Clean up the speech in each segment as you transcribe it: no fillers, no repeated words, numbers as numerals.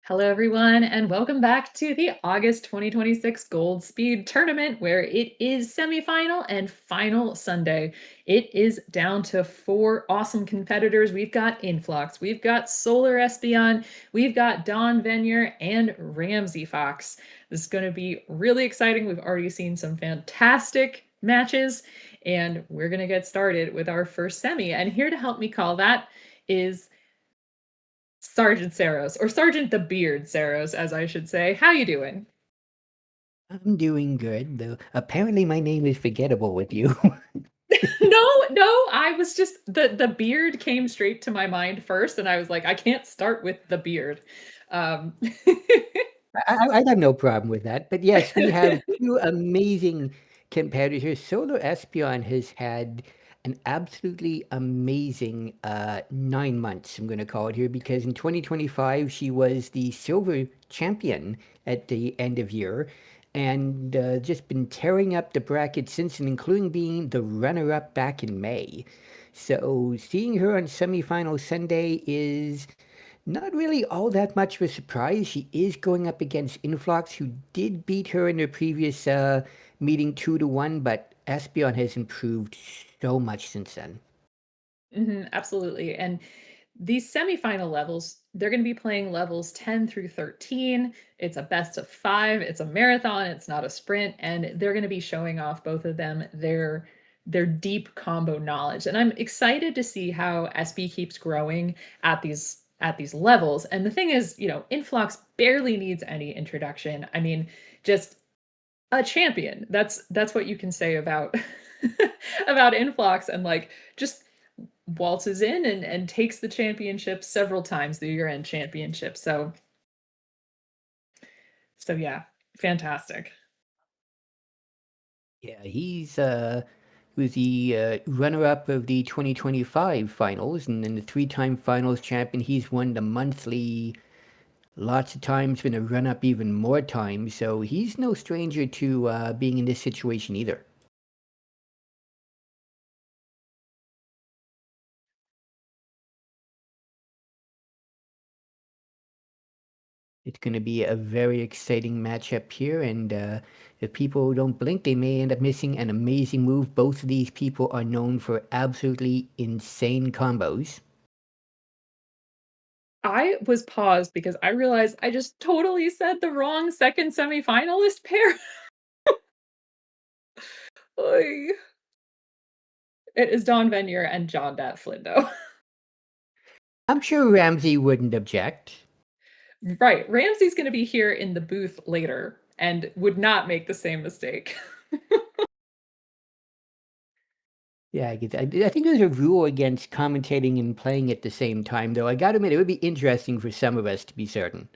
Hello, everyone, and welcome back to the August 2026 Gold Speed Tournament, where it is semifinal and final Sunday. It is down to four awesome competitors. We've got Influx, we've got Solar Espeon, we've got Dawn Venier, and Ramsey Fox. This is going to be really exciting. We've already seen some fantastic matches, and we're going to get started with our first semi. And here to help me call that is Sergeant Saros, or Sergeant the Beard Saros, as I should say. How you doing? I'm doing good, though. Apparently, my name is forgettable with you. No, no, I was just the beard came straight to my mind first, and I was like, I can't start with the beard. Um, I got no problem with that. But yes, we have two amazing competitors. Solar Espeon has had an absolutely amazing 9 months, I'm going to call it here, because in 2025, she was the silver champion at the end of year and just been tearing up the bracket since, and including being the runner-up back in May. So seeing her on semifinal Sunday is not really all that much of a surprise. She is going up against Influx, who did beat her in the previous meeting 2-1, but Espeon has improved so much since then. absolutely. And these semifinal levels, they're going to be playing levels 10 through 13. It's a best of five. It's a marathon. It's not a sprint. And they're going to be showing off, both of them, their deep combo knowledge. And I'm excited to see how SB keeps growing at these levels. And the thing is, Influx barely needs any introduction. I mean, just a champion. That's what you can say about about Influx, and like just waltzes in and takes the championship several times, the year-end championship. So yeah, fantastic. Yeah, he's was the runner-up of the 2025 finals, and then the three-time finals champion. He's won the monthly lots of times, been a run-up even more times, so he's no stranger to being in this situation either. It's going to be a very exciting matchup here, and if people don't blink, they may end up missing an amazing move. Both of these people are known for absolutely insane combos. I was paused because I realized I just totally said the wrong second semifinalist pair. Oy. It is Don Venier and John Dat Flindo. I'm sure Ramsey wouldn't object. Right. Ramsey's going to be here in the booth later and would not make the same mistake. Yeah, I think there's a rule against commentating and playing at the same time, though. I gotta admit, it would be interesting for some of us to be certain.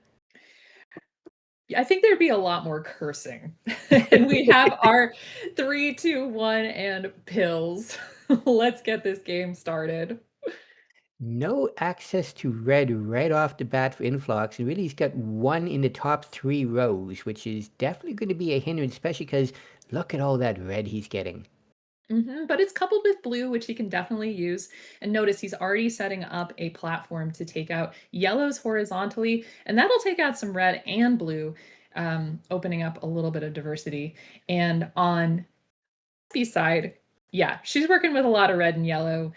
I think there'd be a lot more cursing. And we have our 3, 2, 1, and pills. Let's get this game started. No access to red right off the bat for Influx, and really he's got one in the top three rows, which is definitely going to be a hindrance, especially because look at all that red he's getting. But it's coupled with blue, which he can definitely use. And notice he's already setting up a platform to take out yellows horizontally, and that'll take out some red and blue, opening up a little bit of diversity. And on B side, yeah, she's working with a lot of red and yellow.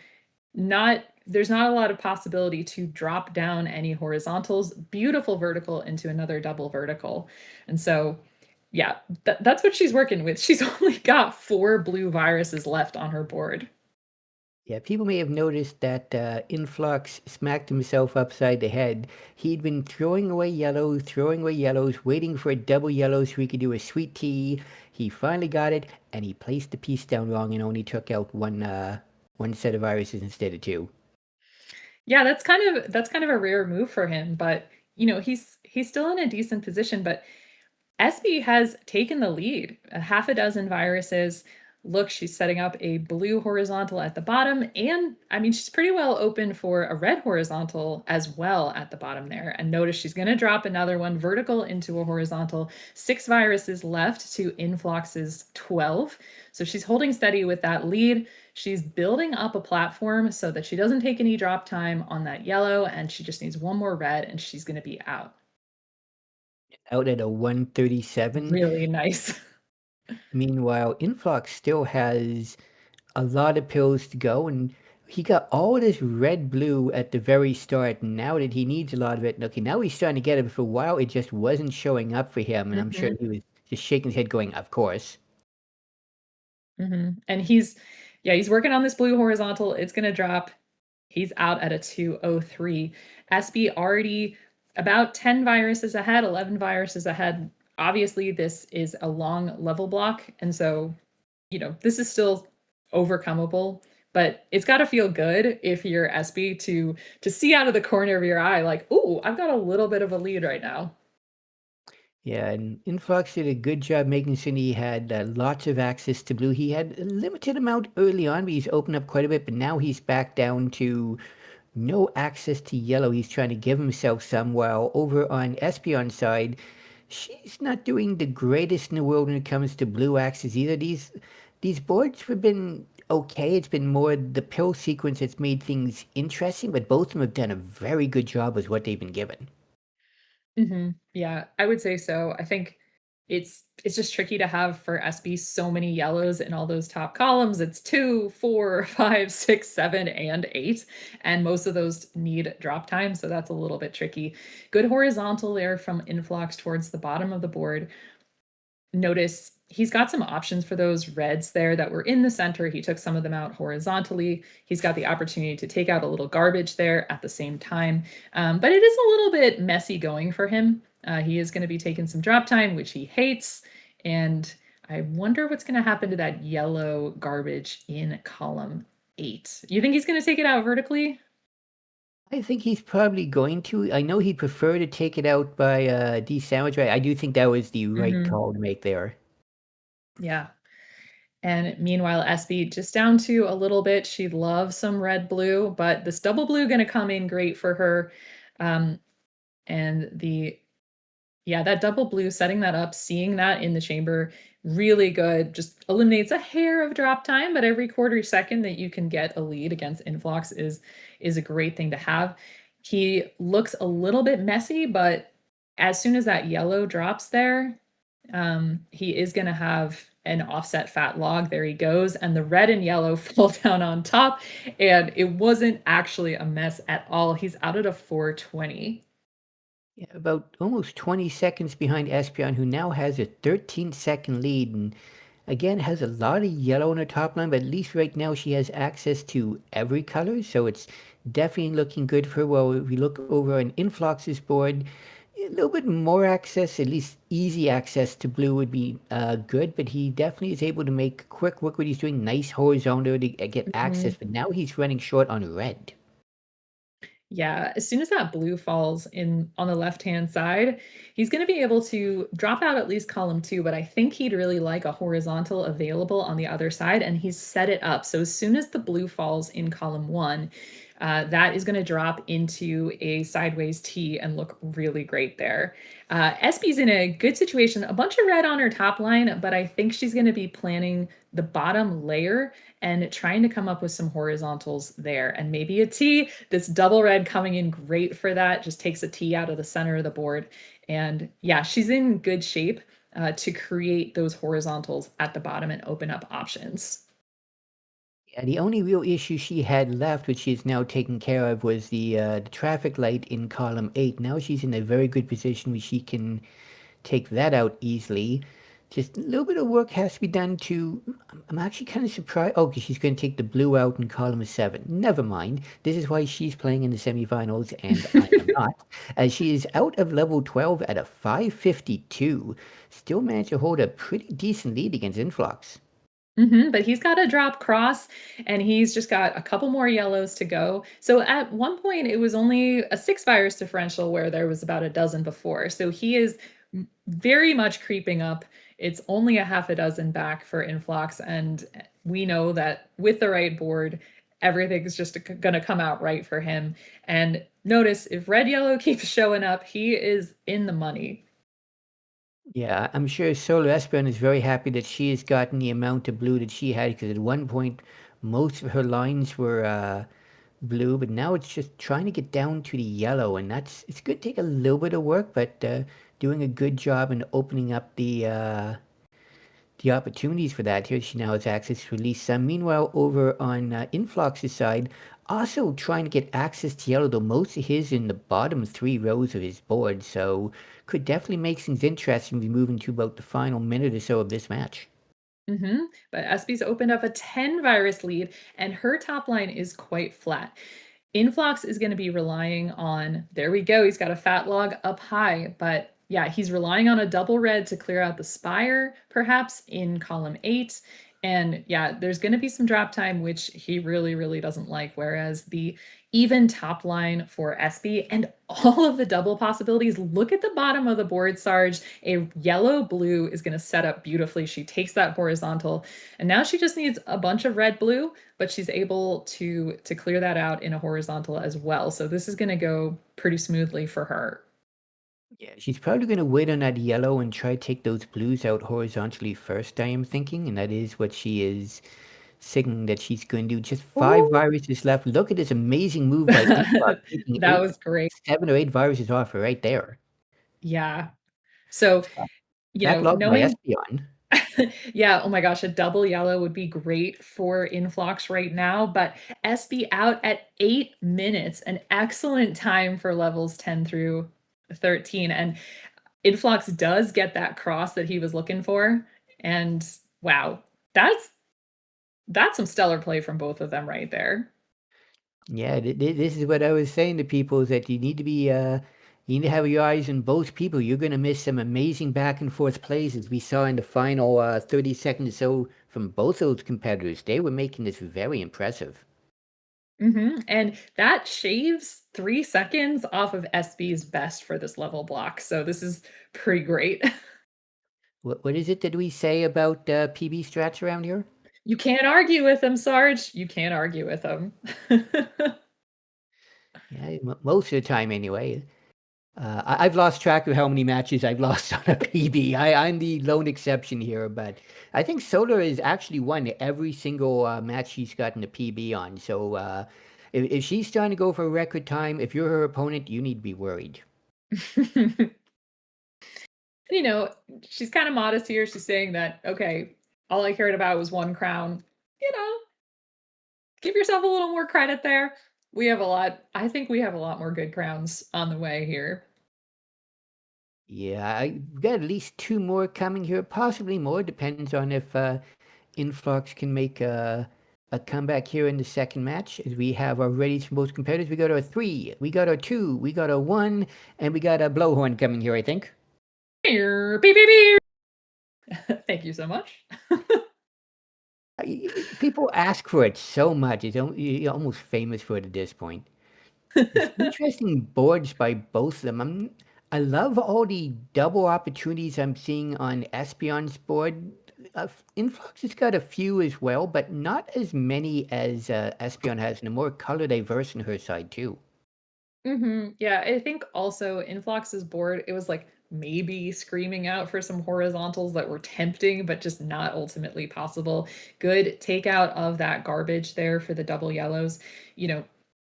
Not There's not a lot of possibility to drop down any horizontals. Beautiful vertical into another double vertical. And so yeah, that's what she's working with. She's only got 4 blue viruses left on her board. Yeah, people may have noticed that Influx smacked himself upside the head. He'd been throwing away yellows, waiting for a double yellow so he could do a sweet tea. He finally got it, and he placed the piece down wrong and only took out one set of viruses instead of two. Yeah, that's kind of a rare move for him, but he's still in a decent position, but SB has taken the lead. A half a dozen viruses. Look, she's setting up a blue horizontal at the bottom, and I mean, she's pretty well open for a red horizontal as well at the bottom there. And notice she's going to drop another one vertical into a horizontal. 6 viruses left to Influx's 12. So she's holding steady with that lead. She's building up a platform so that she doesn't take any drop time on that yellow, and she just needs one more red, and she's going to be out. out at a 137. Really nice. Meanwhile, Influx still has a lot of pills to go, and he got all this red blue at the very start, and now that he needs a lot of it, okay, now he's starting to get it, but for a while it just wasn't showing up for him, and I'm sure Mhm, he was just shaking his head going, "Of course." mhm, and he's working on this blue horizontal, it's gonna drop. He's out at a 203. SB already about 10 viruses ahead, 11 viruses ahead. Obviously, this is a long level block, and so, this is still overcomable, but it's gotta feel good if you're SB to see out of the corner of your eye like, "Ooh, I've got a little bit of a lead right now." Yeah, and Influx did a good job making sure he had lots of access to blue. He had a limited amount early on, but he's opened up quite a bit, but now he's back down to no access to yellow. He's trying to give himself some, while over on Espeon's side, she's not doing the greatest in the world when it comes to blue axes either. These boards have been okay. It's been more the pill sequence that's made things interesting, but both of them have done a very good job with what they've been given. Mhm. Yeah, I would say so. I think it's just tricky to have for SB so many yellows in all those top columns. It's 2, 4, 5, 6, 7, and 8, and most of those need drop time, so that's a little bit tricky. Good horizontal there from Influx towards the bottom of the board. Notice he's got some options for those reds there that were in the center. He took some of them out horizontally. He's got the opportunity to take out a little garbage there at the same time. But it is a little bit messy going for him. He is going to be taking some drop time, which he hates. And I wonder what's going to happen to that yellow garbage in column 8. You think he's going to take it out vertically? I think he's probably going to. I know he'd prefer to take it out by D-sandwich, but I do think that was the right Hmm. call to make there. Yeah. And meanwhile, SB just down to a little bit. She loves some red blue, but this double blue gonna come in great for her. Um, and yeah, that double blue, setting that up, seeing that in the chamber, really good. Just eliminates a hair of drop time, but every quarter second that you can get a lead against Influx is a great thing to have. He looks a little bit messy, but as soon as that yellow drops there, he is gonna have an offset fat log. There he goes, and the red and yellow fall down on top, and it wasn't actually a mess at all. He's out at a 420. Yeah, about almost 20 seconds behind Espion, who now has a 13-second lead, and again has a lot of yellow on her top line, but at least right now she has access to every color, so it's definitely looking good for her. Well, if we look over on Influx's board, a little bit more access, at least easy access to blue would be good, but he definitely is able to make quick work what he's doing, nice horizontal to get access, Mhm. but now he's running short on red. Yeah, as soon as that blue falls in on the left-hand side, he's gonna be able to drop out at least column 2, but I think he'd really like a horizontal available on the other side, and he's set it up. So as soon as the blue falls in column 1, that is gonna drop into a sideways T and look really great there. SB's in a good situation, a bunch of red on her top line, but I think she's gonna be planning the bottom layer and trying to come up with some horizontals there and maybe a T. This double red coming in great for that, just takes a T out of the center of the board. And yeah, she's in good shape to create those horizontals at the bottom and open up options. Yeah, the only real issue she had left, which she's now taken care of, was the traffic light in column 8. Now she's in a very good position where she can take that out easily. Just a little bit of work has to be done to. I'm actually kind of surprised. Oh, because she's going to take the blue out in column 7. Never mind. This is why she's playing in the semifinals and I am not. As she is out of level 12 at a 552. Still managed to hold a pretty decent lead against Influx. But he's got a drop cross and he's just got a couple more yellows to go. So at one point, it was only a 6 virus differential where there was about a dozen before. So he is very much creeping up. It's only a half a dozen back for Influx. And we know that with the right board, everything's just going to come out right for him. And notice if red yellow keeps showing up, he is in the money. Yeah, I'm sure Solar Espeon is very happy that she has gotten the amount of blue that she had, because at one point most of her lines were blue, but now it's just trying to get down to the yellow, and it's going to take a little bit of work, but doing a good job in opening up the opportunities for that. Here she now has access to release some. Meanwhile, over on Influx's side, also trying to get access to yellow, though most of his in the bottom 3 rows of his board, so could definitely make things interesting as we move into about the final minute or so of this match. But SB's opened up a 10 virus lead, and her top line is quite flat. Influx is going to be relying on, there we go, he's got a fat log up high, but yeah, he's relying on a double red to clear out the spire, perhaps in column 8. And yeah, there's going to be some drop time, which he really, really doesn't like. Whereas the even top line for SB and all of the double possibilities, look at the bottom of the board, Sarge. A yellow blue is going to set up beautifully. She takes that horizontal, and now she just needs a bunch of red blue, but she's able to clear that out in a horizontal as well. So this is going to go pretty smoothly for her. Yeah, she's probably going to wait on that yellow and try to take those blues out horizontally first, I am thinking, and that is what she is signaling that she's going to do. Just 5 viruses left. Look at this amazing move by Influx, taking That was great. 7 or 8 viruses off her right there. Yeah. So, Fat log by knowing Espeon. yeah, oh my gosh, a double yellow would be great for Influx right now, but SB out at 8 minutes, an excellent time for levels 10 through 13. And Influx does get that cross that he was looking for. And wow, that's some stellar play from both of them right there. Yeah, this is what I was saying to people is that you need to be you need to have your eyes on both people. You're going to miss some amazing back and forth plays as we saw in the final 30 seconds or so from both those competitors. They were making this very impressive. And that shaves 3 seconds off of SB's best for this level block. So this is pretty great. What is it that we say about PB strats around here? You can't argue with them, Sarge. You can't argue with them. Yeah, most of the time anyway. I've lost track of how many matches I've lost on a PB. I'm the lone exception here, but I think Solar has actually won every single match she's gotten a PB on. So if she's trying to go for a record time, if you're her opponent, you need to be worried. you know, she's kind of modest here. She's saying that, okay, all I cared about was 1 crown. You know, give yourself a little more credit there. We have a lot. I think we have a lot more good crowns on the way here. Yeah, I've got at least 2 more coming here, possibly more. Depends on if Influx can make a comeback here in the second match. As we have our readies from both competitors. We got our 3, we got our 2, we got our 1, and we got a blowhorn coming here, I think. Beep, beep, beep. Thank you so much. People ask for it so much. You're almost famous for it at this point. It's interesting boards by both of them. I love all the double opportunities I'm seeing on Espion's board. Influx has got a few as well, but not as many as Espion has, and a more color diverse on her side too. Yeah, I think also Influx's board, it was like maybe screaming out for some horizontals that were tempting, but just not ultimately possible. Good takeout of that garbage there for the double yellows.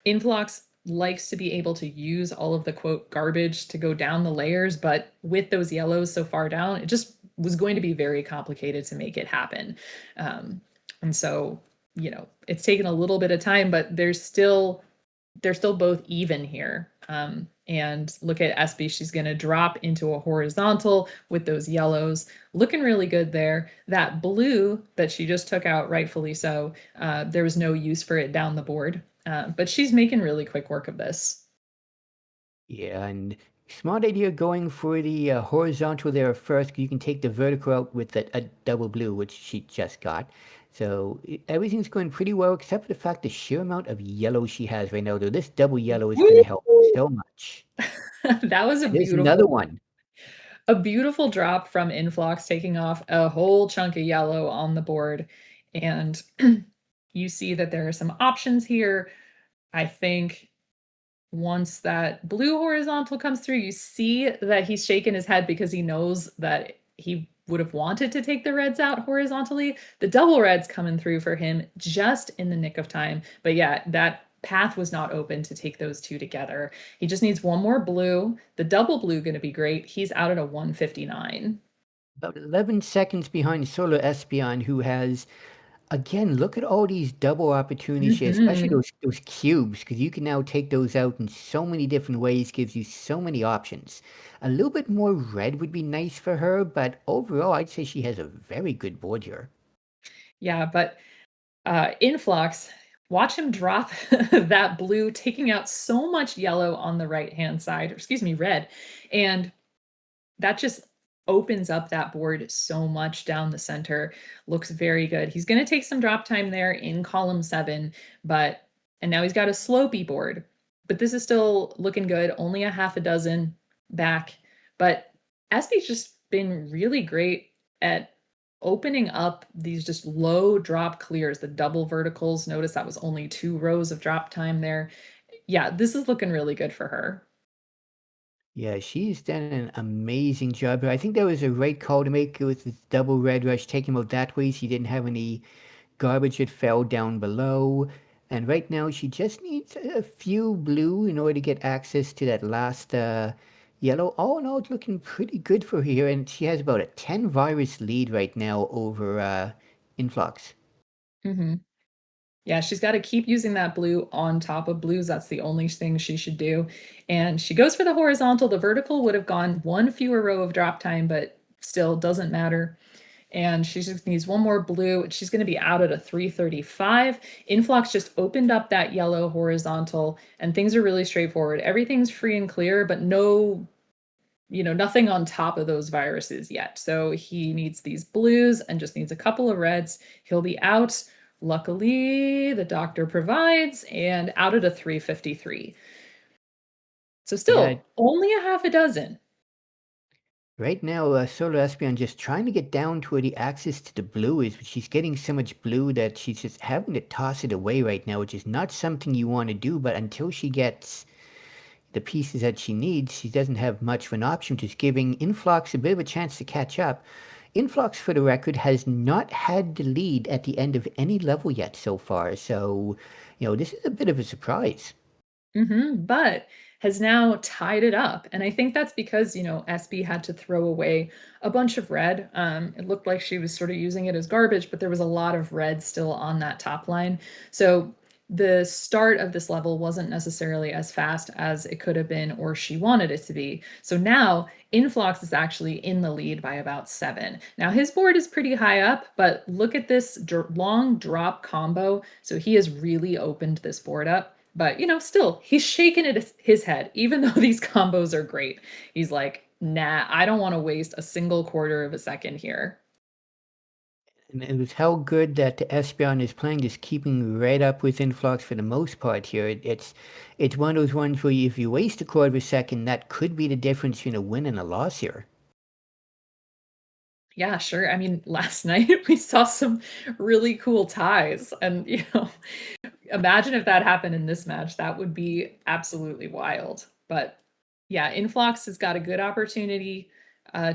Influx likes to be able to use all of the quote garbage to go down the layers, but with those yellows so far down, it just was going to be very complicated to make it happen. And so, it's taken a little bit of time, but they're still both even here. And look at SB, she's going to drop into a horizontal with those yellows, looking really good there. That blue that she just took out, rightfully so, there was no use for it down the board, but she's making really quick work of this. Yeah, and smart idea going for the horizontal there first. 'Cause you can take the vertical out with a double blue, which she just got. So everything's going pretty well, except for the fact the sheer amount of yellow she has right now. Though this double yellow is going to help so much. That was There's another one. a beautiful drop from Influx, taking off a whole chunk of yellow on the board. And you see that there are some options here. I think once that blue horizontal comes through, you see that he's shaking his head because he knows that he would have wanted to take the reds out horizontally. The double reds coming through for him just in the nick of time. But yeah, that path was not open to take those two together. He just needs one more blue. The double blue going to be great. He's out at a 159. About 11 seconds behind Solar Espion, who has, again, look at all these double opportunities here, especially Hmm. those cubes, because you can now take those out in so many different ways, gives you so many options. A little bit more red would be nice for her, but overall, I'd say she has a very good board here. Yeah, but Influx, watch him drop that blue, taking out so much yellow on the right-hand side, or excuse me, red. And that just opens up that board so much down the center. Looks very good. He's going to take some drop time there in column 7, but and now he's got a slopey board. But this is still looking good. Only a half a dozen back. But SB's just been really great at opening up these just low drop clears, the double verticals. Notice that was only 2 rows of drop time there. Yeah, this is looking really good for her. Yeah, she's done an amazing job here. I think that was a right call to make with the double red rush, taking him out that way. She didn't have any garbage that fell down below. And right now, she just needs a few blue in order to get access to that last yellow. All in all, it's looking pretty good for her here. And she has about a 10 virus lead right now over Influx. Mhm. Yeah, she's gotta keep using that blue on top of blues, that's the only thing she should do, and she goes for the horizontal. The vertical would have gone 1 fewer row of drop time, but still doesn't matter, and she just needs 1 more blue. She's gonna be out at a 335. Influx just opened up that yellow horizontal, and things are really straightforward. Everything's free and clear, but no, nothing on top of those viruses yet. So he needs these blues and just needs a couple of reds. He'll be out. Luckily, the doctor provides and out at a 353. So Yeah, still only a half a dozen. right now, Solar Espion just trying to get down to where the access to the blue is, but she's getting so much blue that she's just having to toss it away right now, which is not something you want to do. But until she gets the pieces that she needs, she doesn't have much of an option, just giving Influx a bit of a chance to catch up. Influx, for the record, has not had the lead at the end of any level yet so far, so, this is a bit of a surprise. But has now tied it up. And I think that's because, SB had to throw away a bunch of red. It looked like she was sort of using it as garbage, but there was a lot of red still on that top line. So the start of this level wasn't necessarily as fast as it could have been or she wanted it to be. So now Influx is actually in the lead by about 7. Now his board is pretty high up, but look at this long drop combo. So he has really opened this board up. But, still, he's shaking his head, even though these combos are great. He's like, nah, I don't want to waste a single quarter of a second here. And it was how good that the Espeon is playing, just keeping right up with Influx for the most part here. It's one of those ones where if you waste a quarter of a second, that could be the difference between a win and a loss here. Yeah, sure. I mean, last night we saw some really cool ties. And, imagine if that happened in this match. That would be absolutely wild. But yeah, Influx has got a good opportunity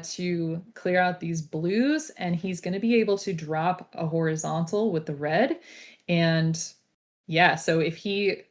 to clear out these blues, and he's going to be able to drop a horizontal with the red. And yeah, so if he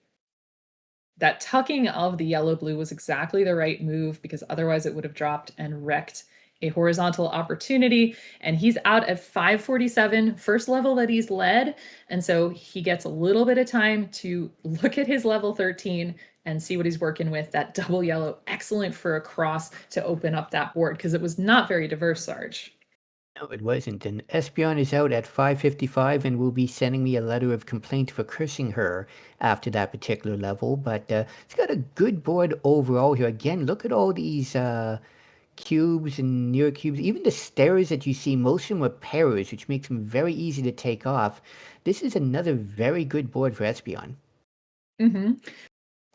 that tucking of the yellow blue was exactly the right move because otherwise it would have dropped and wrecked a horizontal opportunity. And he's out at 547, first level that he's led. And so he gets a little bit of time to look at his level 13 and see what he's working with. That double yellow, excellent for a cross to open up that board because it was not very diverse, Sarge. No, it wasn't. And Espeon is out at 5:55 and will be sending me a letter of complaint for cursing her after that particular level. But it's got a good board overall here. Again, look at all these cubes and near cubes. Even the stairs that you see, most of them are pairs, which makes them very easy to take off. This is another very good board for Espeon. Hmm.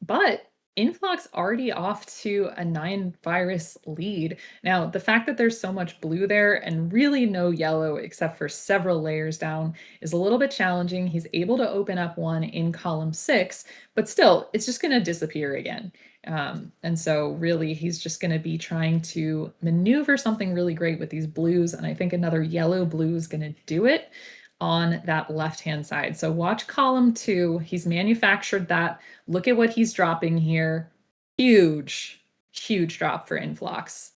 But Influx already off to a 9 virus lead. Now, the fact that there's so much blue there and really no yellow except for several layers down is a little bit challenging. He's able to open up one in column 6, but still, it's just going to disappear again. And so, really, he's just going to be trying to maneuver something really great with these blues. And I think another yellow blue is going to do it. on that left-hand side. So watch column 2. He's manufactured that. Look at what he's dropping here. Huge, huge drop for Influx.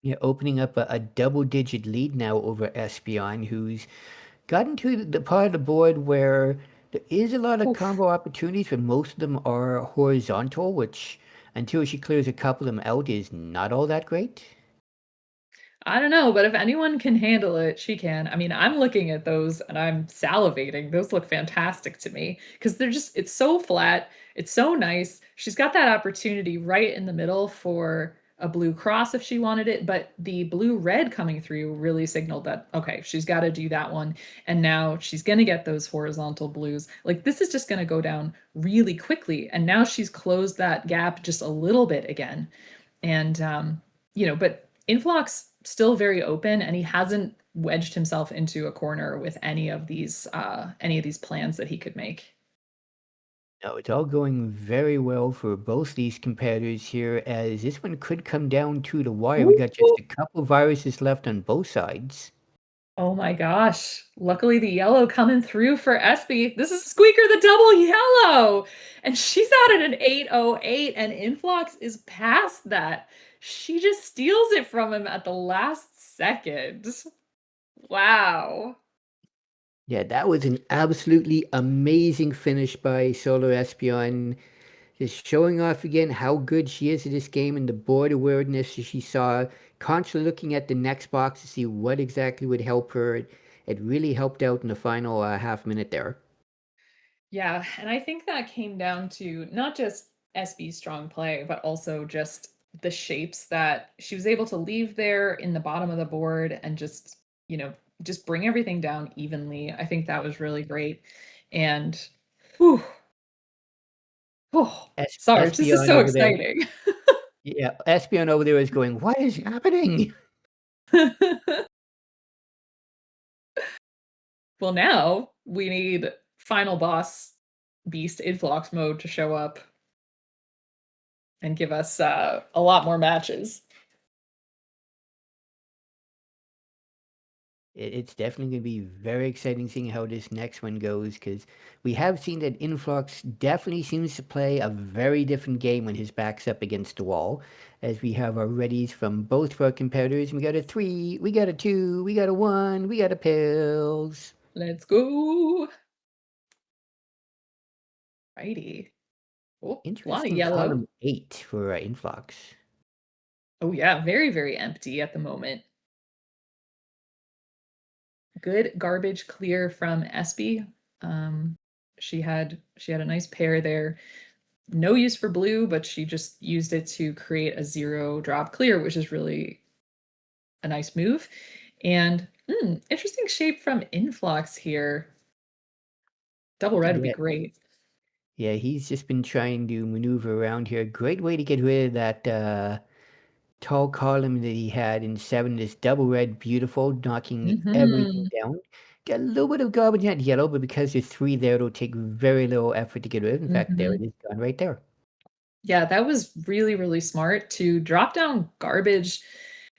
Yeah, opening up a double-digit lead now over Espeon, who's gotten to the part of the board where there is a lot of Oof. combo opportunities, but most of them are horizontal, which until she clears a couple of them out is not all that great. I don't know, but if anyone can handle it, she can. I mean, I'm looking at those and I'm salivating. Those look fantastic to me because they're just, it's so flat. It's so nice. She's got that opportunity right in the middle for a blue cross if she wanted it, but the blue red coming through really signaled that, okay, she's got to do that one. And now she's going to get those horizontal blues. Like this is just going to go down really quickly. And now she's closed that gap just a little bit again. And but Influx still very open, and he hasn't wedged himself into a corner with any of these plans that he could make. No, it's all going very well for both these competitors here, as this one could come down to the wire. We got just Ooh. a couple viruses left on both sides. Oh my gosh. Luckily the yellow coming through for Espy. This is Squeaker the double yellow. And she's out at an 808 and Influx is past that. She just steals it from him at the last second. Wow. Yeah, that was an absolutely amazing finish by Solar Espeon. Just showing off again how good she is at this game and the board awareness she saw, constantly looking at the next box to see what exactly would help her. It really helped out in the final half minute there. Yeah, and I think that came down to not just SB's strong play, but also just the shapes that she was able to leave there in the bottom of the board and just bring everything down evenly. I think that was really great. And whew, oh, Sarge, this is Espeon so over there. exciting. Yeah, Espeon over there is going, what is happening? Well, now we need final boss beast influx mode to show up and give us a lot more matches. It's definitely going to be very exciting seeing how this next one goes because we have seen that Influx definitely seems to play a very different game when his back's up against the wall. As we have our readies from both of our competitors. We got a 3, we got a 2, we got a 1, we got a pills. Let's go. Righty. Oh, a lot of Interesting yellow. column 8 for Influx. Oh yeah, very, very empty at the moment. Good garbage clear from Espy. Um, she had a nice pair there. No use for blue, but she just used it to create a 0 drop clear, which is really a nice move. And interesting shape from Influx here. Double red would be Yeah, great. yeah, he's just been trying to maneuver around here. Great way to get rid of that tall column that he had in 7, this double red, beautiful, knocking everything Mhm. down. Got a little bit of garbage in that yellow, but because there's 3 there, it'll take very little effort to get rid of. In fact, there Mhm. it is, gone right there. Yeah, that was really, really smart to drop down garbage.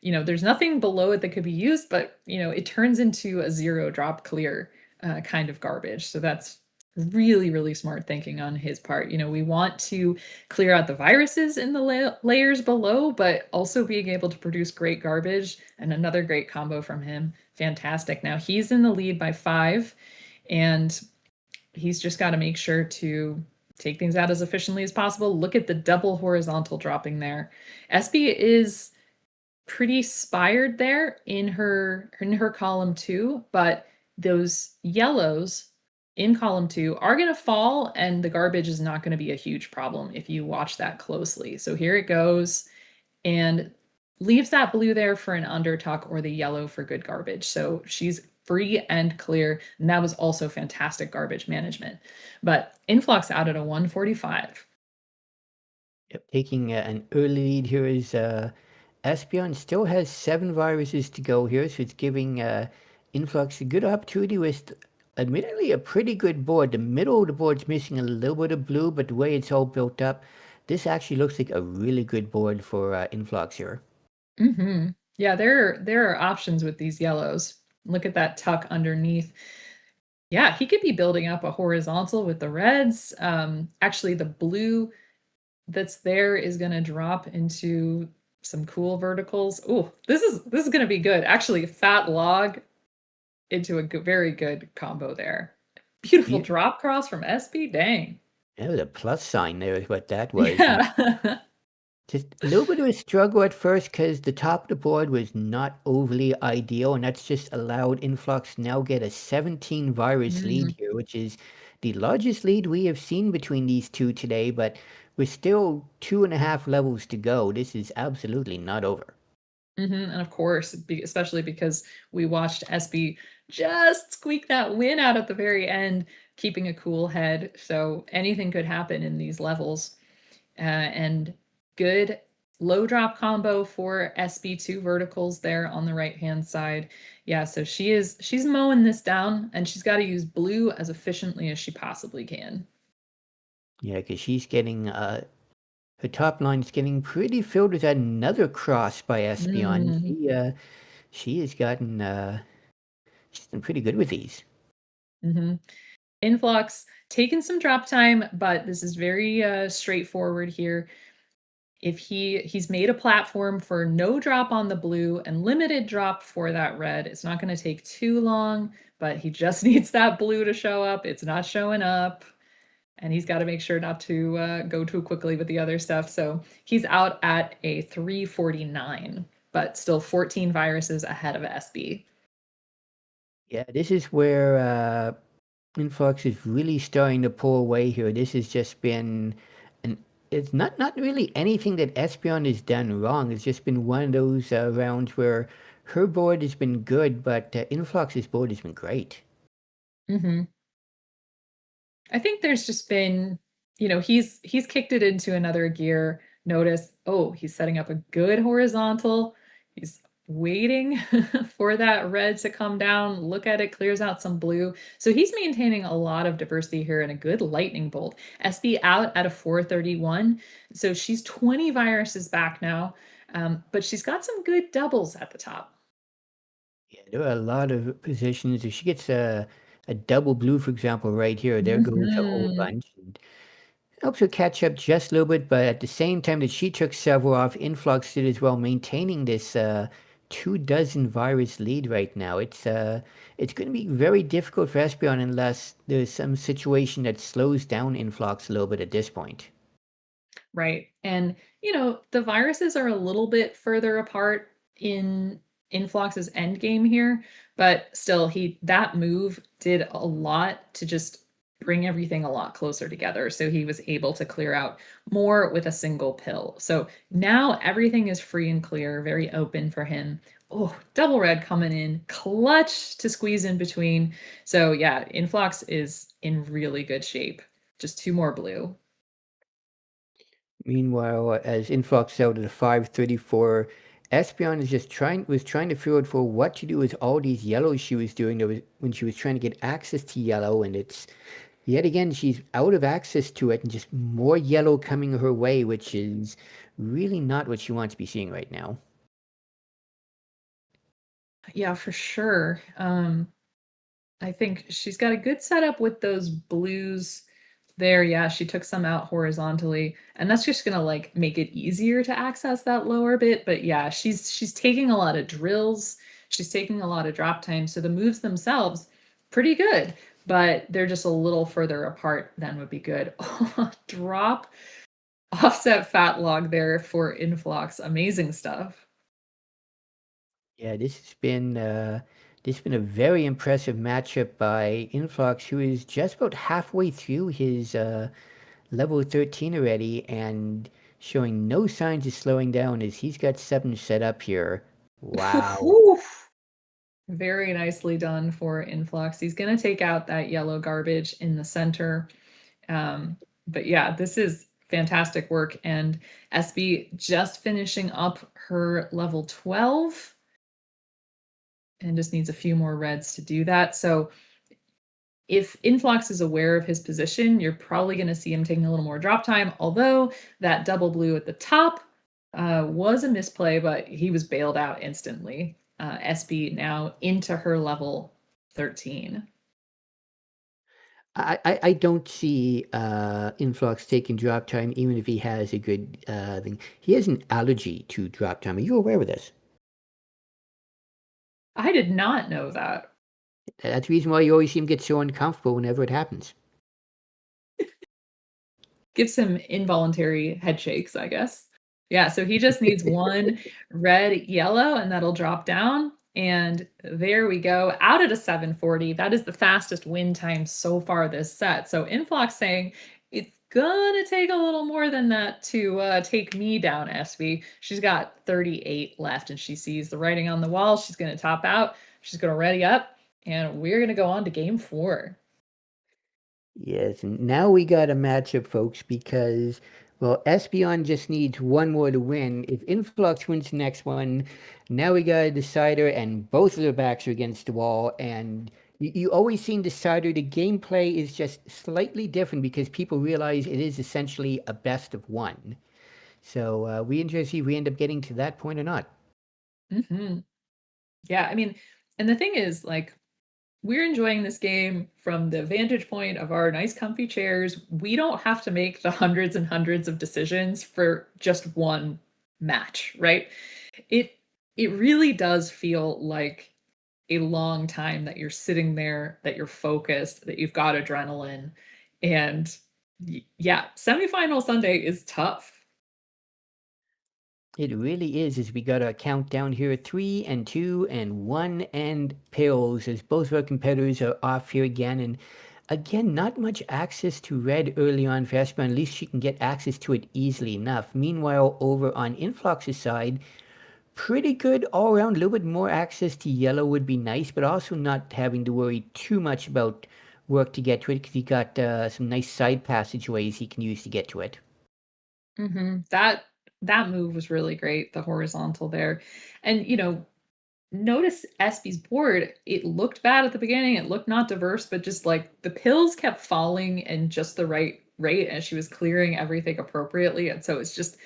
There's nothing below it that could be used, but it turns into a 0 drop clear kind of garbage. So that's really, really smart thinking on his part. We want to clear out the viruses in the layers below, but also being able to produce great garbage and another great combo from him. Fantastic. Now he's in the lead by 5, and he's just got to make sure to take things out as efficiently as possible. Look at the double horizontal dropping there. Espy is pretty spired there in her column 2, but those yellows in column 2 are going to fall and the garbage is not going to be a huge problem if you watch that closely. So here it goes and leaves that blue there for an undertuck or the yellow for good garbage. So she's free and clear. And that was also fantastic garbage management. But Influx out at a 145. Yep, taking an early lead here is Espeon still has 7 viruses to go here, so it's giving Influx a good opportunity with admittedly a pretty good board. The middle of the board's missing a little bit of blue, but the way it's all built up, this actually looks like a really good board for Influx here. Yeah, there are options with these yellows. Look at that tuck underneath. Yeah, he could be building up a horizontal with the reds. Actually, the blue that's there is gonna drop into some cool verticals. Ooh, this is gonna be good. Actually, fat log into a very good combo there. Beautiful You drop cross from SP, dang. know, the plus sign there is what that was, and Yeah. just a little bit of a struggle at first because the top of the board was not overly ideal, and that's just allowed Influx now get a 17 virus Mm. lead here, which is the largest lead we have seen between these two today, but we're still 2.5 levels to go. This is absolutely not over. Mhm, and of course, especially because we watched SB just squeak that win out at the very end, keeping a cool head. So anything could happen in these levels. And good low drop combo for SB2 verticals there on the right hand side. Yeah, so she's mowing this down, and she's got to use blue as efficiently as she possibly can. Yeah, because she's getting her top line's getting pretty filled with another cross by Espeon. Mm. She has gotten she's been pretty good with these. Hmm. Influx taking some drop time, but this is very straightforward here. If he's made a platform for no drop on the blue and limited drop for that red, it's not going to take too long, but he just needs that blue to show up. It's not showing up, and he's got to make sure not to go too quickly with the other stuff. So he's out at a 349, but still 14 viruses ahead of SB. Yeah, this is where Influx is really starting to pull away here. This has just been an it's not really anything that Espeon has done wrong. It's just been one of those rounds where her board has been good, but Influx's board has been great. Hmm. I think there's just been, he's kicked it into another gear. Notice, oh, he's setting up a good horizontal. He's waiting for that red to come down. Look at it, clears out some blue. So he's maintaining a lot of diversity here and a good lightning bolt. SB out at a 431. So she's 20 viruses back now. But she's got some good doubles at the top. Yeah, there are a lot of positions. If she gets a double blue, for example, right here, there goes a whole Mhm. bunch. And helps her catch up just a little bit, but at the same time that she took several off, Influx did as well, maintaining this 2 dozen virus lead right now. It's going to be very difficult for Espeon unless there's some situation that slows down Influx a little bit at this point. Right. And, the viruses are a little bit further apart in Influx's end game here, but still that move did a lot to just bring everything a lot closer together. So he was able to clear out more with a single pill. So now everything is free and clear, very open for him. Oh, double red coming in, clutch to squeeze in between. So yeah, Influx is in really good shape. Just two more blue. Meanwhile, as Influx out at a 534, Espeon is just trying to figure out for what to do with all these yellows she was doing. There was, when she was trying to get access to yellow, and it's yet again she's out of access to it, and just more yellow coming her way, which is really not what she wants to be seeing right now. Yeah, for sure. I think she's got a good setup with those blues there. Yeah, she took some out horizontally, and that's just gonna like make it easier to access that lower bit. But yeah, she's taking a lot of drills. She's taking a lot of drop time. So the moves themselves, pretty good, but they're just a little further apart than would be good. Drop offset fat log there for Influx. Amazing stuff. Yeah, this has been a very impressive matchup by Influx, who is just about halfway through his level 13 already and showing no signs of slowing down as he's got 7 set up here. Wow. Very nicely done for Influx. He's gonna take out that yellow garbage in the center. Um, but yeah, this is fantastic work. And SB just finishing up her level 12 and just needs a few more reds to do that. So if Influx is aware of his position, you're probably going to see him taking a little more drop time. Although that double blue at the top was a misplay, but he was bailed out instantly. SB now into her level 13. I don't see Influx taking drop time, even if he has a good thing. He has an allergy to drop time. Are you aware of this? I did not know that. That's the reason why you always see him get so uncomfortable whenever it happens. Gives him involuntary head shakes, I guess. Yeah, so he just needs one red, yellow, and that'll drop down. And there we go. Out at a 740. That is the fastest win time so far this set. So Influx saying it's gonna take a little more than that to take me down, SB. She's got 38 left and she sees the writing on the wall. She's gonna top out. She's gonna ready up. And we're gonna go on to game 4. Yes, and now we got a matchup, folks, because, well, Espeon just needs one more to win. If Influx wins the next one, now we got a decider, and both of their backs are against the wall. And you always seen decider, the gameplay is just slightly different because people realize it is essentially a best of one. So we interested to see if we end up getting to that point or not. Hmm. Yeah, I mean, and the thing is, like, we're enjoying this game from the vantage point of our nice comfy chairs. We don't have to make the hundreds and hundreds of decisions for just one match, right? It it really does feel like a long time that you're sitting there, that you're focused, that you've got adrenaline. And yeah, semifinal Sunday is tough. It really is, as we got a countdown here, 3 and 2 and 1 and pills, as both of our competitors are off here again. And again, not much access to red early on for Esper, at least she can get access to it easily enough. Meanwhile, over on Influx's side, pretty good all around. A little bit more access to yellow would be nice, but also not having to worry too much about work to get to it because he got some nice side passageways he can use to get to it. That move was really great, the horizontal there. And notice Espy's board, it looked bad at the beginning, it looked not diverse, but just like the pills kept falling in just the right rate as she was clearing everything appropriately. And so it's just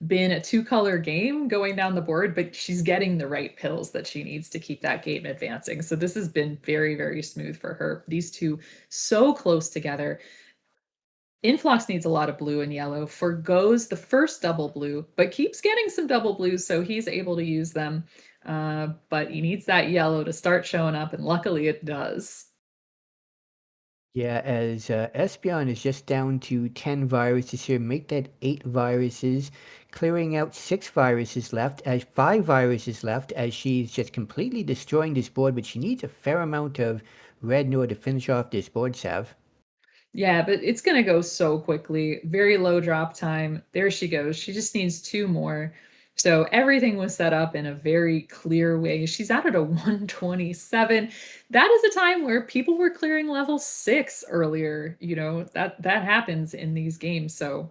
been a two-color game going down the board, but she's getting the right pills that she needs to keep that game advancing. So this has been very, very smooth for her. These two so close together. Influx needs a lot of blue and yellow, forgoes the first double blue, but keeps getting some double blues, so he's able to use them. But he needs that yellow to start showing up, and luckily it does. Yeah, as Espeon is just down to 10 viruses here, make that 8 viruses, clearing out 6 viruses left, as 5 viruses left, as she's just completely destroying this board, but she needs a fair amount of red Noah to finish off this board, Sav. Yeah, but it's gonna go so quickly. Very low drop time. There she goes. She just needs 2 more. So everything was set up in a very clear way. She's out at a 127. That is a time where people were clearing level 6 earlier. That happens in these games. So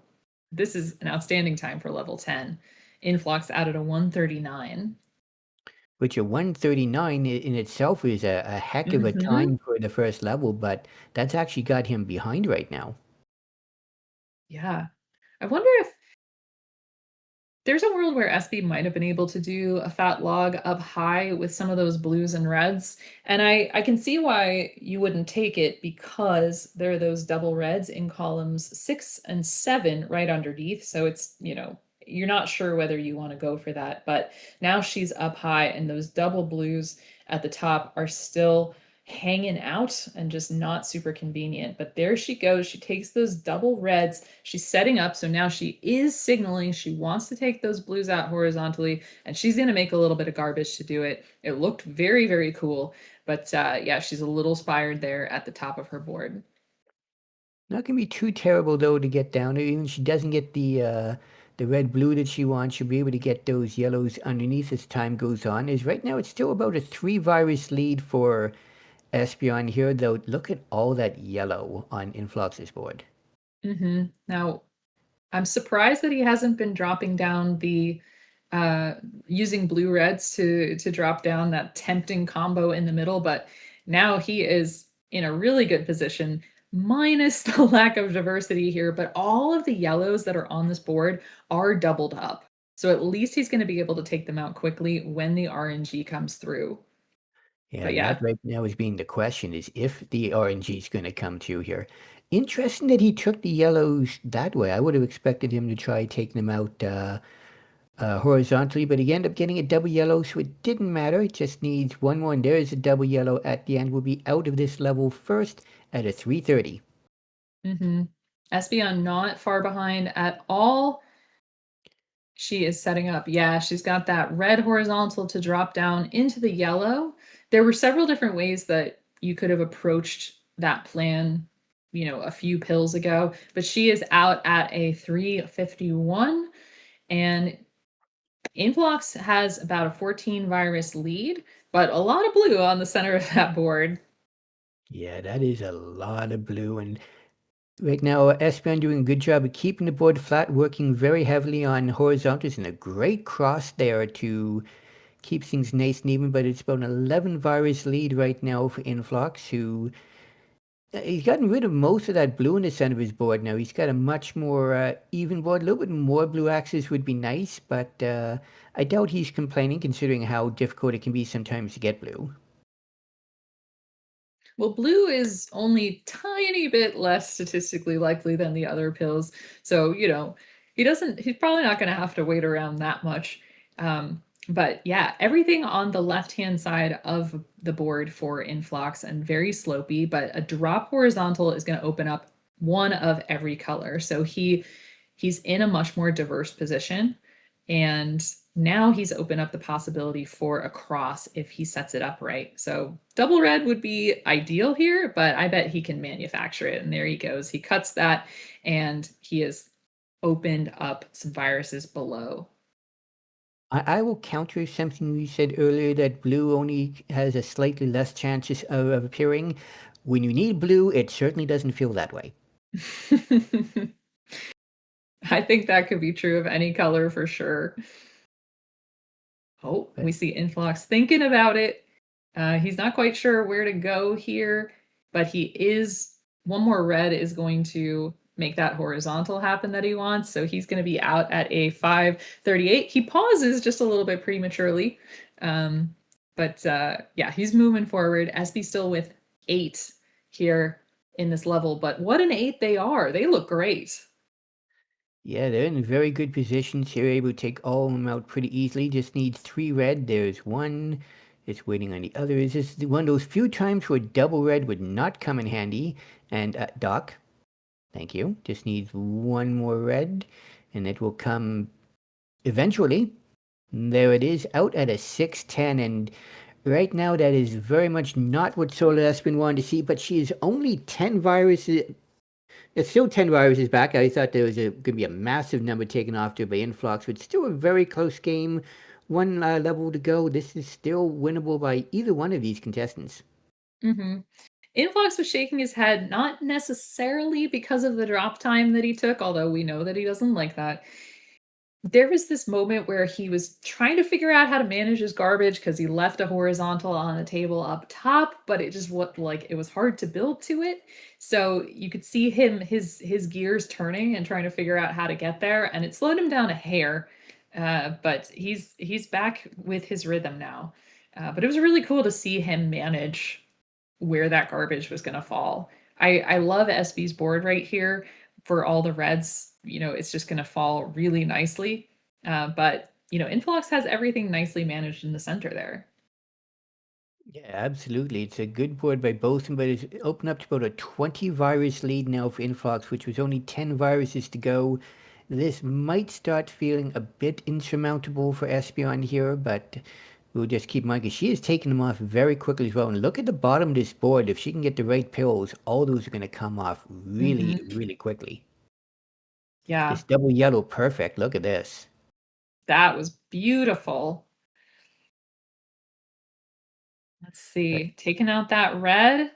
this is an outstanding time for level 10. Influx out at a 139. Which a 139 in itself is a heck of a Mhm. time for the first level, but that's actually got him behind right now. Yeah. I wonder if there's a world where SB might have been able to do a fat log up high with some of those blues and reds, and I can see why you wouldn't take it because there are those double reds in columns 6 and 7 right underneath, so you're not sure whether you wanna go for that, but now she's up high and those double blues at the top are still hanging out and just not super convenient. But there she goes. She takes those double reds. She's setting up. So now she is signaling she wants to take those blues out horizontally, and she's going to make a little bit of garbage to do it. It looked very, very cool. But yeah, she's a little spired there at the top of her board. Not gonna be too terrible though to get down there. Even if she doesn't get the red blue that she wants, she'll be able to get those yellows underneath as time goes on. Is right now it's still about a 3 virus lead for Espeon here, though. Look at all that yellow on Influx's board. Now, I'm surprised that he hasn't been dropping down the uh using blue reds to drop down that tempting combo in the middle, but now he is in a really good position minus the lack of diversity here, but all of the yellows that are on this board are doubled up. So at least he's gonna be able to take them out quickly when the RNG comes through. Yeah, But that yeah. right now is being the question is if the RNG is gonna come through here. Interesting that he took the yellows that way. I would have expected him to try taking them out horizontally, but he ended up getting a double yellow, so it didn't matter. It just needs one more, and there is a double yellow at the end. We'll be out of this level first at a 330. Mhm. Espeon not far behind at all. She is setting up. Yeah, she's got that red horizontal to drop down into the yellow. There were several different ways that you could have approached that plan, a few pills ago, but she is out at a 351 and Influx has about a 14 virus lead, but a lot of blue on the center of that board. Yeah, that is a lot of blue, and right now, Espeon doing a good job of keeping the board flat, working very heavily on horizontals, and a great cross there to keep things nice and even. But it's about an 11 virus lead right now for Influx, who he's gotten rid of most of that blue in the center of his board now. He's got a much more even board. A little bit more blue axes would be nice, but I doubt he's complaining considering how difficult it can be sometimes to get blue. Well, blue is only tiny bit less statistically likely than the other pills. So, he's probably not going to have to wait around that much. But yeah, everything on the left-hand side of the board for Influx and very slopey, but a drop horizontal is going to open up one of every color. So he's in a much more diverse position. And now he's opened up the possibility for a cross if he sets it up right. So double red would be ideal here, but I bet he can manufacture it. And there he goes. He cuts that and he has opened up some viruses below. I will counter something you said earlier that blue only has a slightly less chances of appearing. When you need blue, it certainly doesn't feel that way. I think that could be true of any color for sure. Oh, But we see Influx thinking about it. He's not quite sure where to go here, but he is one more red is going to make that horizontal happen that he wants. So he's going to be out at a 538. He pauses just a little bit prematurely. But yeah, he's moving forward. SB still with 8 here in this level, but what an 8 they are. They look great. yeah, they're in very good positions. They're able to take all of them out pretty easily. Just needs 3 red. There's one. It's waiting on the other. It's just one of those few times where double red would not come in handy. And Doc, thank you. Just needs one more red, and it will come eventually. There it is, out at a 610, and right now that is very much not what Solar Espen wanted to see, but she is only 10 viruses. It's still 10 viruses back. I thought there was going to be a massive number taken off there by Influx, but still a very close game. One level to go. This is still winnable by either one of these contestants. Mhm. Influx was shaking his head, not necessarily because of the drop time that he took, although we know that he doesn't like that. There was this moment where he was trying to figure out how to manage his garbage because he left a horizontal on the table up top, but it just what like it was hard to build to it. So you could see his gears turning and trying to figure out how to get there, and it slowed him down a hair. But he's back with his rhythm now. But it was really cool to see him manage where that garbage was going to fall. I love SB's board right here for all the reds. It's just going to fall really nicely. But Influx has everything nicely managed in the center there. Yeah, absolutely. It's a good board by both of them, but it's opened up to about a 20 virus lead now for Influx, which was only 10 viruses to go. This might start feeling a bit insurmountable for Espeon here, but we'll just keep in mind 'cause she is taking them off very quickly as well. And look at the bottom of this board. If she can get the right pills, all those are going to come off really, Hmm. really quickly. Yeah, This double yellow, perfect. Look at this. that was beautiful. Let's Uh, see. Taking out that red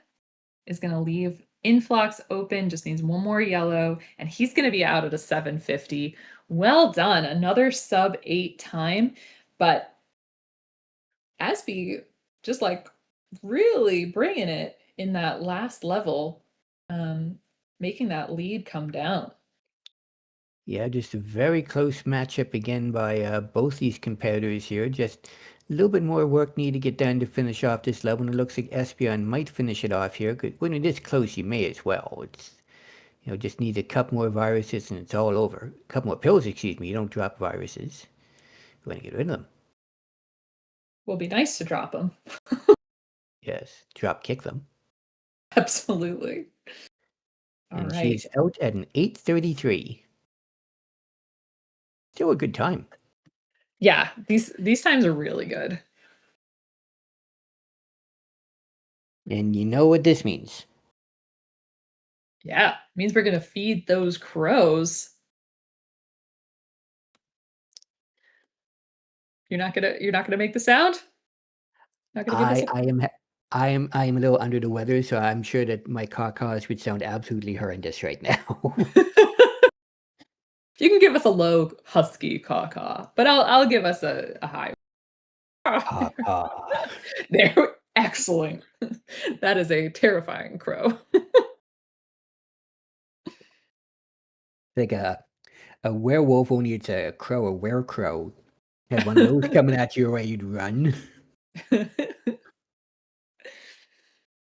is going to leave Influx open, just needs one more yellow, and he's going to be out at a 750. Well done. Another sub 8 time. But Aspie just like really bringing it in that last level, um, making that lead come down. Yeah, just a very close matchup again by both these competitors here. Just a little bit more work needed to get done to finish off this level, and it looks like Espeon might finish it off here. 'Cause when it is close, you may as well. It's just needs a couple more viruses and it's all over. A couple more pills, excuse me. You don't drop viruses. You want to get rid of them. Will be nice to drop them. Yes, drop kick them. Absolutely. All And she right. is out at an 8:33. Still a good time. Yeah, these times are really good. And you know what this means. Yeah, means we're gonna feed those crows. You're not gonna make the sound? Not gonna give us I a I am ha- I am a little under the weather, so I'm sure that my caws would sound absolutely horrendous right now. You can give us a low husky caw-caw, but I'll give us a high. Caw caw. There, excellent. That is a terrifying crow. Like a werewolf, only it's a crow, a werecrow. Had one of those coming at your way, you'd run.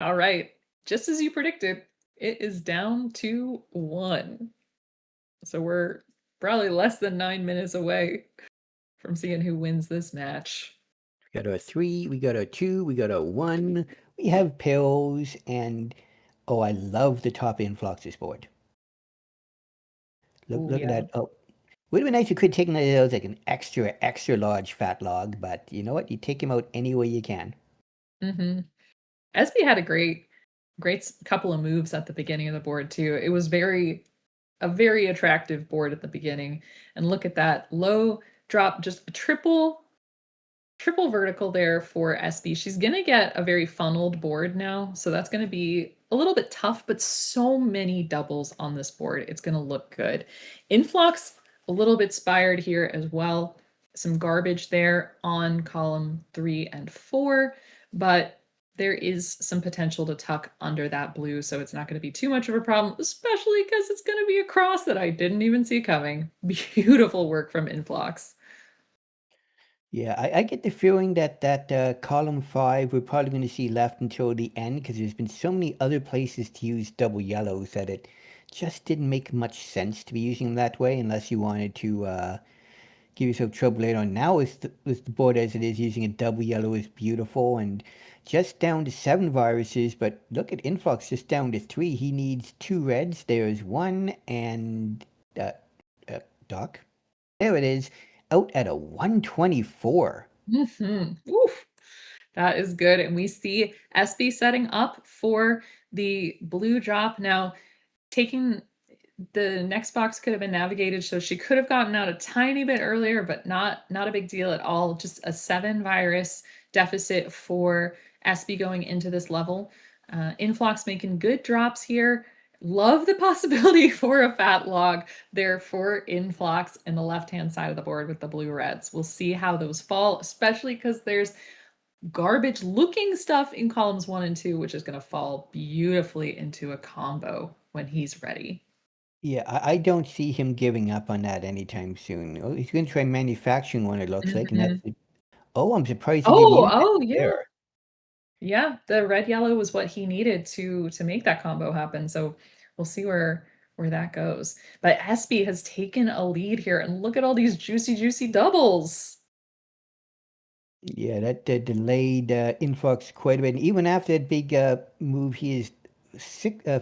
All right, just as you predicted, it is down to 1. So we're probably less than 9 minutes away from seeing who wins this match. We got a 3, we got a 2, we got a 1. We have pills, and oh, I love the top influxes board. Look, Oh look at yeah. that. Oh, would have been nice if you could take one of those like an extra large fat log, but you know what? You take him out any way you can. Mhm. SB had a great couple of moves at the beginning of the board too. It was a very attractive board at the beginning. And look at that low drop, just a triple vertical there for SB. She's going to get a very funneled board now. So that's going to be a little bit tough, but so many doubles on this board. It's going to look good. Influx, a little bit spired here as well. Some garbage there on column 3 and 4, but there is some potential to tuck under that blue. So it's not going to be too much of a problem, especially because it's going to be a cross that I didn't even see coming. Beautiful work from Influx. Yeah, I get the feeling that column 5 we're probably going to see left until the end because there's been so many other places to use double yellows that it just didn't make much sense to be using them that way unless you wanted to give yourself trouble later on. Now with the board as it is, using a double yellow is beautiful and just down to 7 viruses. But look at Influx just down to 3. He needs 2 reds. There's 1 and uh, Doc. There it is, out at a 124. Oof. That is good. And we see SB setting up for the blue drop. Now, taking the next box could have been navigated, so she could have gotten out a tiny bit earlier, but not a big deal at all. Just a 7 virus deficit for SB going into this level. Influx making good drops here. Love the possibility for a fat log there for Influx in the left-hand side of the board with the blue reds. We'll see how those fall, especially because there's garbage looking stuff in columns 1 and 2, which is going to fall beautifully into a combo when he's ready. Yeah, I don't see him giving up on that anytime soon. Oh, he's going to try manufacturing one, it looks like, and that's Mhm. the, oh, I'm surprised he didn't Oh, use it oh, yeah. there. Yeah, the red yellow was what he needed to make that combo happen, so we'll see where that goes. But Espy has taken a lead here, and look at all these juicy doubles. Yeah, that delayed influx quite a bit. And even after that big move, he is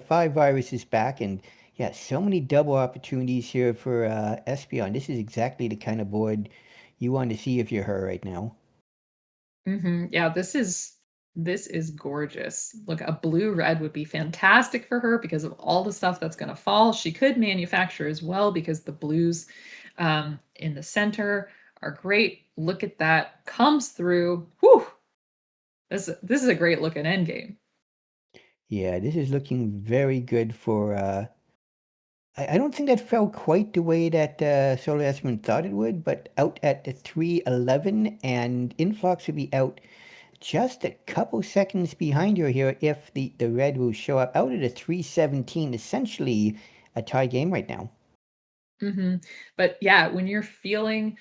5 viruses back, and yeah, so many double opportunities here for Espeon. This is exactly the kind of board you want to see if you're her right now. Yeah, this is gorgeous. Look, a blue red would be fantastic for her because of all the stuff that's going to fall. She could manufacture as well because the blues in the center are great. Look at that, comes through. Whew! This is a great looking end game. Yeah, this is looking very good for. I don't think that fell quite the way that Solar Estimate thought it would, but out at the 311, and Influx would be out just a couple seconds behind her here if the red will show up out at a 317, essentially a tie game right now. But yeah, when you're feeling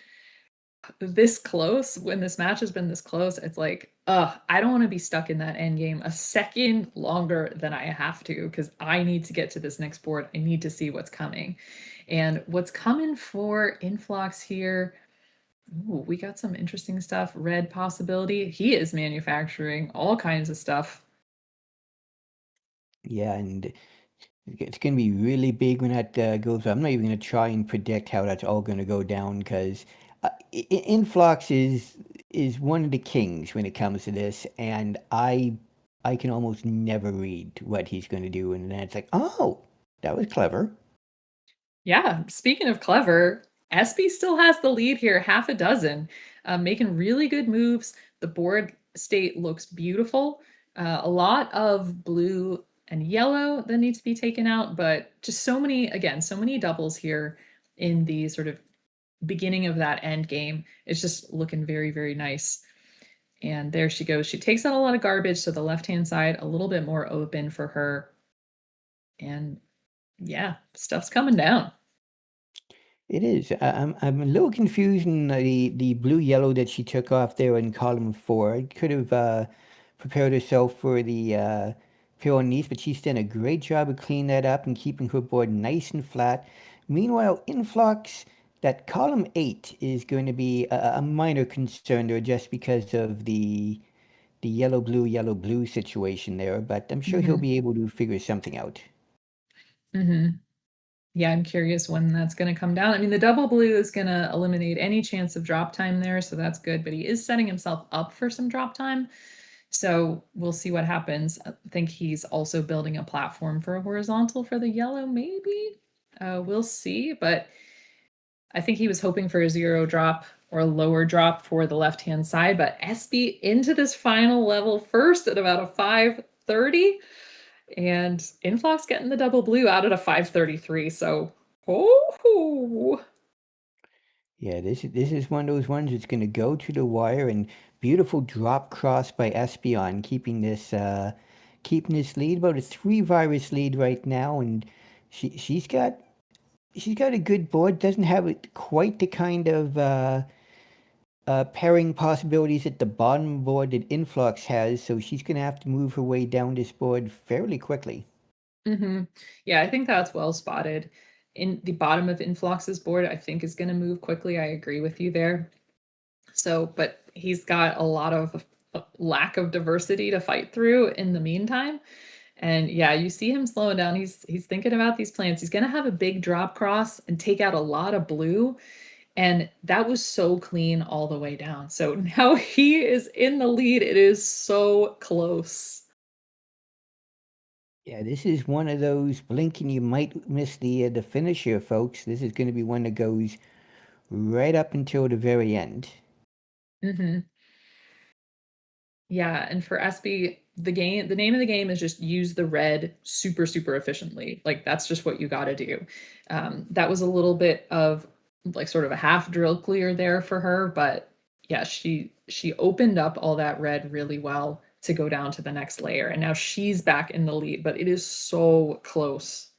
this close, when this match has been this close, it's like, ugh, I don't want to be stuck in that end game a second longer than I have to because I need to get to this next board. I need to see what's coming. And what's coming for Influx here. Ooh, we got some interesting stuff. Red possibility. He is manufacturing all kinds of stuff. Yeah, and it's going to be really big when that goes. I'm not even going to try and predict how that's all going to go down because Influx is one of the kings when it comes to this, and I can almost never read what he's going to do, and then it's like, oh, that was clever. Yeah, speaking of clever, SB still has the lead here, half a dozen, making really good moves. The board state looks beautiful. A lot of blue and yellow that need to be taken out, but just so many, again, so many doubles here in the sort of beginning of that end game. It's just looking very, very nice. And there she goes. She takes out a lot of garbage, so the left-hand side a little bit more open for her. And yeah, stuff's coming down. It is. I'm a little confused in the blue yellow that she took off there in column four. Could have prepared herself for the pair on these, but she's done a great job of cleaning that up and keeping her board nice and flat. Meanwhile, Influx, that column eight is going to be a minor concern there just because of the yellow blue situation there, but I'm sure he'll Hmm. be able to figure something out. Hmm. Yeah, I'm curious when that's going to come down. I mean, the double blue is going to eliminate any chance of drop time there, so that's good, but he is setting himself up for some drop time. So we'll see what happens. I think he's also building a platform for a horizontal for the yellow, maybe. We'll see, but I think he was hoping for a zero drop or a lower drop for the left-hand side, but SB into this final level first at about a 530. And Influx getting the double blue out at a 533. So, oh, Yeah, this is one of those ones that's going to go to the wire and beautiful drop cross by Espeon, keeping this lead about a three virus lead right now, and she's got a good board. Doesn't have quite the kind of pairing possibilities at the bottom board that Influx has, so she's going to have to move her way down this board fairly quickly. hmm yeah, I think that's well spotted. In the bottom of Influx's board, I think is going to move quickly. I agree with you there. So, but he's got a lot of lack of diversity to fight through in the meantime. And yeah, you see him slowing down. He's thinking about these plants. He's going to have a big drop cross and take out a lot of blue. And that was so clean all the way down. So now he is in the lead. It is so close. Yeah, this is one of those blink and you might miss the finish here, folks. This is going to be one that goes right up until the very end. Hmm. Yeah, and for SB, the name of the game is just use the red super, super efficiently. Like that's just what you got to do. That was a little bit of like sort of a half drill clear there for her, but yeah, she opened up all that red really well to go down to the next layer, and now she's back in the lead. But it is so close.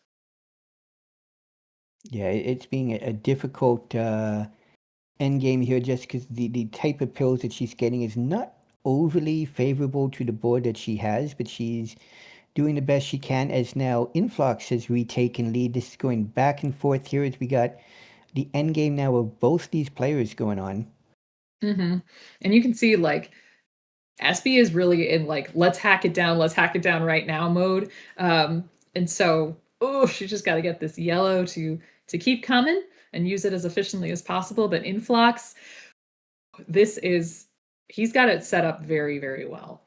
Yeah, it's being a difficult end game here just because the type of pills that she's getting is not overly favorable to the board that she has, but she's doing the best she can as now Influx has retaken lead. This is going back and forth here as we got the end game now of both these players going on. Hmm. And you can see like SB is really in like let's hack it down right now mode. And so oh, she just got to get this yellow to keep coming and use it as efficiently as possible. But Influx, this is he's got it set up very, very well.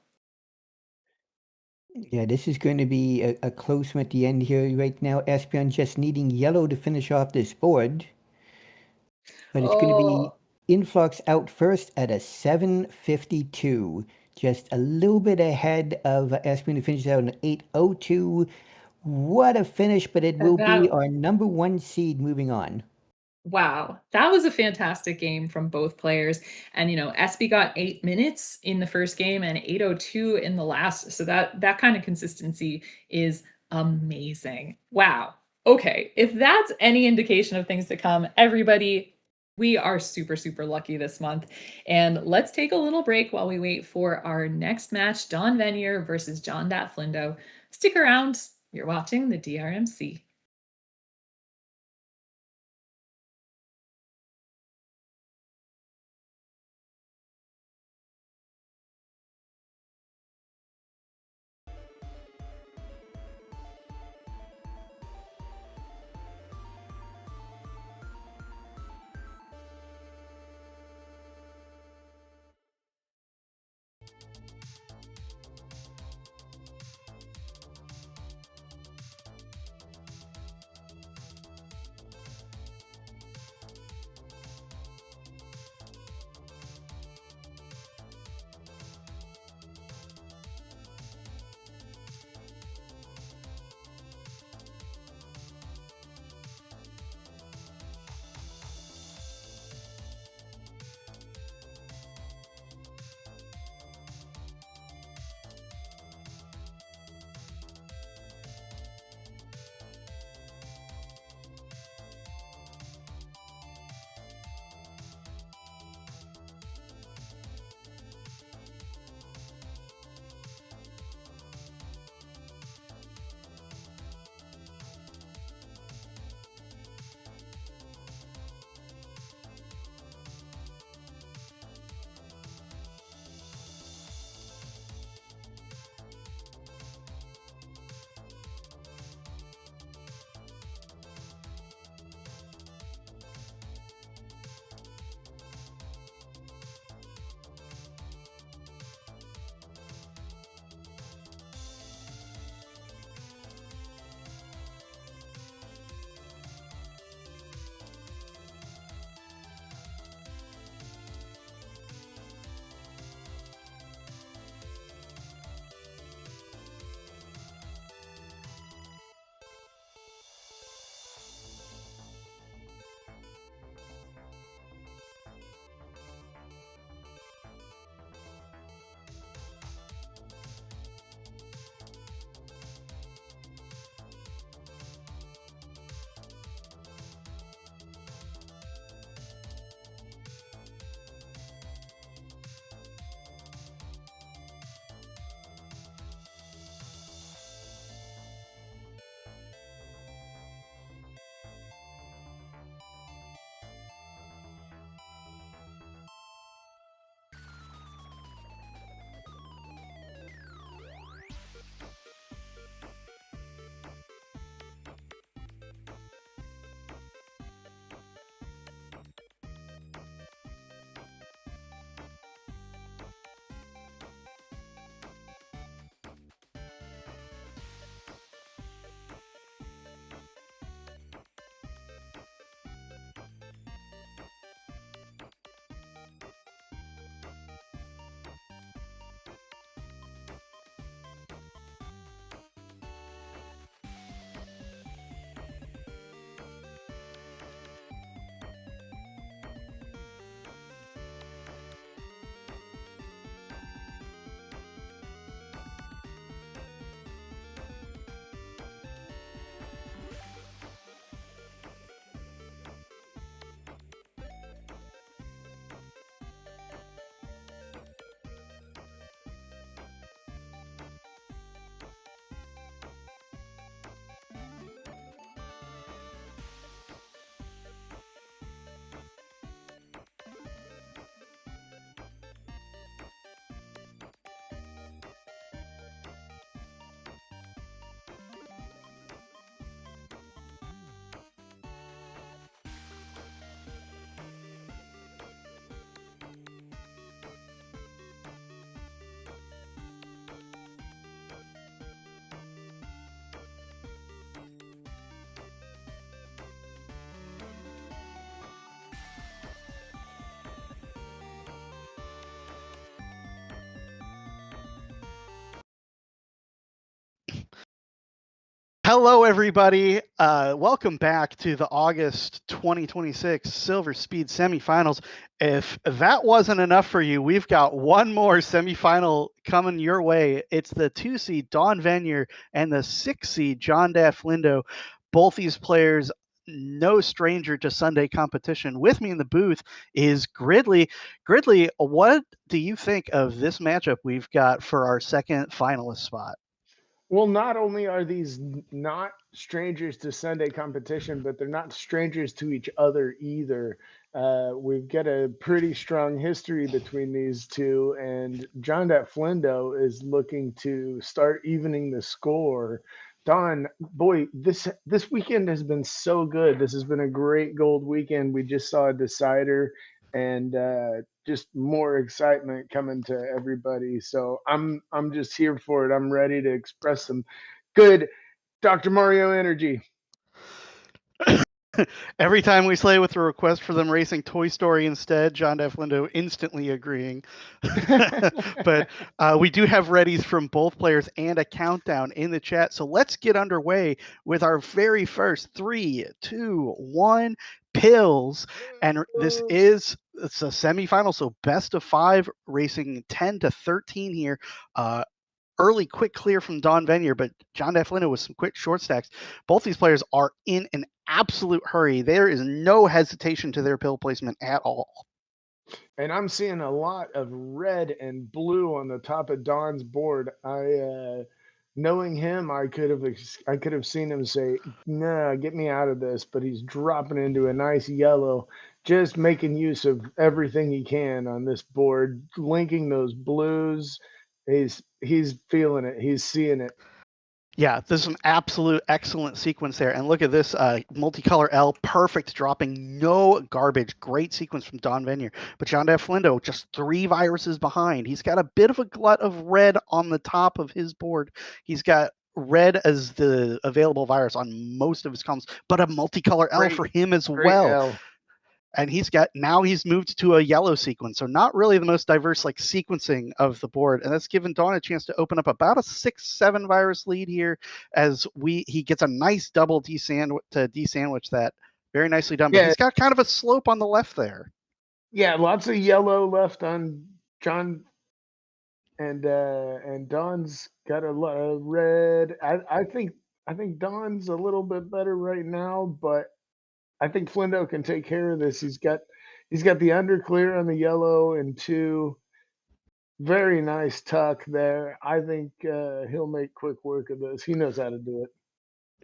Yeah, this is going to be a close one at the end here right now. Espion just needing yellow to finish off this board. But it's going to be Oh, Influx out first at a 752. Just a little bit ahead of Espion to finish out an 802. What a finish, but it will be that our number one seed moving on. wow, that was a fantastic game from both players. And SB got 8 minutes in the first game and 802 in the last. So that kind of consistency is amazing. Wow. Okay, if that's any indication of things to come, everybody, we are super, super lucky this month. And let's take a little break while we wait for our next match, Don Venier versus John Dat Flindo. Stick around. You're watching the DRMC. Hello, everybody. Welcome back to the August 2026 Silver Speed semifinals. If that wasn't enough for you, we've got one more semifinal coming your way. It's the 2 seed Don Venier and the 6 seed John Dat Flindo both these players, no stranger to Sunday competition. With me in the booth is Gridley. Gridley, what do you think of this matchup we've got for our second finalist spot? Well, not only are these not strangers to Sunday competition, but they're not strangers to each other either. We've got a pretty strong history between these two, and John Flindo is looking to start evening the score. Don, boy, this weekend has been so good. This has been a great gold weekend. We just saw a decider, and just more excitement coming to everybody. So I'm just here for it. I'm ready to express some good Dr. Mario energy. Every time we slay with a request for them racing Toy Story instead, John Lindo instantly agreeing. But we do have readies from both players and a countdown in the chat. So let's get underway with our very first 3, 2, 1 pills. And it's a semifinal, so best of 5, racing 10 to 13 here. Early quick clear from Don Venier, but John Deflino with some quick short stacks. Both these players are in an absolute hurry. There is no hesitation to their pill placement at all. And I'm seeing a lot of red and blue on the top of Don's board. Knowing him, I could have seen him say, "Nah, get me out of this," but he's dropping into a nice yellow, just making use of everything he can on this board, linking those blues. He's feeling it. He's seeing it. Yeah, there's an absolute excellent sequence there. And look at this multicolor L, perfect, dropping no garbage. Great sequence from Don Venier. But John Flindo just 3 viruses behind. He's got a bit of a glut of red on the top of his board. He's got red as the available virus on most of his columns, but a multicolor L for him as well. L. And he's moved to a yellow sequence. So not really the most diverse sequencing of the board. And that's given Don a chance to open up about a 6-7 virus lead here as he gets a nice double desandwich that. Very nicely done. But he's got kind of a slope on the left there. Yeah, lots of yellow left on John. And Don's got a lot of red. I think Don's a little bit better right now, but I think Flindo can take care of this. He's got the under clear on the yellow and 2. Very nice tuck there. I think he'll make quick work of this. He knows how to do it.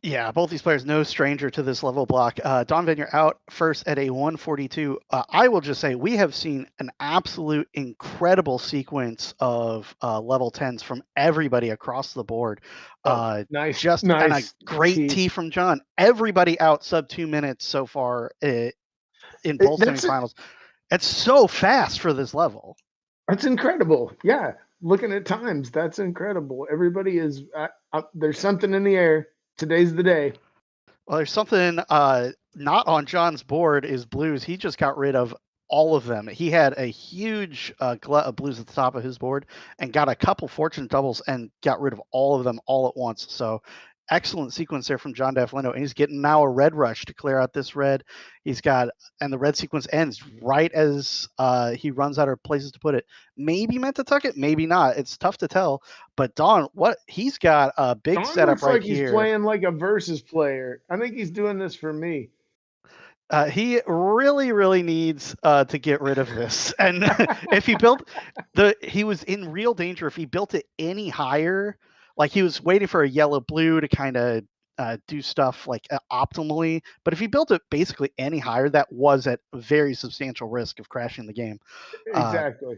Yeah, both these players no stranger to this level block. Don Venier out first at a 142. I will just say we have seen an absolute incredible sequence of level 10s from everybody across the board. Nice. And a great tee from John. Everybody out sub 2 minutes so far in both semifinals. It's so fast for this level. That's incredible. Yeah, looking at times, that's incredible. Everybody is there's something in the air. Today's the day. Well, there's something not on John's board is blues. He just got rid of all of them. He had a huge glut of blues at the top of his board and got a couple fortune doubles and got rid of all of them all at once. So excellent sequence there from John Deflino. And he's getting now a red rush to clear out this red. And the red sequence ends right as he runs out of places to put it. Maybe meant to tuck it, maybe not. It's tough to tell. But Don, he's got a big setup right here. He's playing like a versus player. I think he's doing this for me. He really, really needs to get rid of this. And if he he was in real danger if he built it any higher. He was waiting for a yellow blue to kind of do stuff optimally. But if he built it basically any higher, that was at very substantial risk of crashing the game. Exactly.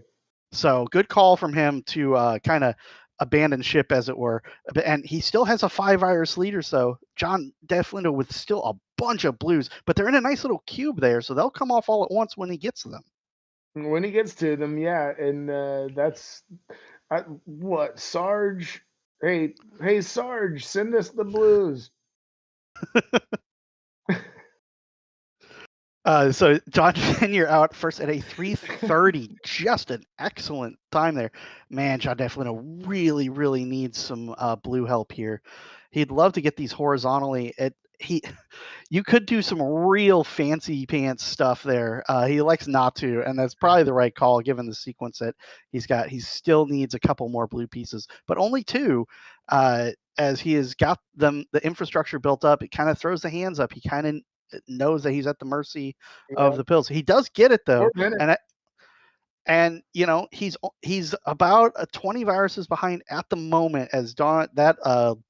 So good call from him to kind of abandon ship, as it were. And he still has a 5 virus leader. So John Deflino with still a bunch of blues, but they're in a nice little cube there. So they'll come off all at once when he gets to them. When he gets to them, yeah. And that's what Sarge. Hey, Sarge, send us the blues. So John Venier out first at a 3:30, just an excellent time there. Man, John Deflino really, really needs some blue help here. He'd love to get these horizontally. You could do some real fancy pants stuff there. He likes not to, and that's probably the right call given the sequence that he's got. He still needs a couple more blue pieces, but only 2. as he has got the infrastructure built up, it kind of throws the hands up. He kind of knows that he's at the mercy of the pills. He does get it though, and he's about 20 viruses behind at the moment, as Dawn, that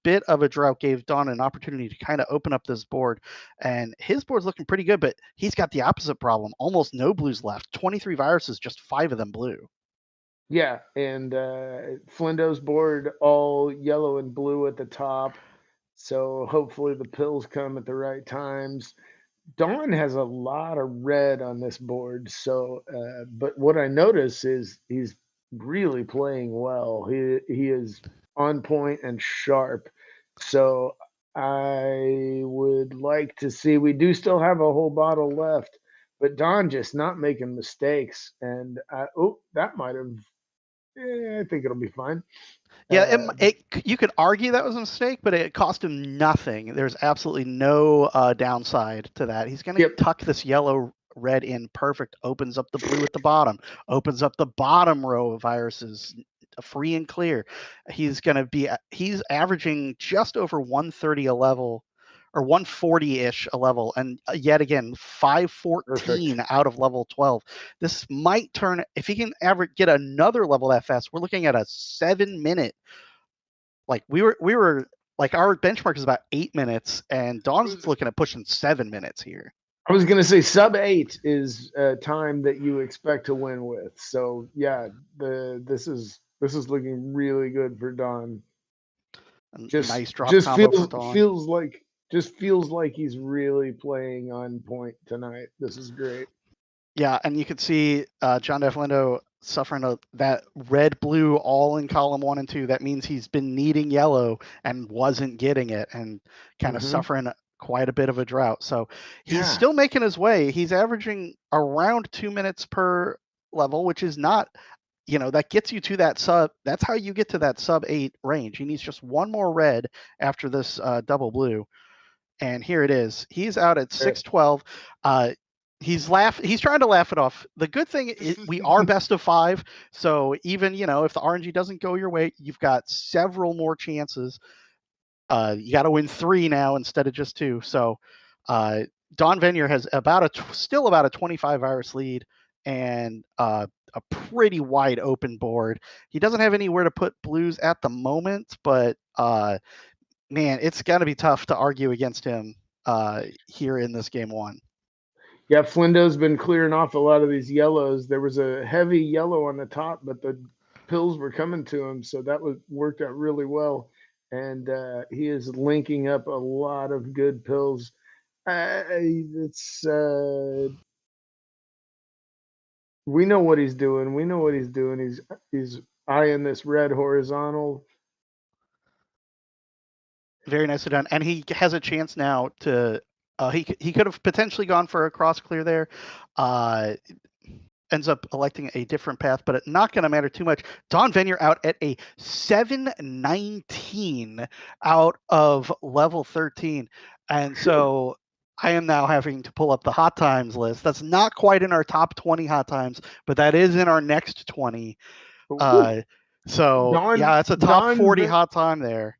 bit of a drought gave Dawn an opportunity to kind of open up this board, and his board's looking pretty good, but he's got the opposite problem. Almost no blues left. 23 viruses, just 5 of them blue. Yeah, and Flindo's board all yellow and blue at the top, so hopefully the pills come at the right times. Dawn has a lot of red on this board, so but what I notice is he's really playing well. He is on point and sharp. So I would like to see, we do still have a whole bottle left, but Dawn just not making mistakes. And that might have, I think it'll be fine. Yeah, you could argue that was a mistake, but it cost him nothing. There's absolutely no downside to that. He's going to tuck this yellow red in perfect, opens up the blue at the bottom, opens up the bottom row of viruses free and clear. He's averaging just over 130 a level, or 140-ish a level, and yet again 514 out of level 12. This might turn, if he can get another level that fast, we're looking at a 7-minute. Like we were like, our benchmark is about 8 minutes, and Dawn's looking at pushing 7 minutes here. I was gonna say sub 8 is a time that you expect to win with. So yeah, this is looking really good for Dawn. Just nice drop just combo for Dawn. feels like he's really playing on point tonight. This is great. Yeah, and you could see John Deflindo suffering that red-blue all in column 1 and 2. That means he's been needing yellow and wasn't getting it, and kind of suffering quite a bit of a drought. So he's still making his way. He's averaging around 2 minutes per level, which is not, that gets you to that sub. That's how you get to that sub 8 range. He needs just one more red after this double blue. And here it is. He's out at 612. He's trying to laugh it off. The good thing is we are best of 5. So even, if the RNG doesn't go your way, you've got several more chances. You got to win 3 now instead of just 2. So Dawn Venier has still about a 25 virus lead, and a pretty wide open board. He doesn't have anywhere to put blues at the moment, but man, it's got to be tough to argue against him here in this game 1. Yeah, Flindo's been clearing off a lot of these yellows. There was a heavy yellow on the top, but the pills were coming to him, so that worked out really well. And he is linking up a lot of good pills. We know what he's doing. He's eyeing this red horizontal. Very nicely done. And he has a chance now to he could have potentially gone for a cross clear there. Ends up electing a different path, but it's not going to matter too much. Dawn Venier out at a 719 out of level 13. And so I am now having to pull up the hot times list. That's not quite in our top 20 hot times, but that is in our next 20. So yeah, it's a top 40 hot time there.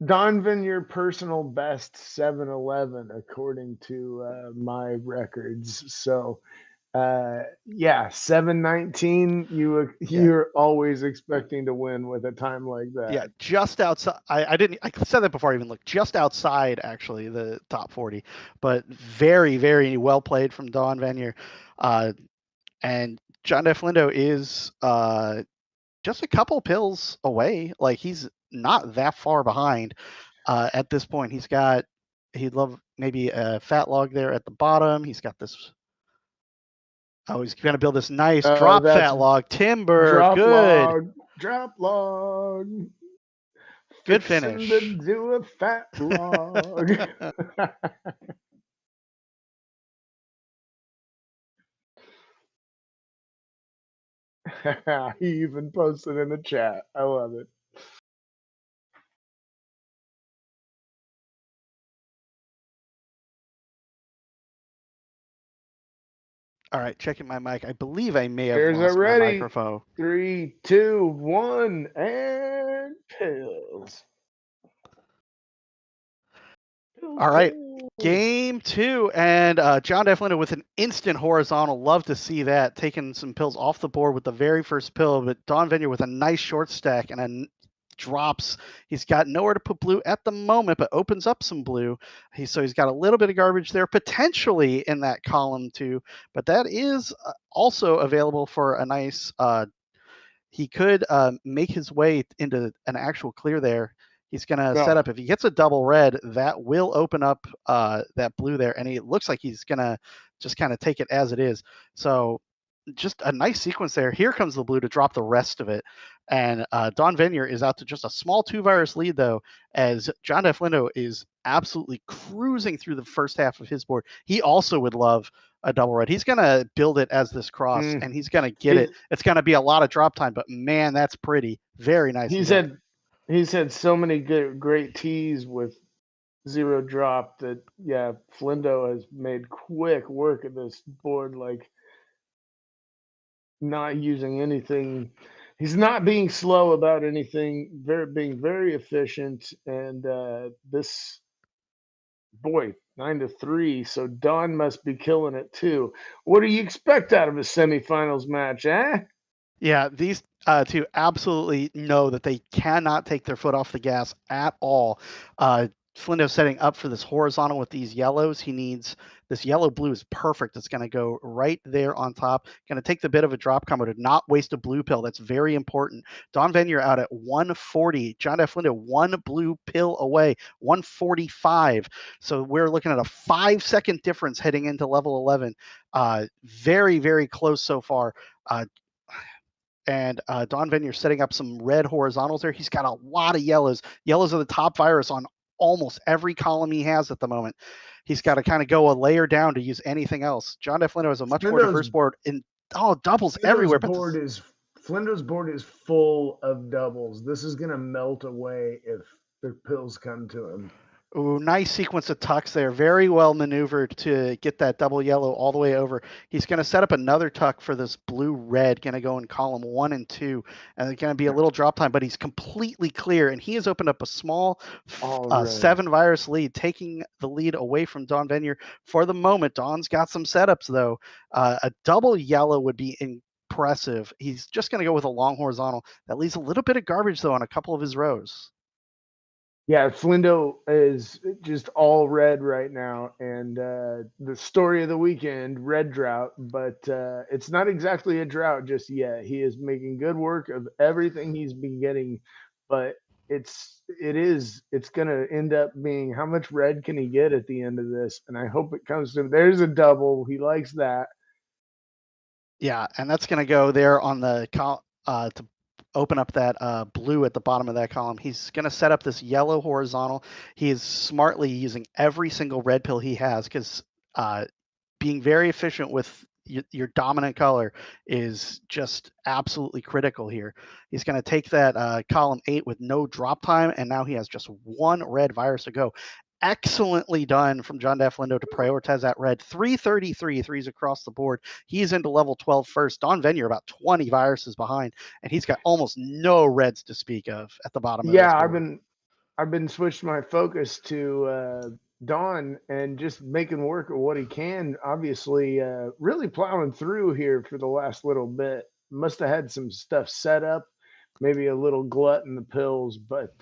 Dawn Venier personal best 711 according to my records. So yeah, 719. You're always expecting to win with a time like that. Yeah, just outside. I said that before I even looked. Just outside, actually, the top 40. But very, very well played from Dawn Venier. And John Deflindo is just a couple pills away. Like, he's not that far behind at this point. He'd love maybe a fat log there at the bottom. He's got this. Oh, he's going to build this nice drop fat log timber. Drop log. Good finish. To do a fat log. He even posted in the chat. I love it. All right, checking my mic. I believe I may have lost my microphone. 3, 2, 1, and pills. All right. Game 2, and John Deflindo with an instant horizontal. Love to see that, taking some pills off the board with the very first pill, but Don Venier with a nice short stack and drops. He's got nowhere to put blue at the moment, but opens up some blue. So he's got a little bit of garbage there potentially in that column too, but that is also available for a nice he could make his way into an actual clear there. He's going to set up, if he gets a double red, that will open up that blue there. And it looks like he's going to just kind of take it as it is. So just a nice sequence there. Here comes the blue to drop the rest of it. And Don Venier is out to just a small 2-virus lead, though, as John Deflindo is absolutely cruising through the first half of his board. He also would love a double red. He's going to build it as this cross, and he's going to get it. It's going to be a lot of drop time, but man, that's pretty. Very nice. He's had so many great tees with 0 drop that, yeah, Flindo has made quick work of this board, like not using anything. He's not being slow about anything, being very efficient. And this, boy, 9-3. So Don must be killing it too. What do you expect out of a semifinals match, eh? Yeah, these two absolutely know that they cannot take their foot off the gas at all. Flindo setting up for this horizontal with these yellows. He needs this yellow blue is perfect. It's going to go right there on top. Going to take the bit of a drop combo to not waste a blue pill. That's very important. Don Venier out at 140. John Deflindo 1 blue pill away, 145. So we're looking at a 5-second difference heading into level 11. Very, very close so far. And Don Venier setting up some red horizontals there. He's got a lot of yellows. Yellows are the top virus on almost every column he has at the moment. He's got to kind of go a layer down to use anything else. John Deflindo has a much more diverse board. Doubles everywhere. Flindo's board is full of doubles. This is going to melt away if the pills come to him. Ooh, nice sequence of tucks there. Very well maneuvered to get that double yellow all the way over. He's going to set up another tuck for this blue-red, going to go in column 1 and 2. And it's going to be a little drop time, but he's completely clear. And he has opened up a small 7-virus lead, taking the lead away from Don Venier for the moment. Don's got some setups, though. A double yellow would be impressive. He's just going to go with a long horizontal. That leaves a little bit of garbage, though, on a couple of his rows. Yeah, Flindo is just all red right now, and the story of the weekend, red drought, but it's not exactly a drought just yet. He is making good work of everything he's been getting, but it's going to end up being how much red can he get at the end of this, and I hope it comes to him. There's a double. He likes that. Yeah, and that's going to go there on the to open up that blue at the bottom of that column. He's going to set up this yellow horizontal. He is smartly using every single red pill he has, because being very efficient with your dominant color is just absolutely critical here. He's going to take that column 8 with no drop time, and now he has just 1 red virus to go. Excellently done from John Deflindo to prioritize that red. 333 threes across the board. He's into level 12 first. Don Venier about 20 viruses behind, and he's got almost no reds to speak of at the bottom of Yeah, this board. I've been switched my focus to Don and just making work of what he can. Obviously, really plowing through here for the last little bit. Must have had some stuff set up, maybe a little glut in the pills, but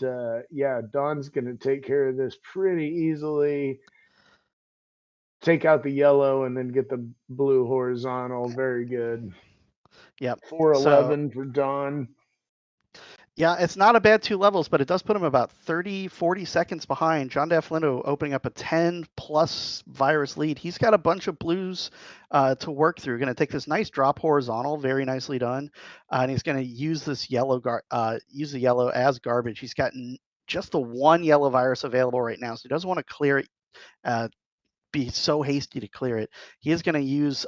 yeah, Don's going to take care of this pretty easily. Take out the yellow and then get the blue horizontal. Very good. Yep. 411 for Don. Yeah, it's not a bad 2 levels, but it does put him about 30, 40 seconds behind. John Deflindo opening up a 10-plus virus lead. He's got a bunch of blues to work through. Going to take this nice drop horizontal, very nicely done, and he's going to use this yellow use the yellow as garbage. He's got just the 1 yellow virus available right now, so he doesn't want to clear it. Be so hasty to clear it. He is going to use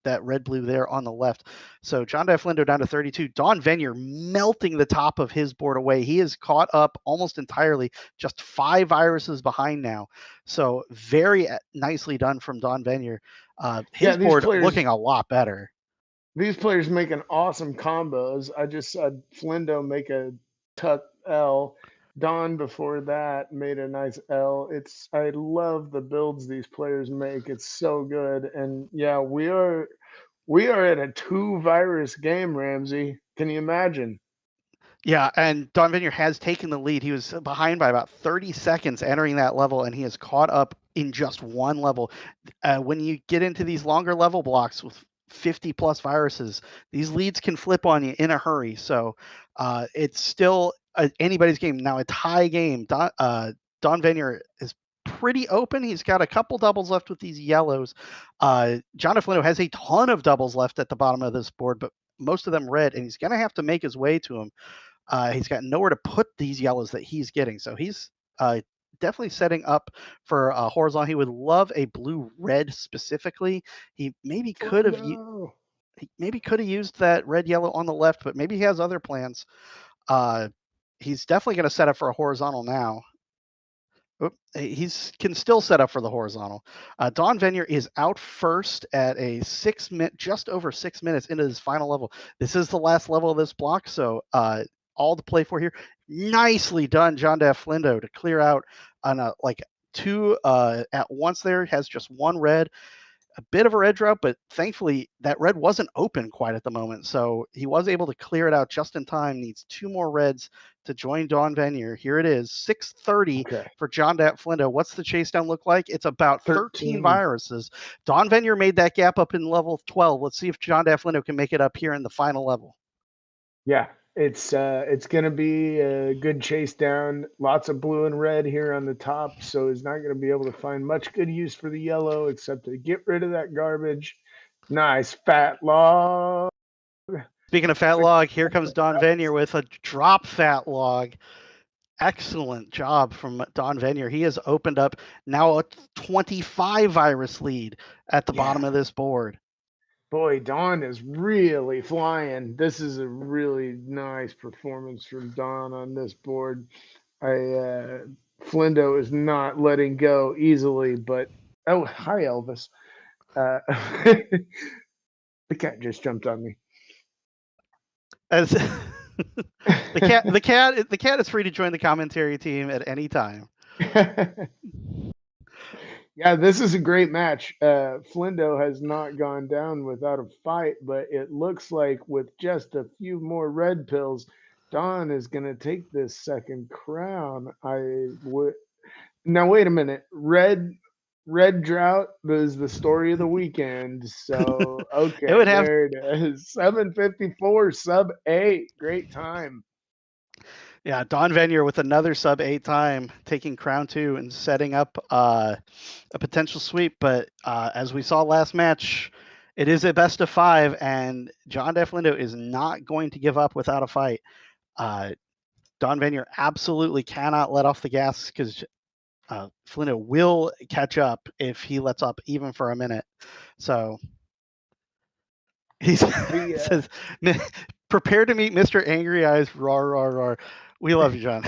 that red-blue there on the left. So John Deflindo down to 32. Don Venier melting the top of his board away. He is caught up almost entirely, just 5 viruses behind now. So very nicely done from Don Venier. His board looking a lot better. These players making awesome combos. I just saw Flindo make a tuck L, Don before that made a nice L. I love the builds these players make. It's so good. And yeah, we are at a 2 virus game, Ramsey. Can you imagine? Yeah, and Don Vineyard has taken the lead. He was behind by about 30 seconds entering that level, and he has caught up in just one level. When you get into these longer level blocks with 50 plus viruses, these leads can flip on you in a hurry. So it's still anybody's game. Now, a tie game. Don Vineyard is pretty open. He's got a couple doubles left with these yellows. John Flindo has a ton of doubles left at the bottom of this board, but most of them red, and he's going to have to make his way to them. He's got nowhere to put these yellows that he's getting. So he's definitely setting up for a horizontal. He would love a blue-red specifically. He maybe could have used that red-yellow on the left, but maybe he has other plans. He's definitely going to set up for a horizontal now. He can still set up for the horizontal. Don Venier is out first at a just over 6 minutes into his final level. This is the last level of this block, so all to play for here. Nicely done, John Flindo, to clear out on two at once there. Has just one red. A bit of a red drought, but thankfully that red wasn't open quite at the moment. So he was able to clear it out just in time. Needs 2 more reds to join Don Venier. Here it is, 6:30 for John Flindo. What's the chase down look like? It's about 13 viruses. Don Venier made that gap up in level 12. Let's see if John Flindo can make it up here in the final level. Yeah, it's going to be a good chase down. Lots of blue and red here on the top, so he's not going to be able to find much good use for the yellow except to get rid of that garbage. Nice fat log. Speaking of fat log, here comes Don Venier with a drop fat log. Excellent job from Don Venier. He has opened up now a 25 virus lead at the bottom of this board. Boy, Don is really flying. This is a really nice performance from Don on this board. Flindo is not letting go easily, but oh, hi Elvis. The cat just jumped on me. As the cat is free to join the commentary team at any time. Yeah, this is a great match. Flindo has not gone down without a fight, but it looks like with just a few more red pills, Don is going to take this second crown. Now wait a minute. Red drought is the story of the weekend. So okay, there it is. 754 sub 8. Great time. Yeah, Don Venier with another sub 8 time, taking crown 2 and setting up a potential sweep. But as we saw last match, it is a best of 5, and John Flindo is not going to give up without a fight. Don Venier absolutely cannot let off the gas because Flindo will catch up if he lets up even for a minute. So he says, prepare to meet Mr. Angry Eyes, roar, roar, roar. We love you, John.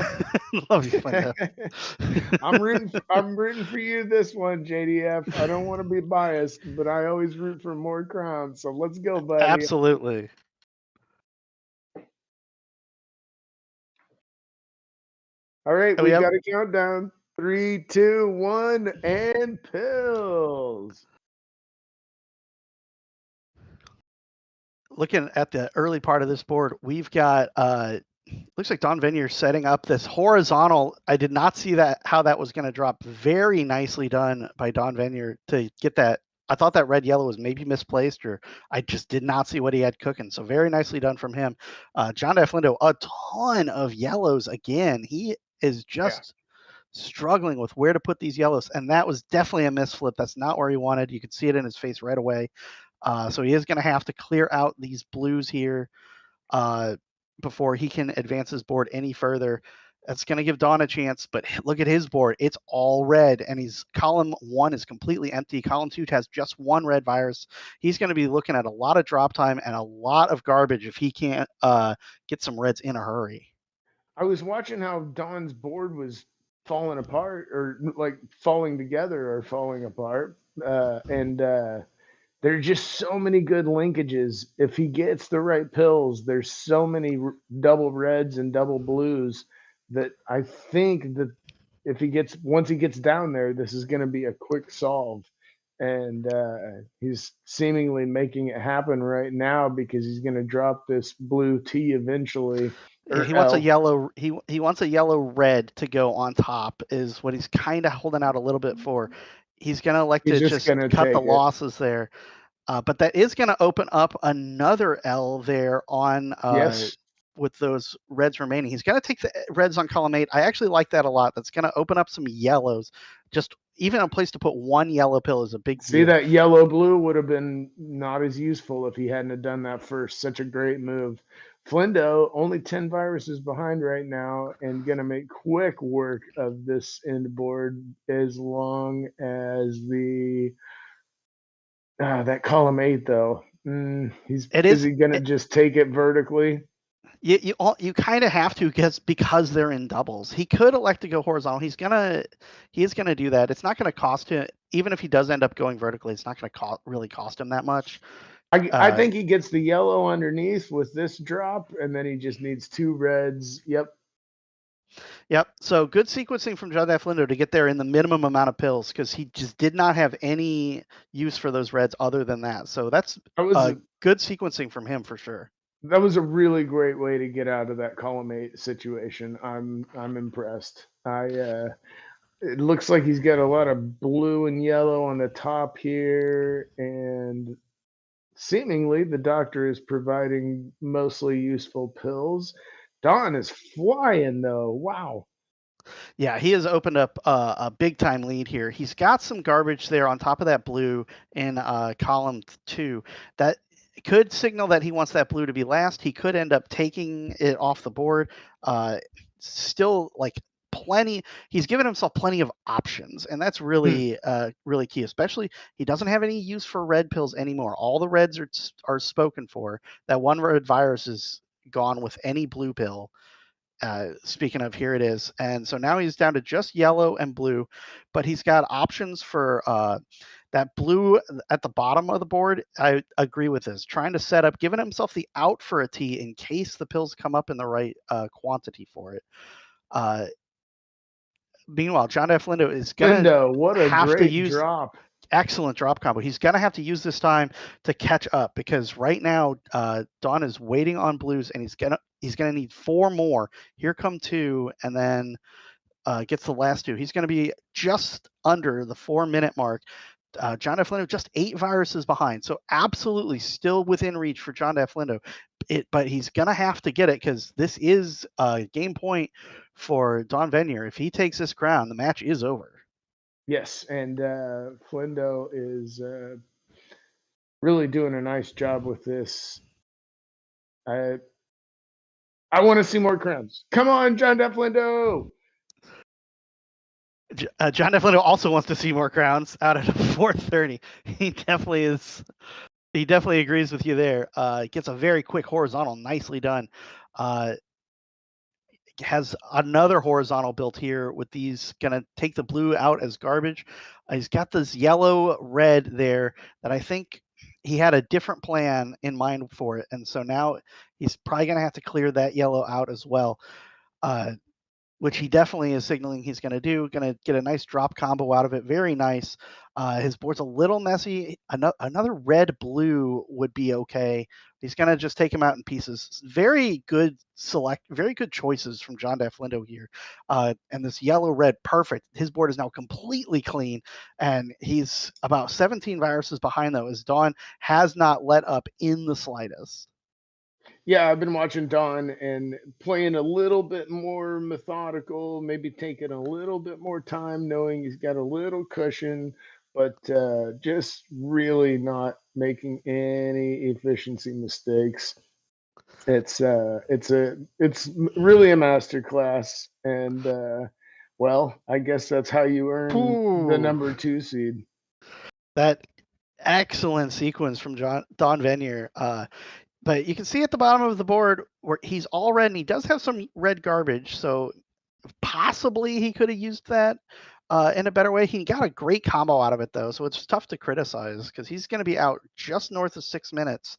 Love you, Flindo. I'm rooting for you this one, JDF. I don't want to be biased, but I always root for more crowns. So let's go, buddy. Absolutely. All right, we got a countdown. 3, 2, 1, and pills. Looking at the early part of this board, we've got looks like Don Venier setting up this horizontal. I did not see how that was going to drop. Very nicely done by Don Venier to get that. I thought that red yellow was maybe misplaced, or I just did not see what he had cooking. So very nicely done from him. John Flindo, a ton of yellows again. He is just struggling with where to put these yellows, and that was definitely a misflip. That's not where he wanted. You could see it in his face right away. So he is going to have to clear out these blues here before he can advance his board any further. That's going to give Don a chance, but look at his board. It's all red, and column 1 is completely empty. Column 2 has just 1 red virus. He's going to be looking at a lot of drop time and a lot of garbage if he can't get some reds in a hurry. I was watching how Don's board was falling apart, or like falling together or falling apart, and there are just so many good linkages. If he gets the right pills, there's so many double reds and double blues that I think that if once he gets down there, this is going to be a quick solve. And he's seemingly making it happen right now because he's going to drop this blue T eventually. Yeah, Or he wants a L. yellow. He wants a yellow red to go on top. Is what he's kind of holding out a little bit for. He's gonna like He's to just just going to cut the take it. losses there, but that is going to open up another L there on Yes. with those reds remaining. He's going to take the reds on column 8. I actually like that a lot. That's going to open up some yellows. Just even a place to put one yellow pill is a big See, deal. that yellow blue would have been not as useful if he hadn't have done that first. Such a great move. Flindo only 10 viruses behind right now and going to make quick work of this end board as long as that column 8 though. Is he going to just take it vertically? You kind of have to because they're in doubles. He could elect to go horizontal. He is gonna do that. It's not gonna cost him, even if he does end up going vertically. It's not gonna really cost him that much. I think he gets the yellow underneath with this drop, and then he just needs 2 reds. Yep. So good sequencing from John Flindo to get there in the minimum amount of pills because he just did not have any use for those reds other than that. So that's good sequencing from him for sure. That was a really great way to get out of that column 8 situation. I'm impressed. It looks like he's got a lot of blue and yellow on the top here, and seemingly the doctor is providing mostly useful pills. Don is flying though. Wow. Yeah, he has opened up a big time lead here. He's got some garbage there on top of that blue in column 2 that could signal that he wants that blue to be last. He could end up taking it off the board. Still, like plenty. He's given himself plenty of options, and that's really really key. Especially, he doesn't have any use for red pills anymore. All the reds are spoken for. That one red virus is gone with any blue pill. Speaking of, here it is. And so now he's down to just yellow and blue, but he's got options for that blue at the bottom of the board. I agree with this. Trying to set up, giving himself the out for a T in case the pills come up in the right quantity for it. Meanwhile, John Flindo is going to have to use drop. Excellent drop combo. He's going to have to use this time to catch up because right now Don is waiting on blues and he's gonna need 4 more. Here come 2, and then gets the last 2. He's going to be just under the 4-minute mark. John Flindo just 8 viruses behind, so absolutely still within reach for John Flindo. But he's going to have to get it because this is a game point for Don Venier. If he takes this crown, the match is over. Yes, and Flindo is really doing a nice job with this. I want to see more crowns. Come on, John Flindo. John Flindo also wants to see more crowns out at 4:30. He definitely is. He definitely agrees with you there. Gets a very quick horizontal, nicely done. Has another horizontal built here with these, gonna take the blue out as garbage. He's got this yellow red there that I think he had a different plan in mind for it, and so now he's probably gonna have to clear that yellow out as well, which he definitely is signaling he's going to do. Going to get a nice drop combo out of it. Very nice. His board's a little messy. Another red blue would be okay. He's going to just take him out in pieces. Very good choices from John Flindo here. And this yellow red, perfect. His board is now completely clean, and he's about 17 viruses behind though, as Don has not let up in the slightest. Yeah, I've been watching Don and playing a little bit more methodical, maybe taking a little bit more time, knowing he's got a little cushion, but just really not making any efficiency mistakes. It's really a master class, and well, I guess that's how you earn the number 2 seed. That excellent sequence from Don Venier. But you can see at the bottom of the board where he's all red, and he does have some red garbage, so possibly he could have used that in a better way. He got a great combo out of it, though, so it's tough to criticize because he's going to be out just north of 6 minutes.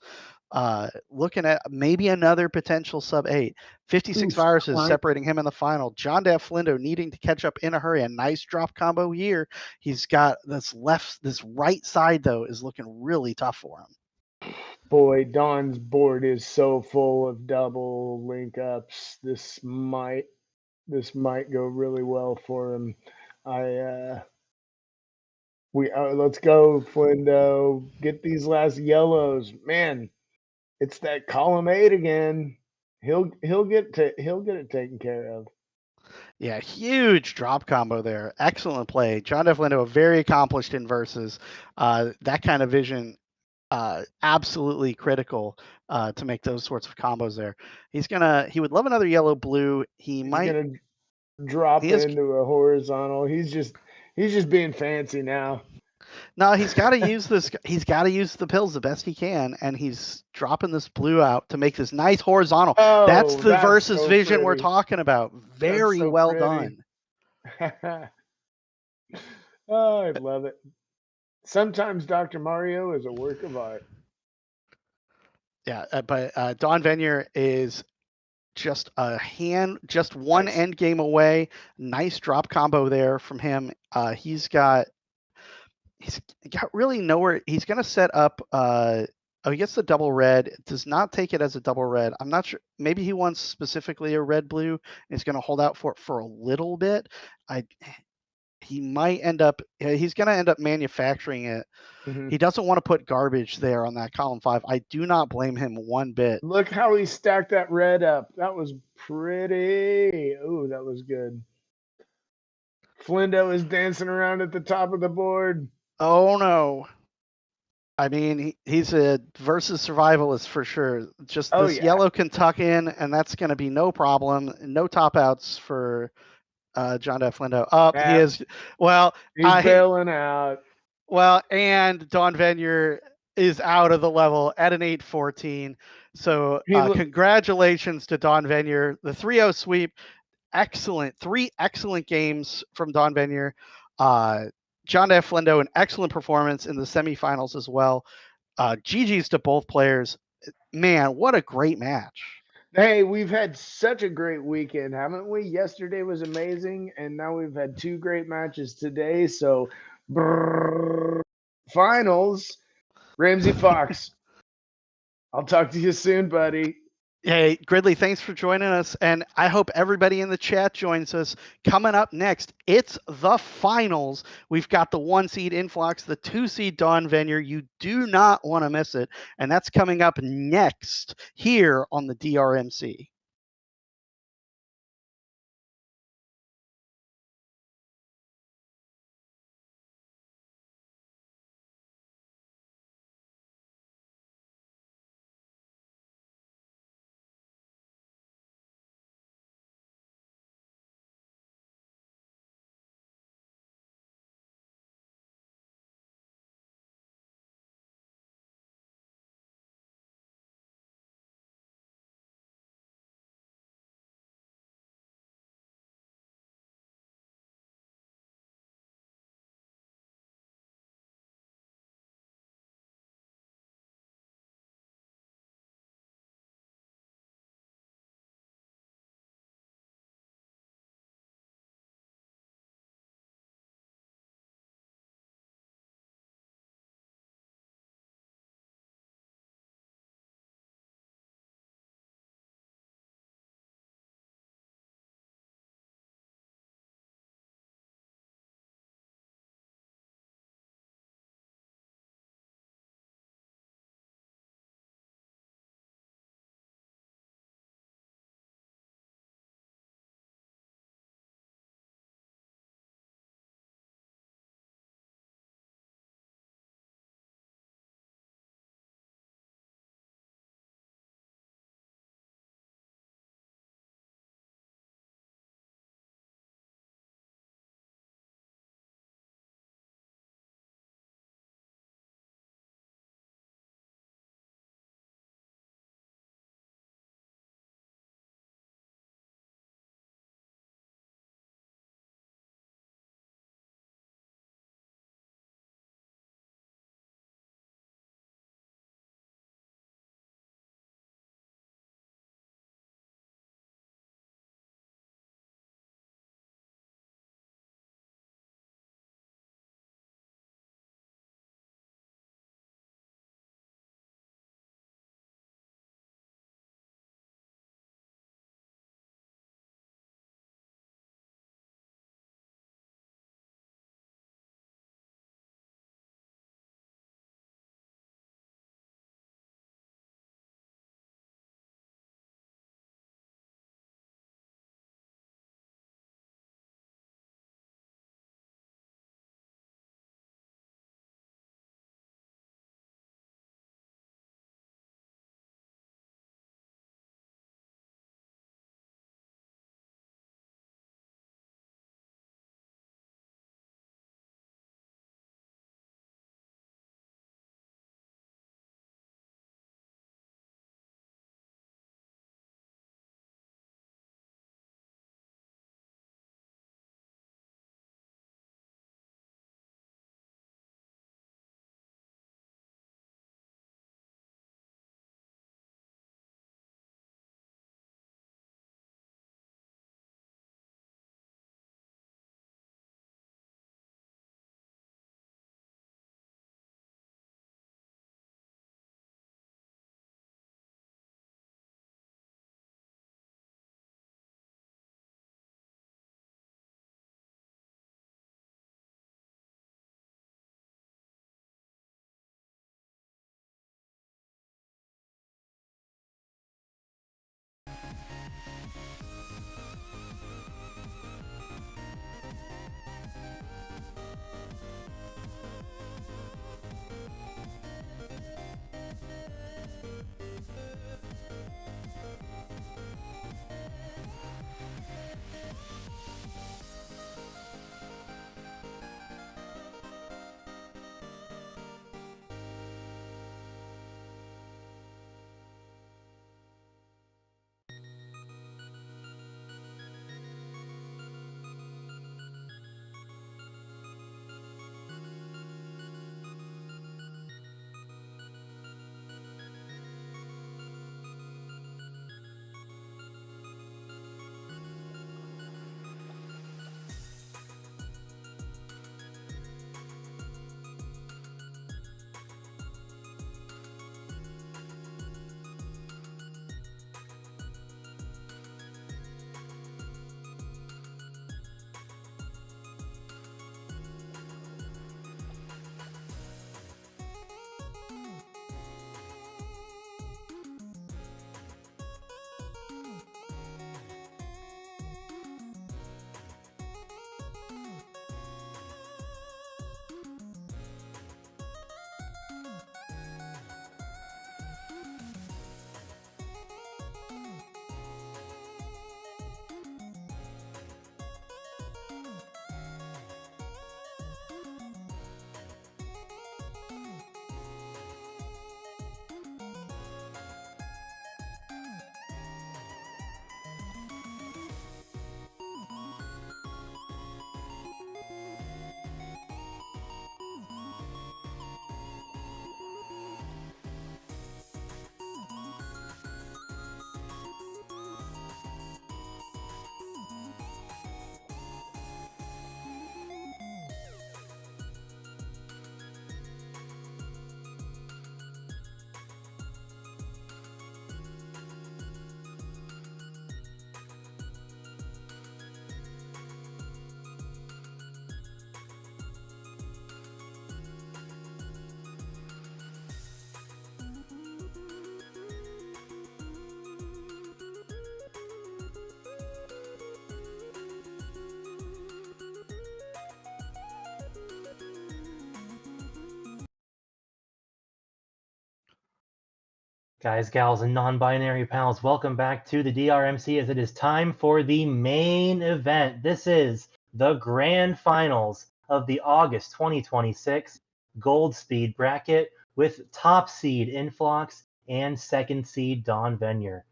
Looking at maybe another potential sub 8. 56 Oof, viruses Klein- separating him in the final. John Def Lindo needing to catch up in a hurry. A nice drop combo here. He's got this right side though is looking really tough for him. Boy, Don's board is so full of double link ups. This might go really well for him. Let's go, Flindo. Get these last yellows. Man, it's that column 8 again. He'll get it taken care of. Yeah, huge drop combo there. Excellent play. John Def Lindo, very accomplished in versus. That kind of vision, absolutely critical to make those sorts of combos there. He would love another yellow blue. He's gonna drop into a horizontal. He's just being fancy now. No, he's got to use this. He's got to use the pills the best he can, and he's dropping this blue out to make this nice horizontal. Oh, that's the versus so vision we're pretty. talking about. Very so well pretty. done. Oh, I love it. Sometimes Dr. Mario is a work of art. Yeah, but Don Venier is just one Nice. end game away. Nice drop combo there from him. He's got really nowhere. He's going to set up. He gets the double red. Does not take it as a double red. I'm not sure. Maybe he wants specifically a red blue. And he's going to hold out for it for a little bit. He might end up. He's going to end up manufacturing it. Mhm. He doesn't want to put garbage there on that column 5. I do not blame him one bit. Look how he stacked that red up. That was pretty. Ooh, that was good. Flindo is dancing around at the top of the board. Oh no. I mean, he's a versus survivalist for sure. Just this yellow can tuck in, and that's going to be no problem. No top outs for John Def Lindo. He is. Well, he's bailing out. Well, and Don Venier is out of the level at an 8-14. So congratulations to Don Venier. The 3-0 sweep. Excellent. 3 excellent games from Don Venier. John Def Lindo, an excellent performance in the semifinals as well. GG's to both players. Man, what a great match. Hey, we've had such a great weekend, haven't we? Yesterday was amazing, and now we've had 2 great matches today. So, finals, Ramsey Fox. I'll talk to you soon, buddy. Hey, Gridley, thanks for joining us. And I hope everybody in the chat joins us. Coming up next, it's the finals. We've got the 1 seed Influx, the 2 seed Don Venier. You do not want to miss it. And that's coming up next here on the DRMC. Guys, gals, and non-binary pals, welcome back to the DRMC as it is time for the main event. This is the grand finals of the August 2026 Gold Speed bracket with top seed Influx and second seed Don Venier.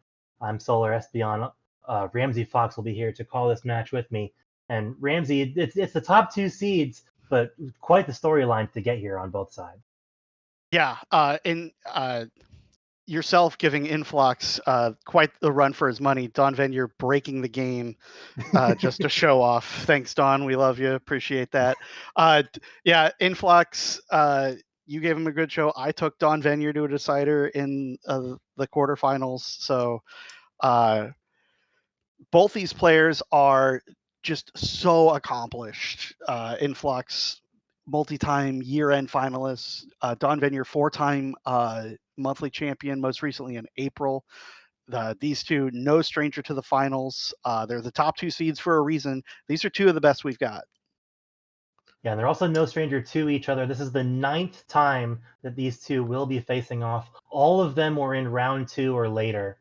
I'm Solar Espion. Ramsey Fox will be here to call this match with me. And Ramsey, it's the top two seeds, but quite the storyline to get here on both sides. Yeah, yourself giving Influx quite the run for his money. Don Venier breaking the game just to show off. Thanks, Don. We love you. Appreciate that. Yeah, Influx, you gave him a good show. I took Don Venier to a decider in the quarterfinals. So both these players are just so accomplished. Influx, multi-time year-end finalists. Don Venier, 4-time monthly champion, most recently in April. These two, no stranger to the finals. They're the top two seeds for a reason. These are two of the best we've got. Yeah, and they're also no stranger to each other. This is the 9th time that these two will be facing off. All of them were in round 2 or later.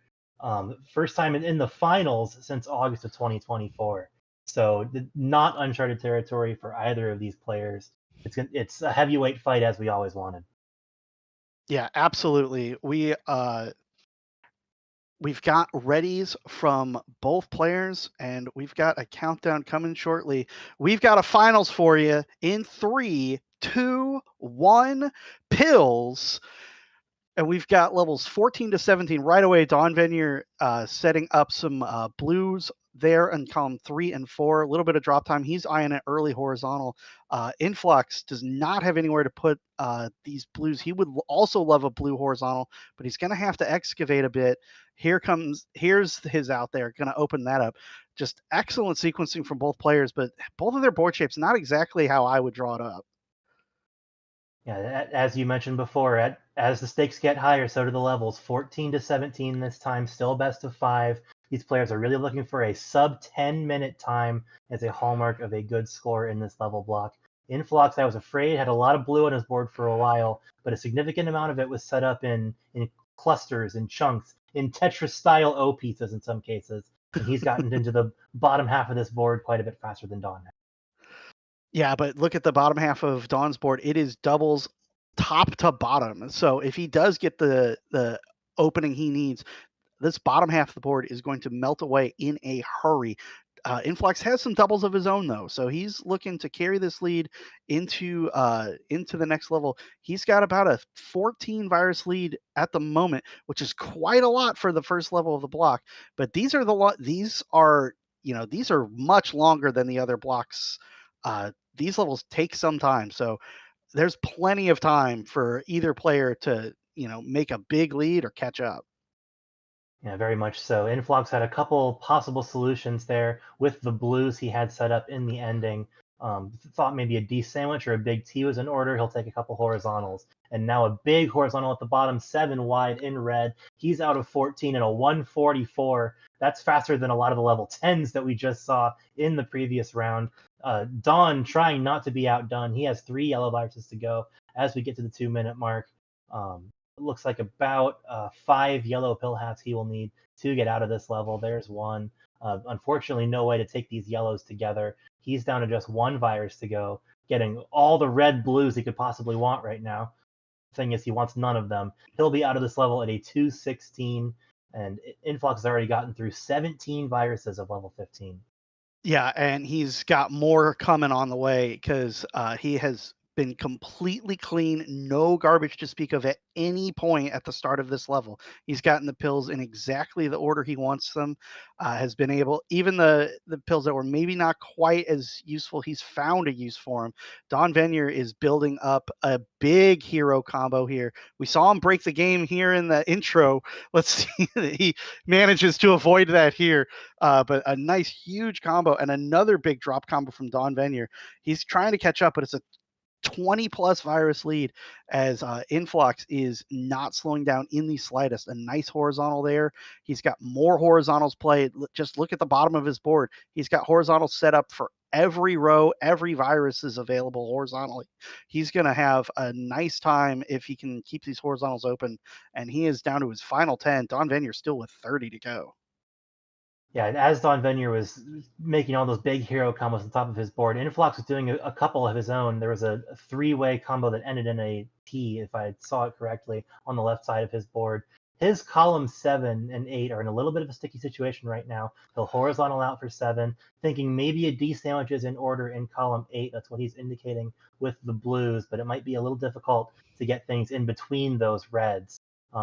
First time in the finals since August of 2024. So not uncharted territory for either of these players. It's a heavyweight fight as we always wanted. Yeah, absolutely. We've got readies from both players, and we've got a countdown coming shortly. We've got a finals for you in 3, 2, 1, pills. And we've got levels 14 to 17 right away. Don Venier setting up some blues there in column 3 and 4. A little bit of drop time. He's eyeing an early horizontal. Influx does not have anywhere to put these blues. He would also love a blue horizontal, but he's going to have to excavate a bit. Here's his out there. Going to open that up. Just excellent sequencing from both players, but both of their board shapes not exactly how I would draw it up. Yeah, as you mentioned before, as the stakes get higher, so do the levels. 14 to 17 this time, still best of 5. These players are really looking for a sub 10-minute time as a hallmark of a good score in this level block. Influx, I was afraid, had a lot of blue on his board for a while, but a significant amount of it was set up in clusters, in chunks, in Tetris-style O pieces in some cases. And he's gotten into the bottom half of this board quite a bit faster than Don has. Yeah, but look at the bottom half of Don's board. It is doubles top to bottom. So if he does get the opening he needs, this bottom half of the board is going to melt away in a hurry. Influx has some doubles of his own though, so he's looking to carry this lead into the next level. He's got about a 14 virus lead at the moment, which is quite a lot for the first level of the block. But these are much longer than the other blocks. These levels take some time, so there's plenty of time for either player to make a big lead or catch up. Yeah, very much so. Influx had a couple possible solutions there with the blues he had set up in the ending. Thought maybe a D sandwich or a big T was in order. He'll take a couple horizontals. And now a big horizontal at the bottom, 7 wide in red. He's out of 14 and a 144. That's faster than a lot of the level 10s that we just saw in the previous round. Don trying not to be outdone. He has 3 yellow viruses to go as we get to the 2-minute mark. It looks like about 5 yellow pill hats he will need to get out of this level. There's one. Unfortunately, no way to take these yellows together. He's down to just 1 virus to go, getting all the red blues he could possibly want right now. Thing is, he wants none of them. He'll be out of this level at a 216, and Influx has already gotten through 17 viruses of level 15. Yeah, and he's got more coming on the way because he has been completely clean, no garbage to speak of at any point at the start of this level. He's gotten the pills in exactly the order he wants them, has been able, even the pills that were maybe not quite as useful, he's found a use for them. Don Venier is building up a big hero combo here. We saw him break the game here in the intro. Let's see that he manages to avoid that here. But a nice, huge combo and another big drop combo from Don Venier. He's trying to catch up, but it's a 20 plus virus lead as Influx is not slowing down in the slightest. A nice horizontal there. He's got more horizontals played. Just look at the bottom of his board. He's got horizontals set up for every row, every virus is available horizontally. He's going to have a nice time if he can keep these horizontals open. And he is down to his final 10. Don Venier's still with 30 to go. Yeah, and as Don Venier was making all those big hero combos on top of his board, Influx was doing a couple of his own. There was a three-way combo that ended in a T, if I saw it correctly, on the left side of his board. His column 7 and 8 are in a little bit of a sticky situation right now. He'll horizontal out for 7, thinking maybe a D sandwich is in order in column 8. That's what he's indicating with the blues, but it might be a little difficult to get things in between those reds.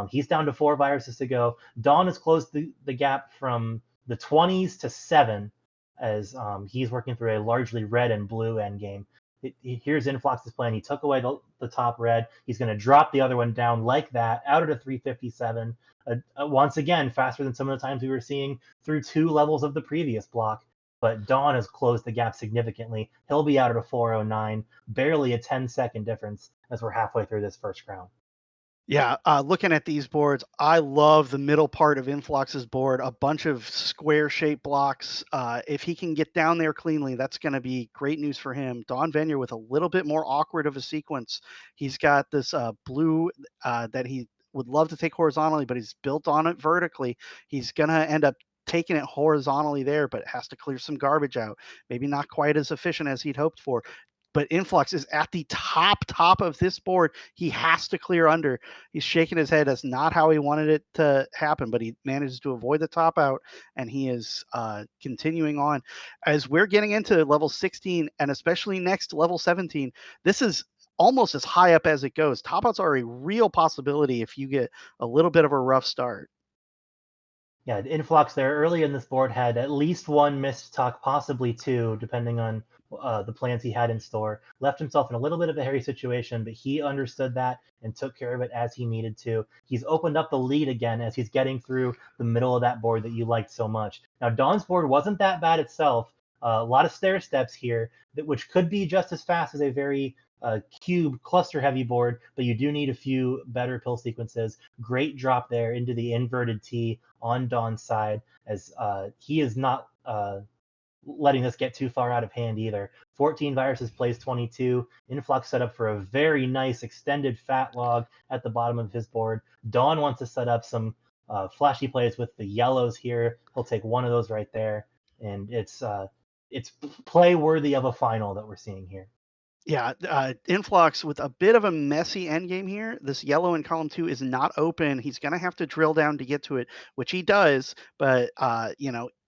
He's down to 4 viruses to go. Don has closed the gap from the 20s to 7 as he's working through a largely red and blue endgame. Here's Influx's plan. He took away the top red. He's going to drop the other one down like that, out at a 357. Once again, faster than some of the times we were seeing through 2 levels of the previous block. But Don has closed the gap significantly. He'll be out at a 409, barely a 10-second difference as we're halfway through this first round. Yeah, looking at these boards, I love the middle part of Influx's board, a bunch of square-shaped blocks. If he can get down there cleanly, that's going to be great news for him. Don Venier with a little bit more awkward of a sequence. He's got this blue that he would love to take horizontally, but he's built on it vertically. He's going to end up taking it horizontally there, but has to clear some garbage out. Maybe not quite as efficient as he'd hoped for. But Influx is at the top of this board. He has to clear under. He's shaking his head. That's not how he wanted it to happen, but he manages to avoid the top out, and he is continuing on. As we're getting into level 16, and especially next level 17, this is almost as high up as it goes. Top outs are a real possibility if you get a little bit of a rough start. Yeah, Influx there early in this board had at least 1 missed tuck, possibly 2, depending on the plans he had in store. Left himself in a little bit of a hairy situation, but he understood that and took care of it as he needed to. He's opened up the lead again as he's getting through the middle of that board that you liked so much. Now, Don's board wasn't that bad itself. A lot of stair steps here, which could be just as fast as a very cube cluster heavy board, but you do need a few better pill sequences. Great drop there into the inverted T on Don's side, as he is not letting this get too far out of hand either. 14 viruses plays 22. Influx set up for a very nice extended fat log at the bottom of his board. Don wants to set up some flashy plays with the yellows here. He'll take one of those right there, and it's play worthy of a final that we're seeing here. Yeah, Influx with a bit of a messy endgame here. This yellow in column 2 is not open. He's going to have to drill down to get to it, which he does. But,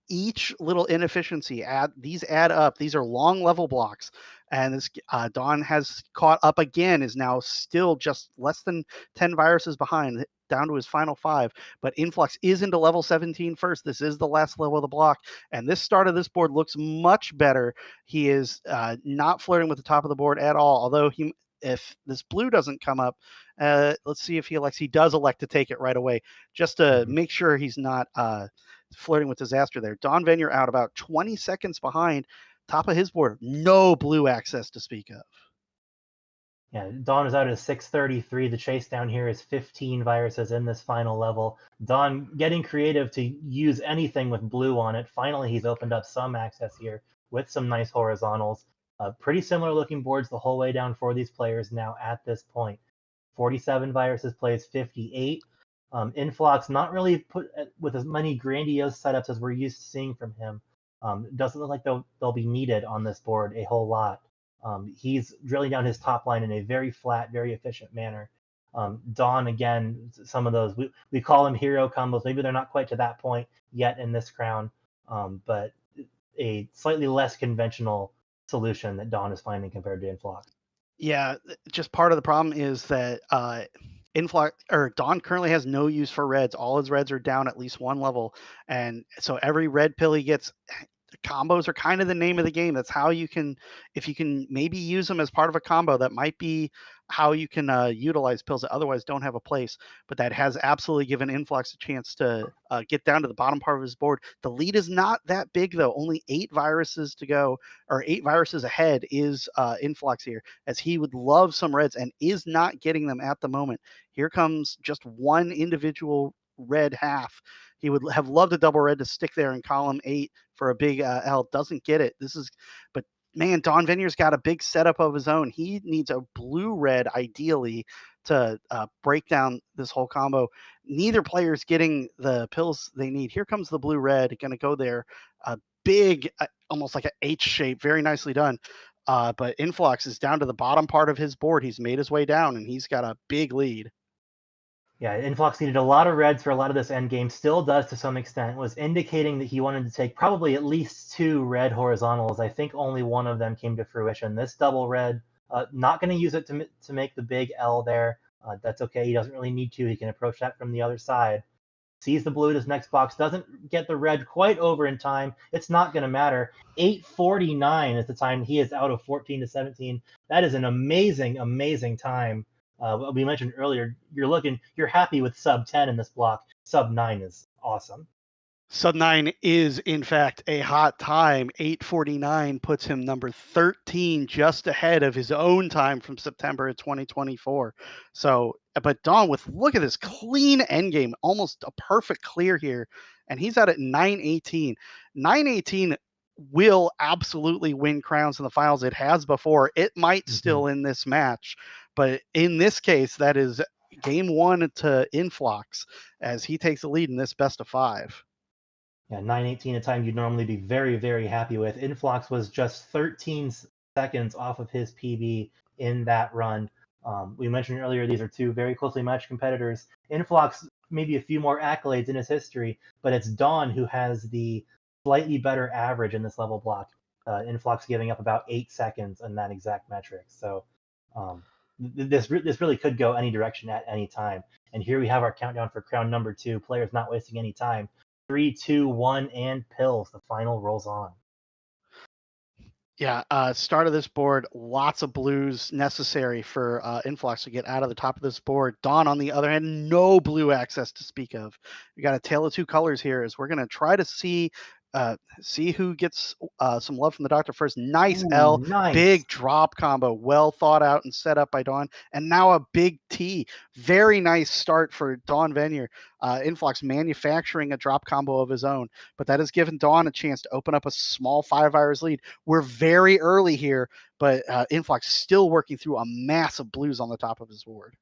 each little inefficiency these add up. These are long level blocks. And this Don has caught up again, is now still just less than 10 viruses behind, down to his final 5. But Influx is into level 17 first. This is the last level of the block. And this start of this board looks much better. He is not flirting with the top of the board at all. Although if this blue doesn't come up, let's see if he does elect to take it right away, just to make sure he's not flirting with disaster there. Don Venier out about 20 seconds behind. Top of his board, no blue access to speak of. Yeah, Don is out at 633. The chase down here is 15 viruses in this final level. Don getting creative to use anything with blue on it. Finally, he's opened up some access here with some nice horizontals. Pretty similar looking boards the whole way down for these players now at this point. 47 viruses plays 58. Influx not really put with as many grandiose setups as we're used to seeing from him. Doesn't look like they'll be needed on this board a whole lot. He's drilling down his top line in a very flat, very efficient manner. Don, again, some of those, we call them hero combos. Maybe they're not quite to that point yet in this crown, but a slightly less conventional solution that Don is finding compared to Influx. Yeah, just part of the problem is that Don currently has no use for reds. All his reds are down at least 1 level, and so every red pill he gets, combos are kind of the name of the game. That's how you can, if you can maybe use them as part of a combo, that might be how you can utilize pills that otherwise don't have a place. But that has absolutely given Influx a chance to get down to the bottom part of his board. The lead is not that big, though. Only 8 viruses to go, or 8 viruses ahead is Influx here, as he would love some reds and is not getting them at the moment. Here comes just one individual red half. He would have loved a double red to stick there in column 8 for a big L. Doesn't get it. But man, Don Vineyard's got a big setup of his own. He needs a blue-red ideally to break down this whole combo. Neither player's getting the pills they need. Here comes the blue-red, going to go there. A big, almost like an H shape, very nicely done. But Influx is down to the bottom part of his board. He's made his way down, and he's got a big lead. Yeah, Influx needed a lot of reds for a lot of this end game, still does to some extent, was indicating that he wanted to take probably at least 2 red horizontals. I think only one of them came to fruition. This double red, not going to use it to make the big L there. That's okay. He doesn't really need to. He can approach that from the other side. Sees the blue in his next box, doesn't get the red quite over in time. It's not going to matter. 8:49 is the time he is out of 14 to 17. That is an amazing, amazing time. We mentioned earlier, you're happy with sub 10 in this block. Sub 9 is awesome. Sub 9 is, in fact, a hot time. 8:49 puts him number 13, just ahead of his own time from September of 2024. So, but Don, look at this clean endgame, almost a perfect clear here, and he's out at 9:18. 9:18 will absolutely win crowns in the finals. It has before. It might still in this match, but in this case, that is game 1 to Influx as he takes the lead in this best of 5. Yeah, 9:18, a time you'd normally be very, very happy with. Influx was just 13 seconds off of his PB in that run. We mentioned earlier, these are 2 very closely matched competitors. Influx, maybe a few more accolades in his history, but it's Dawn who has the slightly better average in this level block. Influx giving up about 8 seconds in that exact metric. So this really could go any direction at any time. And here we have our countdown for crown number 2. Players not wasting any time. 3, 2, 1, and pills. The final rolls on. Yeah, start of this board, lots of blues necessary for Influx to get out of the top of this board. Dawn, on the other hand, no blue access to speak of. We got a tale of 2 colors here as we're going to try to see who gets some love from the doctor first. Nice L, Nice. big drop combo, well thought out and set up by Dawn. And now a big T. Very nice start for Dawn Venier. Influx manufacturing a drop combo of his own, but that has given Dawn a chance to open up a small 5 hours lead. We're very early here, but Influx still working through a mass of blues on the top of his board.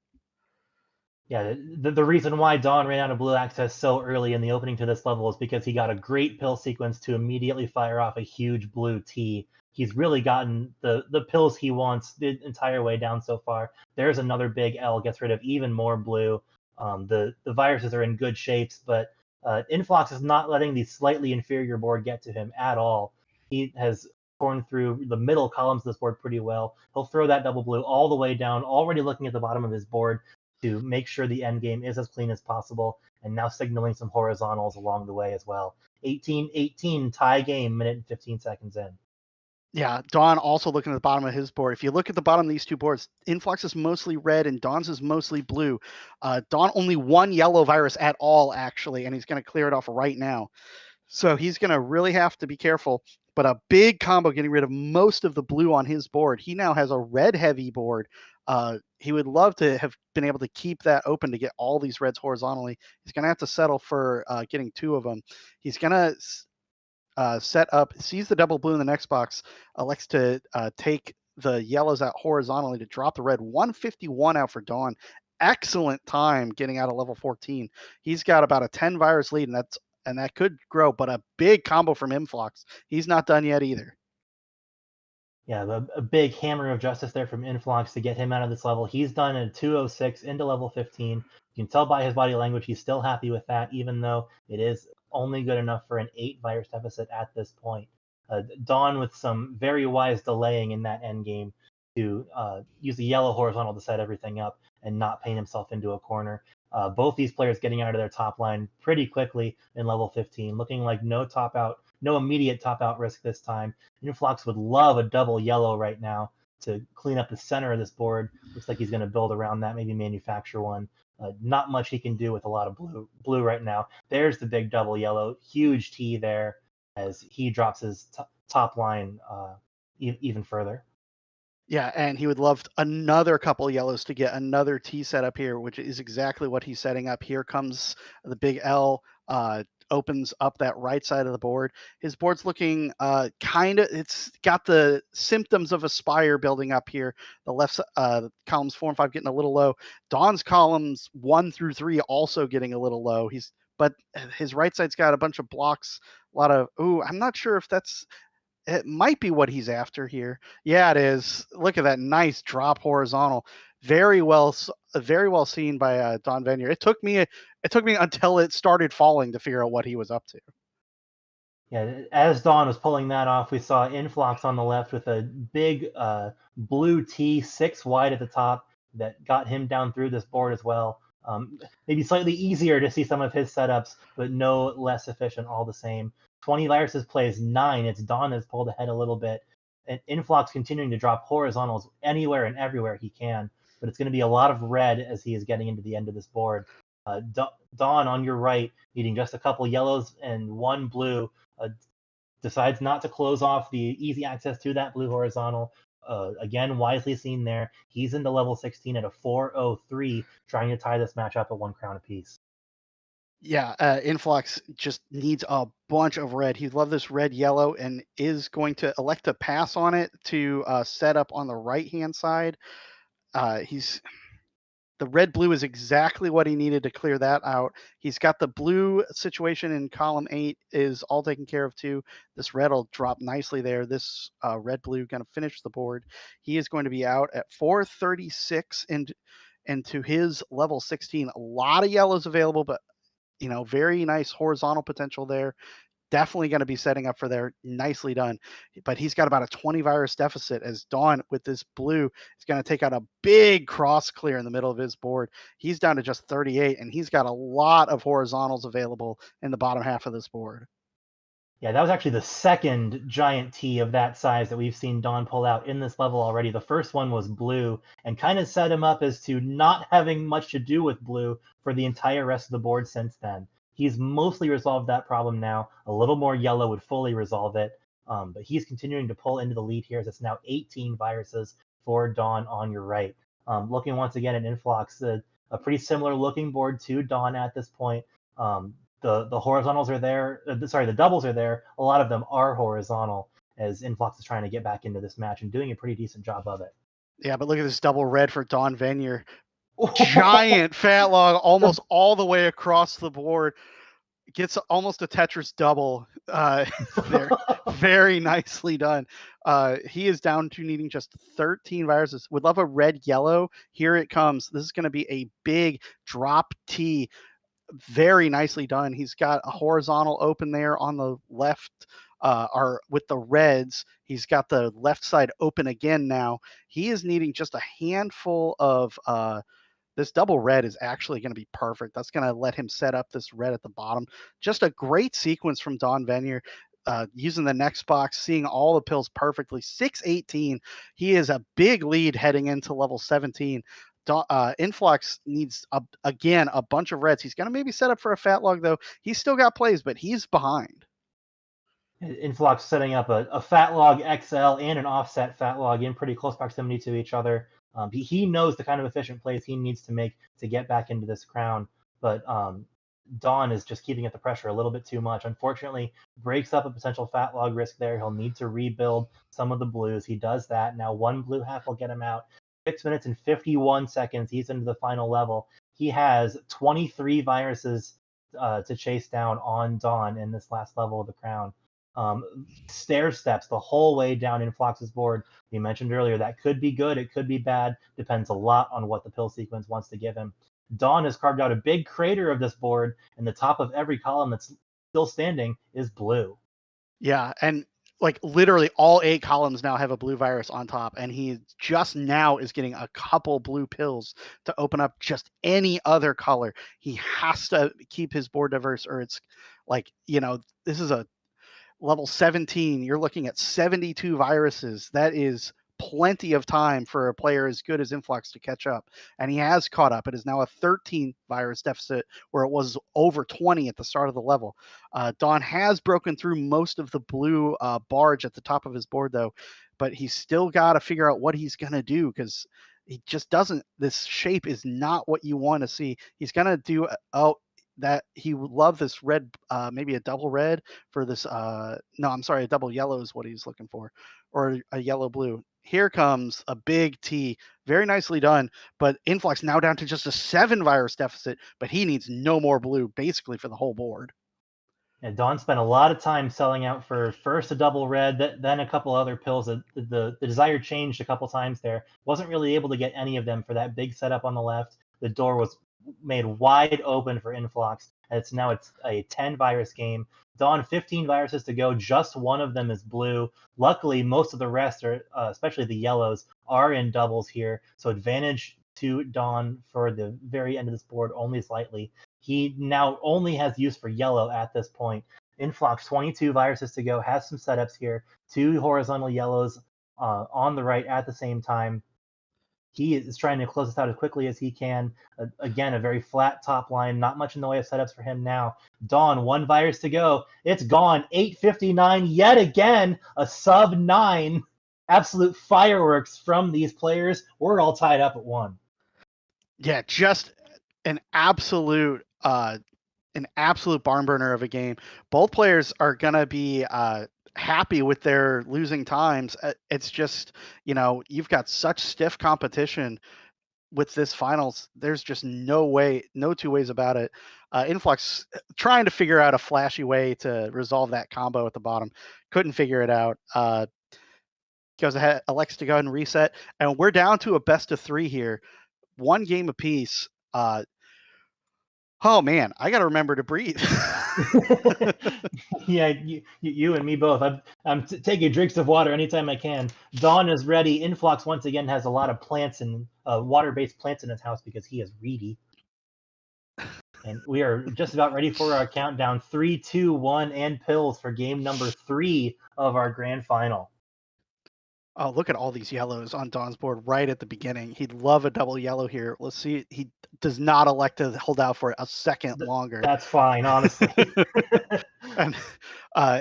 Yeah, the reason why Dawn ran out of blue access so early in the opening to this level is because he got a great pill sequence to immediately fire off a huge blue T. He's really gotten the pills he wants the entire way down so far. There's another big L, gets rid of even more blue. The viruses are in good shapes, but Influx is not letting the slightly inferior board get to him at all. He has torn through the middle columns of this board pretty well. He'll throw that double blue all the way down, already looking at the bottom of his board to make sure the end game is as clean as possible, and now signaling some horizontals along the way as well. 18-18 tie game, minute and 15 seconds in. Yeah, Dawn also looking at the bottom of his board. If you look at the bottom of these 2 boards, Influx is mostly red and Dawn's is mostly blue. Dawn only 1 yellow virus at all, actually, and he's going to clear it off right now. So he's going to really have to be careful. But a big combo getting rid of most of the blue on his board. He now has a red heavy board. He would love to have been able to keep that open to get all these reds horizontally. He's going to have to settle for getting 2 of them. He's going to set up, sees the double blue in the next box, elects to take the yellows out horizontally to drop the red. 151 out for Dawn. Excellent time getting out of level 14. He's got about a 10 virus lead, and that could grow, but a big combo from Influx. He's not done yet either. Yeah, a big hammer of justice there from Influx to get him out of this level. He's done a 206 into level 15. You can tell by his body language he's still happy with that, even though it is only good enough for an 8 virus deficit at this point. Dawn with some very wise delaying in that end game to use the yellow horizontal to set everything up and not paint himself into a corner. Both these players getting out of their top line pretty quickly in level 15, looking like no immediate top out risk this time. Influx would love a double yellow right now to clean up the center of this board. Looks like he's going to build around that, maybe manufacture one. Not much he can do with a lot of blue right now. There's the big double yellow, huge T there as he drops his top line even further. Yeah, and he would love another couple yellows to get another T set up here, which is exactly what he's setting up. Here comes the big L opens up that right side of the board. His board's looking it's got the symptoms of a spire building up here. The left columns 4 and 5 getting a little low. Dawn's columns 1 through 3 also getting a little low. But his right side's got a bunch of blocks, a lot of I'm not sure if it might be what he's after here. Yeah, it is. Look at that nice drop horizontal. Very well seen by Don Venier. It took me until it started falling to figure out what he was up to. Yeah, as Dawn was pulling that off, we saw Influx on the left with a big blue T 6 wide at the top that got him down through this board as well. Maybe slightly easier to see some of his setups, but no less efficient all the same. 20 Viruses plays 9. It's Dawn that's pulled ahead a little bit. And Influx continuing to drop horizontals anywhere and everywhere he can, but it's going to be a lot of red as he is getting into the end of this board. Dawn on your right, needing just a couple yellows and 1 blue, decides not to close off the easy access to that blue horizontal. Again, wisely seen there. He's into level 16 at a 403, trying to tie this match up at 1 crown apiece. Yeah, Influx just needs a bunch of red. He'd love this red-yellow and is going to elect to pass on it to set up on the right-hand side. The red-blue is exactly what he needed to clear that out. He's got the blue situation in column 8 is all taken care of too. This red will drop nicely there. This red-blue going to finish the board. He is going to be out at 436 into his level 16. A lot of yellows available, but very nice horizontal potential there. Definitely going to be setting up for there. Nicely done. But he's got about a 20 virus deficit as Dawn with this blue is going to take out a big cross clear in the middle of his board. He's down to just 38, and he's got a lot of horizontals available in the bottom half of this board. Yeah, that was actually the second giant T of that size that we've seen Dawn pull out in this level already. The first one was blue and kind of set him up as to not having much to do with blue for the entire rest of the board since then. He's mostly resolved that problem now. A little more yellow would fully resolve it. But he's continuing to pull into the lead here as it's now 18 viruses for Dawn on your right. Looking once again at Influx, a pretty similar looking board to Dawn at this point. The horizontals are there. The doubles are there. A lot of them are horizontal as Influx is trying to get back into this match and doing a pretty decent job of it. Yeah, but look at this double red for Don Venier. Giant fat log almost all the way across the board. Gets almost a Tetris double there. Very nicely done. He is down to needing just 13 viruses. Would love a red-yellow. Here it comes. This is going to be a big drop T. Very nicely done. He's got a horizontal open there on the left, or with the reds. He's got the left side open again now. He is needing just a handful of this double red is actually going to be perfect. That's going to let him set up this red at the bottom. Just a great sequence from Don Venier, using the next box, seeing all the pills perfectly. 618. He is a big lead heading into level 17. Influx needs again a bunch of reds. He's going to maybe set up for a fat log though. He's still got plays, but he's behind. Influx setting up a fat log XL and an offset fat log in pretty close proximity to each other. He knows the kind of efficient plays he needs to make to get back into this crown, but Dawn is just keeping at the pressure a little bit too much. Unfortunately, breaks up a potential fat log risk there. He'll need to rebuild some of the blues. He does that. Now 1 blue half will get him out. 6 minutes and 51 seconds. He's into the final level. He has 23 viruses to chase down on Dawn in this last level of the crown. Stair steps the whole way down Influx's board. We mentioned earlier that could be good, it could be bad, depends a lot on what the pill sequence wants to give him. Dawn has carved out a big crater of this board, and the top of every column that's still standing is blue. Yeah, and like literally all 8 columns now have a blue virus on top, and he just now is getting a couple blue pills to open up just any other color. He has to keep his board diverse, or it's like, this is a level 17, you're looking at 72 viruses. That is plenty of time for a player as good as Influx to catch up. And he has caught up. It is now a 13 virus deficit where it was over 20 at the start of the level. Dawn has broken through most of the blue barge at the top of his board, though, but he's still got to figure out what he's going to do because he just doesn't. This shape is not what you want to see. He's going to do. that he would love this red, maybe a double red for this. No, I'm sorry, a double yellow is what he's looking for, or a yellow blue. Here comes a big T, very nicely done. But Influx now down to just a 7 virus deficit, but he needs no more blue basically for the whole board. And Don spent a lot of time selling out for first a double red, then a couple other pills. The desire changed a couple times there. Wasn't really able to get any of them for that big setup on the left. The door was made wide open for Influx. And it's a 10 virus game. Don, 15 viruses to go. Just one of them is blue. Luckily, most of the rest are, especially the yellows, are in doubles here. So advantage to Don for the very end of this board, only slightly. He now only has use for yellow at this point. Influx, 22 viruses to go, has some setups here. 2 horizontal yellows on the right at the same time. He is trying to close this out as quickly as he can. Again, a very flat top line, not much in the way of setups for him now. Dawn, 1 virus to go. It's gone. 8:59 yet again, a sub 9. Absolute fireworks from these players. We're all tied up at 1. Yeah, just an absolute barn burner of a game. Both players are gonna be happy with their losing times. It's just, you've got such stiff competition with this finals. There's just no two ways about it. Influx trying to figure out a flashy way to resolve that combo at the bottom. Couldn't figure it out. Goes ahead, elects to go ahead and reset. And we're down to a best of 3 here. 1 game apiece. Oh man, I got to remember to breathe. Yeah, you and me both. I'm taking drinks of water anytime I can. Dawn is ready. Influx once again has a lot of plants and water-based plants in his house because he is greedy. And we are just about ready for our countdown. 3, 2, 1, and pills for game number 3 of our grand final. Oh, look at all these yellows on Dawn's board right at the beginning. He'd love a double yellow here. Let's see. He does not elect to hold out for a second longer. That's fine, honestly. And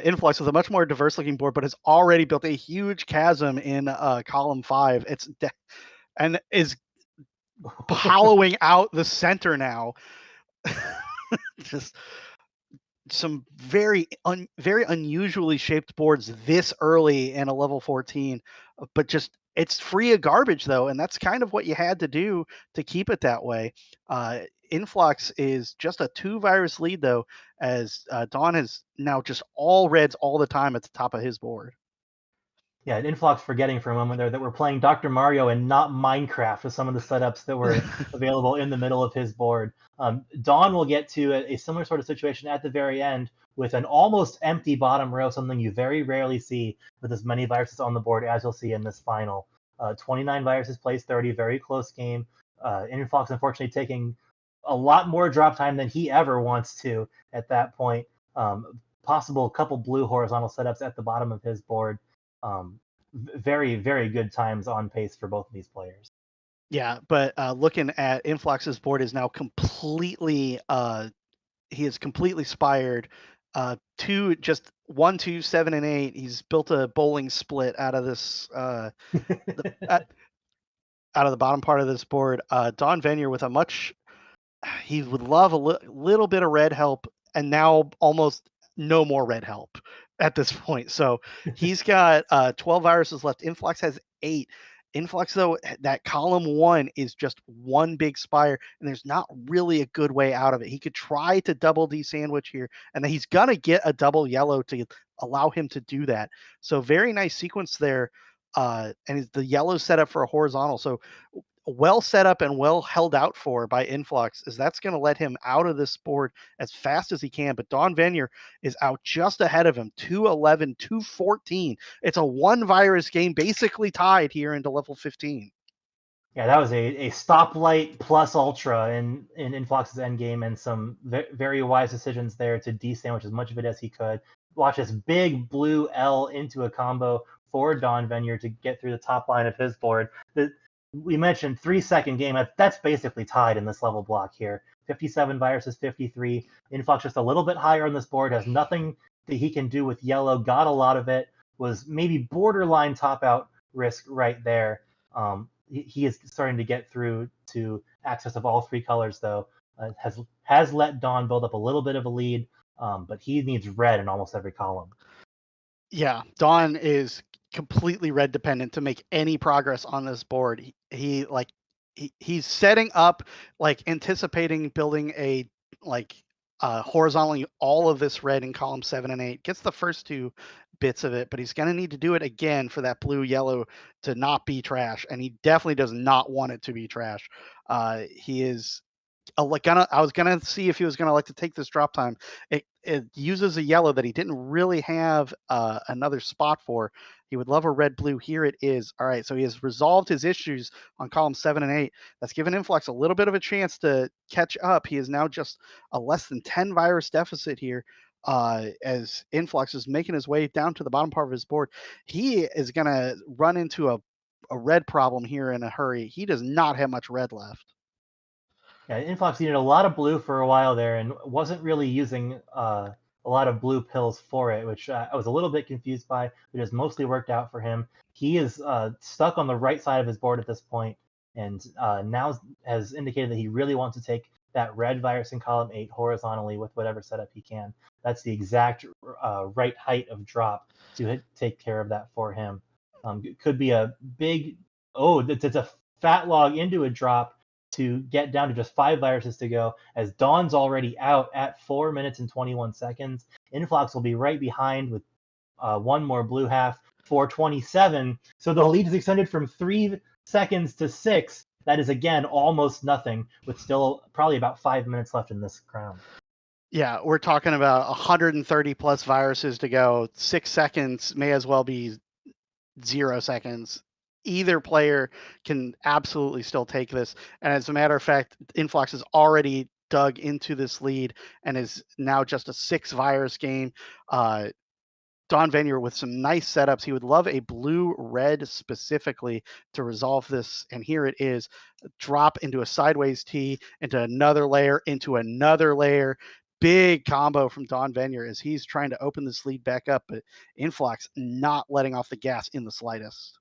Influx with a much more diverse looking board, but has already built a huge chasm in column 5. And is hollowing out the center now. Just some very unusually shaped boards this early in a level 14, but just it's free of garbage though, and that's kind of what you had to do to keep it that way. Influx is just a 2 virus lead though, as Dawn is now just all reds all the time at the top of his board. Yeah, and Influx forgetting for a moment there that we're playing Dr. Mario and not Minecraft with some of the setups that were available in the middle of his board. Dawn will get to a similar sort of situation at the very end with an almost empty bottom row, something you very rarely see with as many viruses on the board as you'll see in this final. 29 viruses plays 30, very close game. Influx unfortunately taking a lot more drop time than he ever wants to at that point. Possible couple blue horizontal setups at the bottom of his board. Very, very good times on pace for both of these players. Yeah, but looking at Influx's board is now completely he is completely spired. 2, just 1, 2, 7, and 8. He's built a bowling split out of this out of the bottom part of this board. Don Venier with he would love a little bit of red help, and now almost no more red help at this point. So he's got 12 viruses left. Influx has 8. Influx, though, that column 1 is just one big spire, and there's not really a good way out of it. He could try to double D sandwich here, and then he's going to get a double yellow to allow him to do that. So very nice sequence there. And the yellow set up for a horizontal. So well set up and well held out for by Influx, is that's going to let him out of this board as fast as he can. But Don Venier is out just ahead of him, 211, 214. It's a 1 virus game, basically tied here into level 15. Yeah, that was a stoplight plus ultra in Influx's endgame, and some very wise decisions there to de-sandwich as much of it as he could. Watch this big blue L into a combo for Don Venier to get through the top line of his board. We mentioned 3-second game. That's basically tied in this level block here. 57 viruses, 53. Influx just a little bit higher on this board, has nothing that he can do with yellow, got a lot of it, was maybe borderline top out risk right there. He is starting to get through to access of all 3 colors though. has let Dawn build up a little bit of a lead, but he needs red in almost every column. Yeah, Dawn is completely red dependent to make any progress on this board. He's setting up, like anticipating building a horizontally all of this red in column 7 and 8. Gets the first two bits of it, but he's going to need to do it again for that blue yellow to not be trash, and he definitely does not want it to be trash. He is I was gonna see if he was gonna like to take this drop time. It uses a yellow that he didn't really have another spot for. He would love a red blue. Here it is. All right, so he has resolved his issues on column 7 and 8. That's given Influx a little bit of a chance to catch up. He is now just a less than 10 virus deficit here. As Influx is making his way down to the bottom part of his board, he is gonna run into a red problem here in a hurry. He does not have much red left. Yeah, Influx needed a lot of blue for a while there and wasn't really using a lot of blue pills for it, which I was a little bit confused by, but it has mostly worked out for him. He is stuck on the right side of his board at this point, and now has indicated that he really wants to take that red virus in column 8 horizontally with whatever setup he can. That's the exact right height of drop to take care of that for him. It could be a big, it's a fat log into a drop to get down to just 5 viruses to go, as Dawn's already out at 4 minutes and 21 seconds. Influx will be right behind with one more blue half, 4:27. So the lead is extended from 3 seconds to 6. That is, again, almost nothing, with still probably about 5 minutes left in this round. Yeah, we're talking about 130 plus viruses to go. 6 seconds may as well be 0 seconds. Either player can absolutely still take this. And as a matter of fact, Influx has already dug into this lead and is now just a 6 virus game. Don Venier with some nice setups. He would love a blue-red specifically to resolve this. And here it is. Drop into a sideways T, into another layer, into another layer. Big combo from Don Venier as he's trying to open this lead back up, but Influx not letting off the gas in the slightest.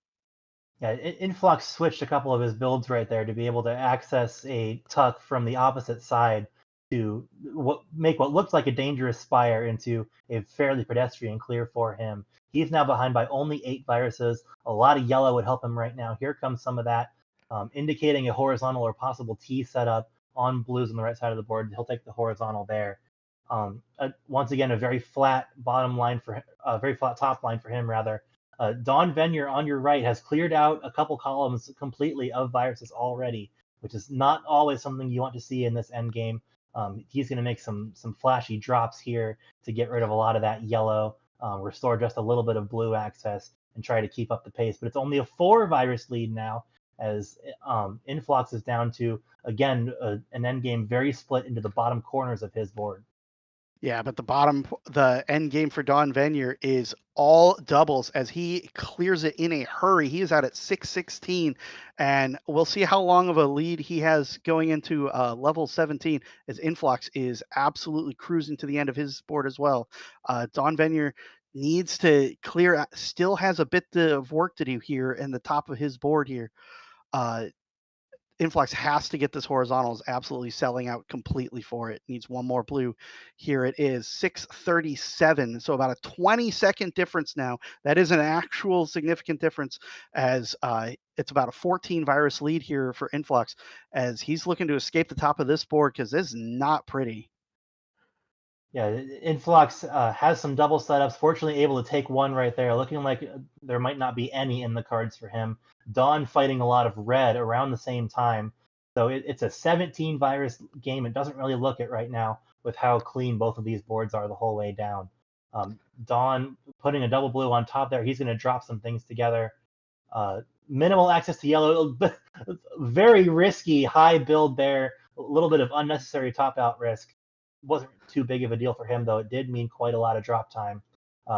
Yeah, Influx switched a couple of his builds right there to be able to access a tuck from the opposite side to make what looked like a dangerous spire into a fairly pedestrian clear for him. He's now behind by only 8 viruses. A lot of yellow would help him right now. Here comes some of that, indicating a horizontal or possible T setup on blues on the right side of the board. He'll take the horizontal there. Once again, a very flat bottom line for very flat top line for him rather. Don Venier on your right has cleared out a couple columns completely of viruses already, which is not always something you want to see in this end game. He's going to make some flashy drops here to get rid of a lot of that yellow, restore just a little bit of blue access, and try to keep up the pace. But it's only a 4 virus lead now, as Influx is down to, again, an end game very split into the bottom corners of his board. Yeah, but the end game for Don Venier is all doubles as he clears it in a hurry. He is out at 6:16, and we'll see how long of a lead he has going into level 17 as Influx is absolutely cruising to the end of his board as well. Don Venier needs to clear, still has a bit of work to do here in the top of his board here. Influx has to get this horizontal, is absolutely selling out completely for it. Needs one more blue. Here it is, 6:37. So about a 20-second difference now. That is an actual significant difference as it's about a 14 virus lead here for Influx as he's looking to escape the top of this board because this is not pretty. Yeah, Influx has some double setups. Fortunately, able to take one right there. Looking like there might not be any in the cards for him. Dawn fighting a lot of red around the same time. So it's a 17 virus game. It doesn't really look it right now with how clean both of these boards are the whole way down. Dawn putting a double blue on top there. He's going to drop some things together. Minimal access to yellow. Very risky high build there. A little bit of unnecessary top out risk. Wasn't too big of a deal for him, though. It did mean quite a lot of drop time.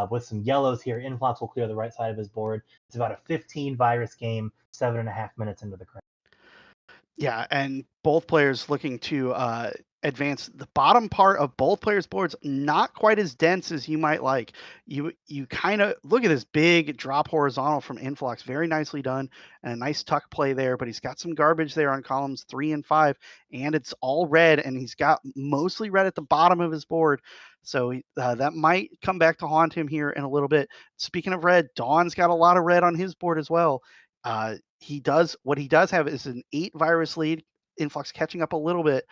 With some yellows here, Influx will clear the right side of his board. It's about a 15 virus game, 7.5 minutes into the crown. Yeah, and both players looking to advance. The bottom part of both players' boards not quite as dense as you might like. You kind of look at this big drop horizontal from Influx, very nicely done, and a nice tuck play there. But he's got some garbage there on columns 3 and 5, and it's all red, and he's got mostly red at the bottom of his board. So that might come back to haunt him here in a little bit. Speaking of red, Dawn's got a lot of red on his board as well. He does have is an 8 virus lead. Influx catching up a little bit,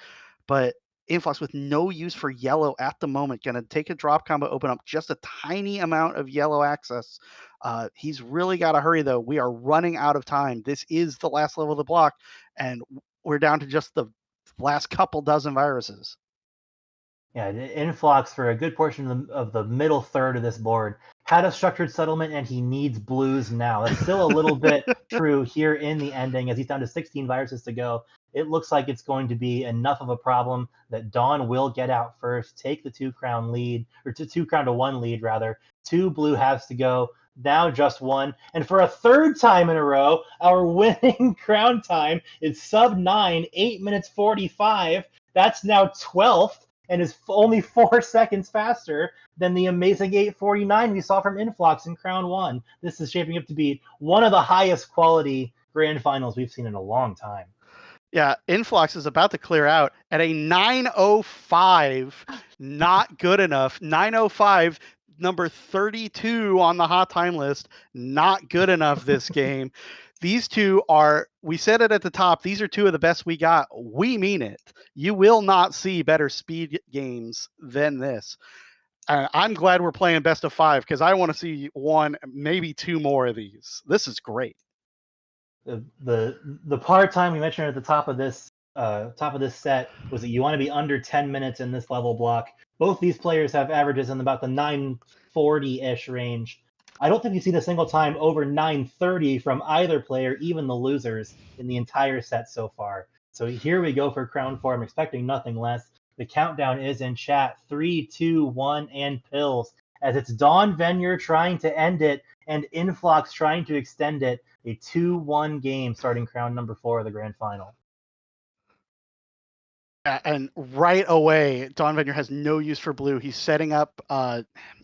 but Influx with no use for yellow at the moment. Going to take a drop combo, open up just a tiny amount of yellow access. He's really got to hurry, though. We are running out of time. This is the last level of the block, and we're down to just the last couple dozen viruses. Yeah, Influx for a good portion of the middle third of this board had a structured settlement, and he needs blues now. That's still a little bit true here in the ending, as he's down to 16 viruses to go. It looks like it's going to be enough of a problem that Dawn will get out first, take the 2 crown lead, or 2 crown to 1 lead rather. 2 blue has to go. Now just 1. And for a third time in a row, our winning crown time is sub 9, 8 minutes 45. That's now 12th. And is only 4 seconds faster than the amazing 8:49 we saw from Influx in Crown 1. This is shaping up to be one of the highest quality grand finals we've seen in a long time. Yeah, Influx is about to clear out at a 9:05. Not good enough. 9:05, number 32 on the hot time list. Not good enough this game. These two are, we said it at the top, these are 2 of the best we got. We mean it. You will not see better speed games than this. I'm glad we're playing best of 5 because I want to see 1, maybe 2 more of these. This is great. The par time we mentioned at the top of this set was that you want to be under 10 minutes in this level block. Both these players have averages in about the 940-ish range. I don't think we've seen a single time over 930 from either player, even the losers, in the entire set so far. So here we go for Crown 4. I'm expecting nothing less. The countdown is in chat. 3, 2, 1, and pills. As it's Dawn Venier trying to end it and Influx trying to extend it. A 2-1 game starting Crown number 4 of the grand final. And right away, Dawn Venier has no use for blue. He's setting up,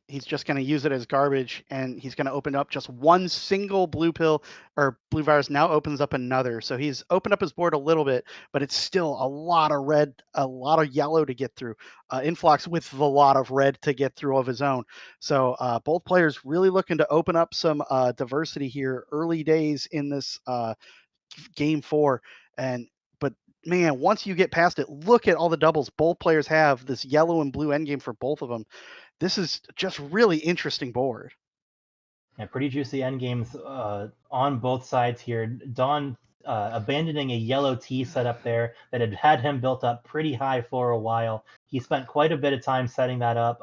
he's just going to use it as garbage, and he's going to open up just 1 single blue pill, or blue virus now opens up another. So he's opened up his board a little bit, but it's still a lot of red, a lot of yellow to get through. Influx with a lot of red to get through of his own. So both players really looking to open up some diversity here early days in this game 4. But man, once you get past it, look at all the doubles both players have, this yellow and blue endgame for both of them. This is just really interesting board. Yeah, pretty juicy endgames on both sides here. Dawn abandoning a yellow T setup there that had him built up pretty high for a while. He spent quite a bit of time setting that up.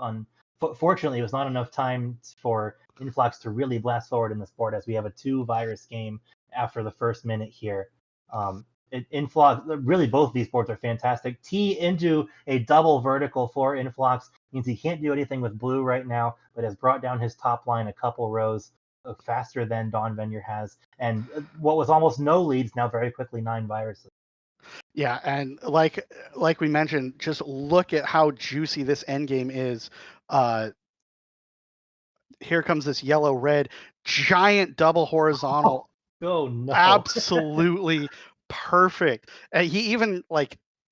Fortunately, it was not enough time for Influx to really blast forward in this board, as we have a 2 virus game after the first minute here. Influx, really both of these boards are fantastic. T into a double vertical for Influx means he can't do anything with blue right now, but has brought down his top line a couple rows faster than Dawn Venier has. And what was almost no leads, now very quickly 9 viruses. Yeah, and like we mentioned, just look at how juicy this endgame is. Here comes this yellow-red, giant double horizontal. Oh no. Absolutely perfect. He even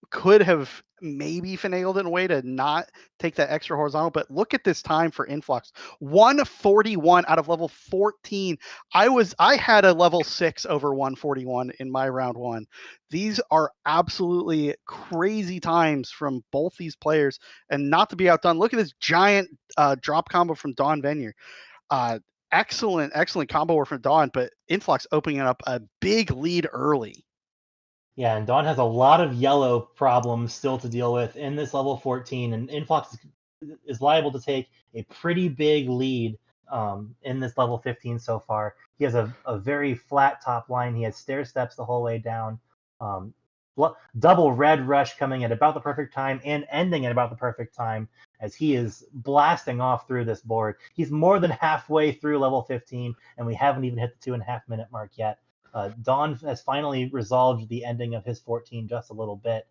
could have maybe finagled in a way to not take that extra horizontal, but look at this time for Influx. 141 out of level 14. I had a level 6 over 141 in my round 1. These are absolutely crazy times from both these players, and not to be outdone. Look at this giant drop combo from Dawn Venier. Excellent combo work from Dawn, but Influx opening up a big lead early. Yeah, and Dawn has a lot of yellow problems still to deal with in this level 14, and Influx is liable to take a pretty big lead in this level 15 so far. He has a very flat top line. He has stair steps the whole way down. Double red rush coming at about the perfect time and ending at about the perfect time, as he is blasting off through this board. He's more than halfway through level 15, and we haven't even hit the 2.5 minute mark yet. Dawn has finally resolved the ending of his 14 just a little bit.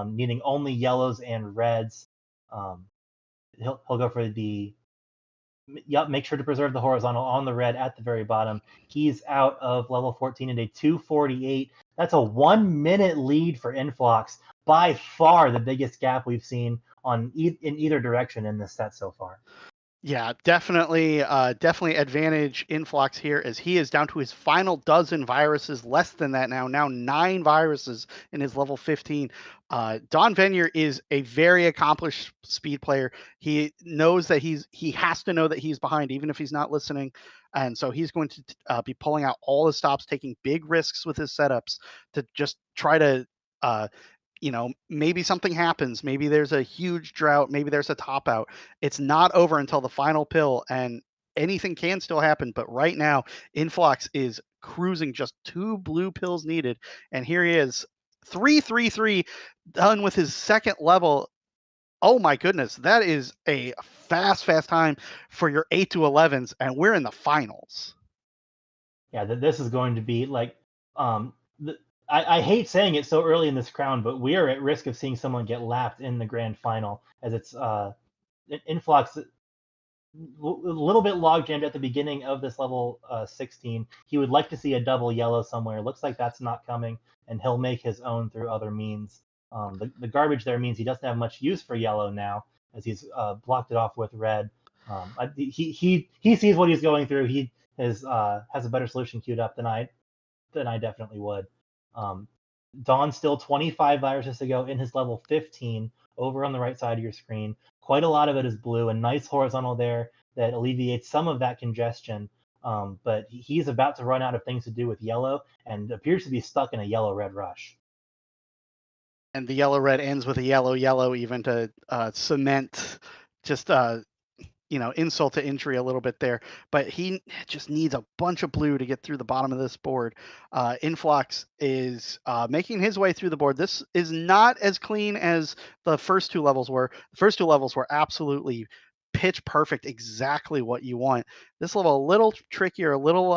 needing only yellows and reds. He'll go for the make sure to preserve the horizontal on the red at the very bottom. He's out of level 14 at a 248. That's a 1 minute lead for Influx. By far the biggest gap we've seen in either direction in this set so far. Yeah, definitely advantage Influx here as he is down to his final dozen viruses, less than that now 9 viruses in his level 15. Don Venier is a very accomplished speed player. He knows that he has to know that he's behind, even if he's not listening. And so he's going to be pulling out all the stops, taking big risks with his setups to just try to maybe something happens. Maybe there's a huge drought. Maybe there's a top out. It's not over until the final pill, and anything can still happen. But right now, Influx is cruising, just 2 blue pills needed. And here he is, 333, done with his second level. Oh my goodness, that is a fast time for your 8 to 11s, and we're in the finals. Yeah, this is going to be like I hate saying it so early in this crown, but we are at risk of seeing someone get lapped in the grand final, as it's Influx a little bit log jammed at the beginning of this level 16. He would like to see a double yellow somewhere. Looks like that's not coming, and he'll make his own through other means. The garbage there means he doesn't have much use for yellow now, as he's blocked it off with red. He sees what he's going through. He has a better solution queued up than I definitely would. Dawn still 25 viruses to go in his level 15 over on the right side of your screen. Quite a lot of it is blue, a nice horizontal there that alleviates some of that congestion. But he's about to run out of things to do with yellow and appears to be stuck in a yellow-red rush. And the yellow-red ends with a yellow-yellow, even to cement just insult to injury a little bit there, but he just needs a bunch of blue to get through the bottom of this board. Influx is making his way through the board. This is not as clean as the first 2 levels were. The first 2 levels were absolutely pitch perfect, exactly what you want. This level a little trickier, a little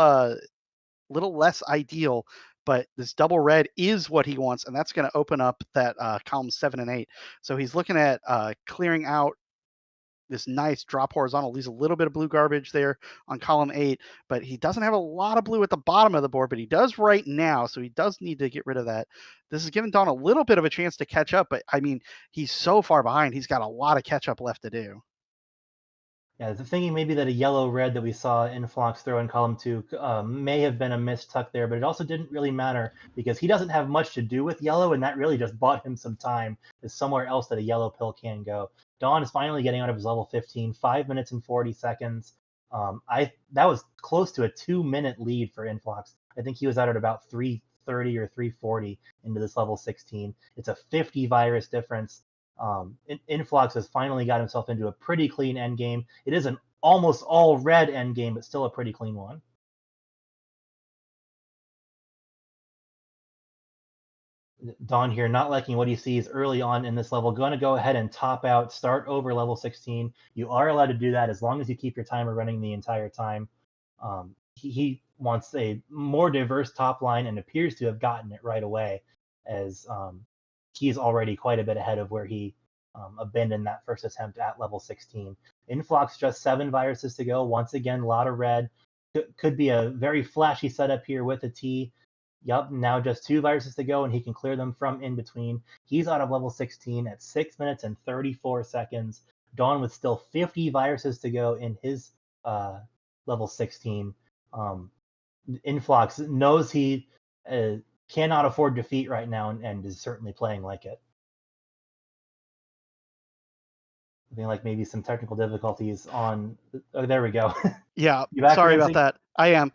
less ideal, but this double red is what he wants, and that's going to open up that columns 7 and 8. So he's looking at clearing out this nice drop horizontal, leaves a little bit of blue garbage there on column 8, but he doesn't have a lot of blue at the bottom of the board, but he does right now, so he does need to get rid of that. This is giving Don a little bit of a chance to catch up, but I mean, he's so far behind, he's got a lot of catch up left to do. Yeah, the thinking maybe that a yellow-red that we saw Influx throw in column 2 may have been a missed tuck there, but it also didn't really matter because he doesn't have much to do with yellow, and that really just bought him some time. There's somewhere else that a yellow pill can go. Dawn is finally getting out of his level 15, 5 minutes and 40 seconds. That was close to a 2-minute lead for Influx. I think he was out at about 330 or 340 into this level 16. It's a 50 virus difference. Influx has finally got himself into a pretty clean end game. It is an almost all red end game, but still a pretty clean one. Don here, not liking what he sees early on in this level, going to go ahead and top out, start over level 16. You are allowed to do that as long as you keep your timer running the entire time. He wants a more diverse top line and appears to have gotten it right away, as he's already quite a bit ahead of where he abandoned that first attempt at level 16. Influx just 7 viruses to go. Once again, a lot of red. Could be a very flashy setup here with a T. Yup, now just 2 viruses to go, and he can clear them from in between. He's out of level 16 at 6 minutes and 34 seconds. Dawn with still 50 viruses to go in his level 16. Influx knows he cannot afford defeat right now and is certainly playing like it. I think like maybe some technical difficulties on. Oh, there we go. Yeah, sorry about that. I am.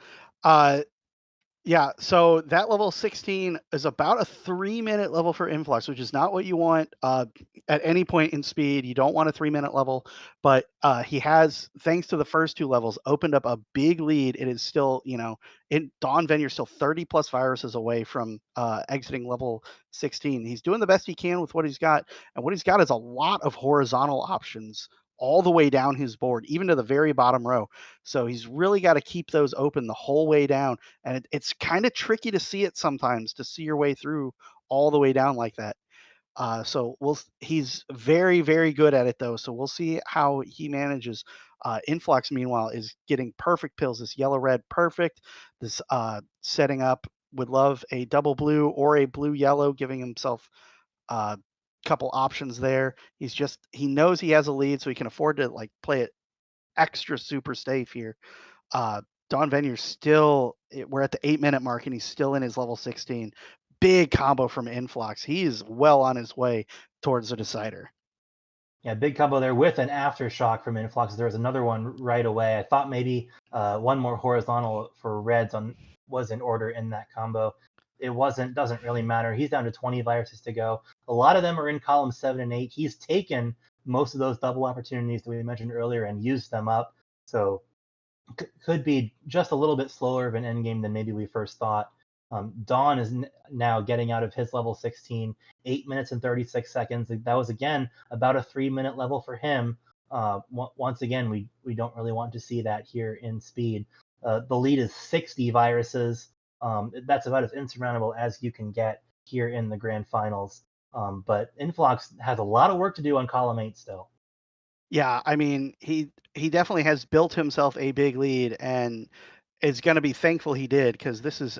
Yeah, so that level 16 is about a 3-minute level for Influx, which is not what you want at any point in speed. You don't want a 3-minute level, but he has, thanks to the first 2 levels, opened up a big lead. It is still, Don Venier still 30 plus viruses away from exiting level 16. He's doing the best he can with what he's got, and what he's got is a lot of horizontal options all the way down his board, even to the very bottom row. So he's really got to keep those open the whole way down. And it's kind of tricky to see it sometimes, to see your way through all the way down like that. He's very, very good at it though. So we'll see how he manages. Influx, meanwhile, is getting perfect pills. This yellow red perfect. This setting up, would love a double blue or a blue yellow, giving himself a couple options there. He knows he has a lead, so he can afford to like play it extra super safe here. Don Venier's we're at the 8-minute mark and he's still in his level 16. Big combo from Influx. He is well on his way towards the decider. Yeah, big combo there with an aftershock from Influx. There was another one right away. I thought maybe one more horizontal for Reds was in order in that combo. It wasn't. Doesn't really matter. He's down to 20 viruses to go. A lot of them are in column 7 and 8. He's taken most of those double opportunities that we mentioned earlier and used them up. So could be just a little bit slower of an end game than maybe we first thought. Dawn is now getting out of his level 16, 8 minutes and 36 seconds. That was, again, about a 3-minute level for him. Once again, we don't really want to see that here in speed. The lead is 60 viruses. That's about as insurmountable as you can get here in the grand finals. But Influx has a lot of work to do on column 8 still. Yeah, I mean, he definitely has built himself a big lead, and is going to be thankful he did, because this is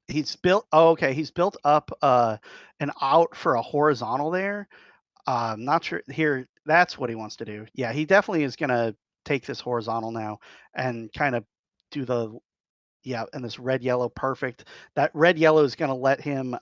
he's built up an out for a horizontal there. I'm not sure here. That's what he wants to do. Yeah, he definitely is going to take this horizontal now and kind of do and this red yellow perfect. That red yellow is going to let him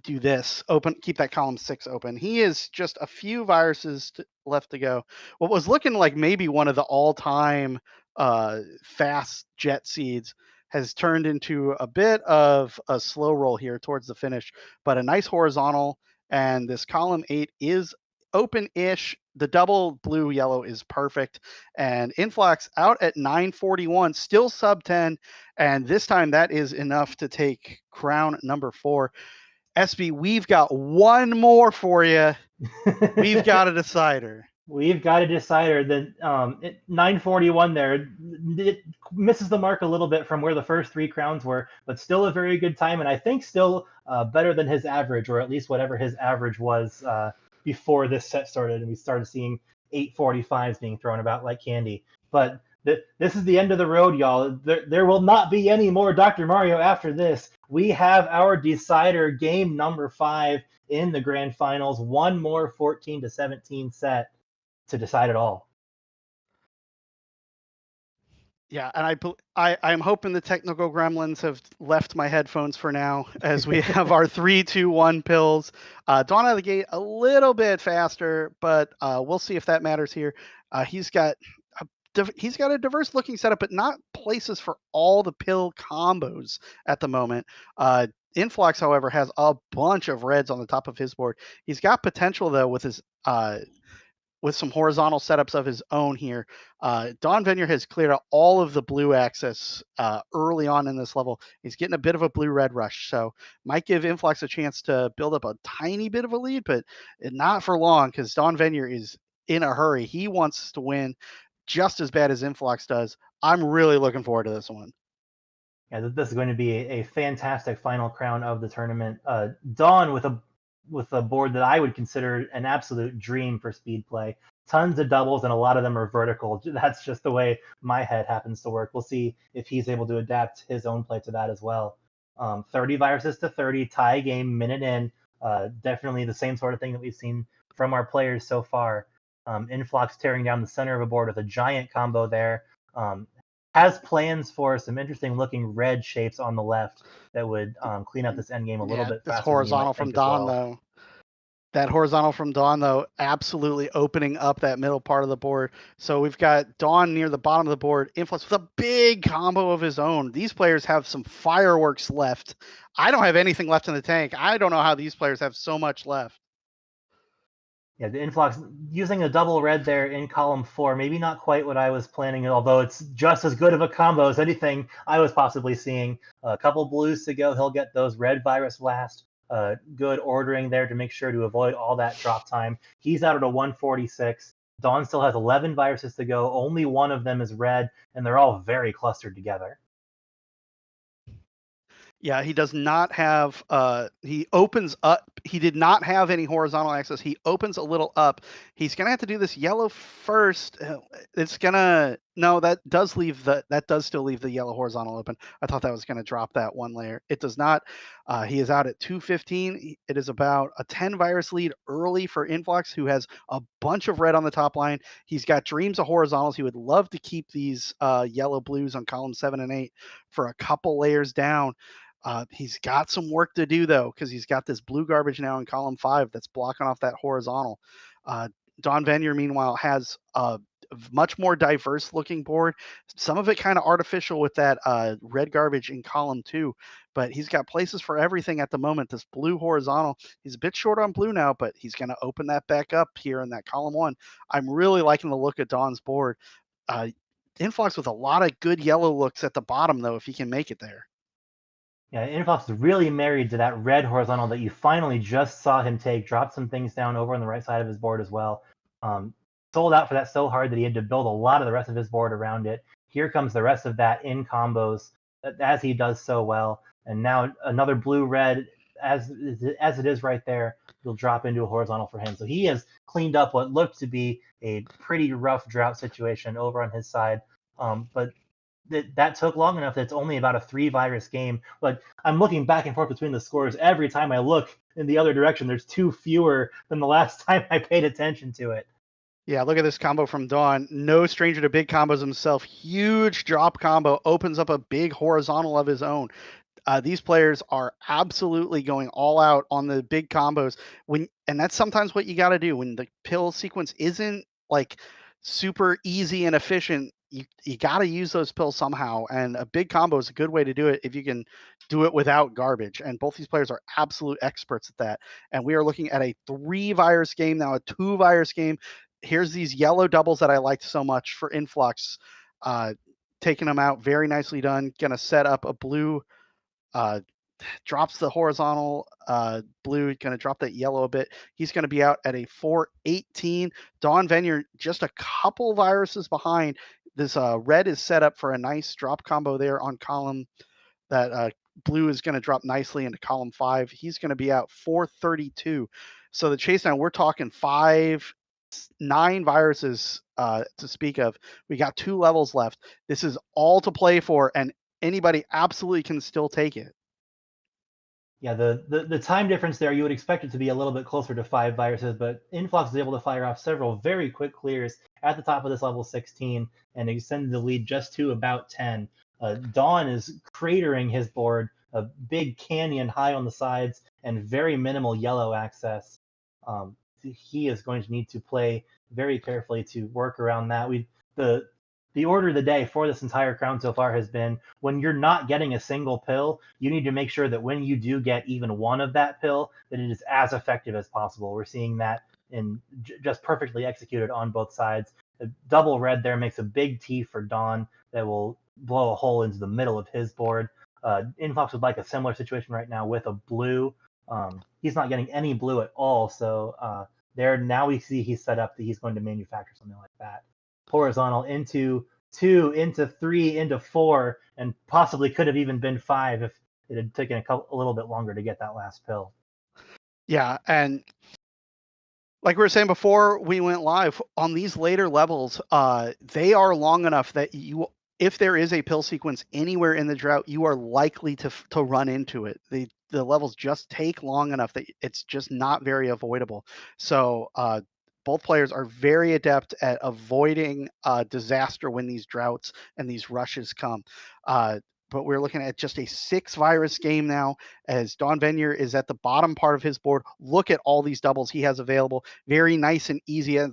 do this, keep that column 6 open. He is just a few viruses left to go. What was looking like maybe one of the all-time fast jet seeds has turned into a bit of a slow roll here towards the finish, but a nice horizontal, and this column 8 is open-ish. The double blue yellow is perfect, and Influx out at 941, still sub 10, and this time that is enough to take crown number 4. SB, we've got one more for you. We've got a decider. We've got a decider. That 941 there, it misses the mark a little bit from where the first 3 crowns were, but still a very good time, and I think still better than his average, or at least whatever his average was before this set started, and we started seeing 845s being thrown about like candy. But this is the end of the road, y'all. There will not be any more Dr. Mario after this. We have our decider, game number 5 in the grand finals. One more 14-17 set to decide it all. Yeah, and I'm hoping the technical gremlins have left my headphones for now, as we have our 3, 2, 1 pills. Dawn out of the gate a little bit faster, but we'll see if that matters here. He's got a diverse looking setup, but not places for all the pill combos at the moment. Influx, however, has a bunch of reds on the top of his board. He's got potential though with his with some horizontal setups of his own here. Don Venier has cleared out all of the blue access early on in this level. He's getting a bit of a blue-red rush, so might give Influx a chance to build up a tiny bit of a lead, but not for long, because Don Venier is in a hurry. He wants to win just as bad as Influx does. I'm really looking forward to this one. Yeah, this is going to be a fantastic final crown of the tournament. Dawn with a board that I would consider an absolute dream for speed play. Tons of doubles, and a lot of them are vertical. That's just the way my head happens to work. We'll see if he's able to adapt his own play to that as well. 30 viruses to 30, tie game, minute in. Definitely the same sort of thing that we've seen from our players so far. Influx tearing down the center of a board with a giant combo there. Has plans for some interesting looking red shapes on the left that would clean up this endgame a little bit faster. This horizontal from Dawn, though. That horizontal from Dawn, though, absolutely opening up that middle part of the board. So we've got Dawn near the bottom of the board, Influx with a big combo of his own. These players have some fireworks left. I don't have anything left in the tank. I don't know how these players have so much left. Yeah, the Influx using a double red there in column 4, maybe not quite what I was planning, although it's just as good of a combo as anything I was possibly seeing. A couple blues to go, he'll get those red virus last. Good ordering there to make sure to avoid all that drop time. He's out at a 146. Dawn still has 11 viruses to go. Only one of them is red, and they're all very clustered together. Yeah, he does not have, he opens up he did not have any horizontal access. He opens a little up. He's gonna have to do this yellow first. It's gonna no, that does still leave the yellow horizontal open. I thought that was gonna drop that one layer. It does not. He is out at 215. It is about a 10 virus lead early for Influx, who has a bunch of red on the top line. He's got dreams of horizontals. He would love to keep these yellow blues on column 7 and 8 for a couple layers down. He's got some work to do though, because he's got this blue garbage now in column 5 that's blocking off that horizontal. Don Venier, meanwhile, has a much more diverse looking board. Some of it kind of artificial with that red garbage in column 2, but he's got places for everything at the moment. This blue horizontal, he's a bit short on blue now, but he's going to open that back up here in that column 1. I'm really liking the look at Don's board. Influx with a lot of good yellow looks at the bottom though, if he can make it there. Yeah, Influx is really married to that red horizontal that you finally just saw him take. Dropped some things down over on the right side of his board as well. Sold out for that so hard that he had to build a lot of the rest of his board around it. Here comes the rest of that in combos, as he does so well. And now another blue-red, as it is right there, will drop into a horizontal for him. So he has cleaned up what looked to be a pretty rough drought situation over on his side. But that took long enough that it's only about a 3 virus game. But I'm looking back and forth between the scores. Every time I look in the other direction, there's 2 fewer than the last time I paid attention to it. Yeah, look at this combo from Don. No stranger to big combos himself. Huge drop combo, opens up a big horizontal of his own. These players are absolutely going all out on the big combos. And that's sometimes what you got to do when the pill sequence isn't like super easy and efficient. You got to use those pills somehow, and a big combo is a good way to do it if you can do it without garbage. And both these players are absolute experts at that. And we are looking at a 3 virus game now, a 2 virus game. Here's these yellow doubles that I liked so much for Influx. Taking them out, very nicely done. Gonna set up a blue. Drops the horizontal blue, going to drop that yellow a bit. He's going to be out at a 418. Don Venier just a couple viruses behind. This red is set up for a nice drop combo there on column. That blue is going to drop nicely into column 5. He's going to be out 432. So the chase now, we're talking 9 viruses to speak of. We got 2 levels left. This is all to play for, and anybody absolutely can still take it. Yeah, the time difference there, you would expect it to be a little bit closer to 5 viruses, but Influx is able to fire off several very quick clears at the top of this level 16 and extend the lead just to about 10. Dawn is cratering his board, a big canyon high on the sides, and very minimal yellow access. He is going to need to play very carefully to work around that. The order of the day for this entire crown so far has been, when you're not getting a single pill, you need to make sure that when you do get even one of that pill, that it is as effective as possible. We're seeing that in just perfectly executed on both sides. The double red there makes a big T for Dawn that will blow a hole into the middle of his board. Influx would like a similar situation right now with a blue. He's not getting any blue at all, so there now we see he's set up that he's going to manufacture something like that. Horizontal into 2, into 3, into 4, and possibly could have even been 5 if it had taken a little bit longer to get that last pill. Yeah, and like we were saying before we went live, on these later levels, they are long enough that if there is a pill sequence anywhere in the drought, you are likely to run into it. The levels just take long enough that it's just not very avoidable. So both players are very adept at avoiding disaster when these droughts and these rushes come. But we're looking at just a 6 virus game now, as Don Venier is at the bottom part of his board. Look at all these doubles he has available. Very nice and easy. I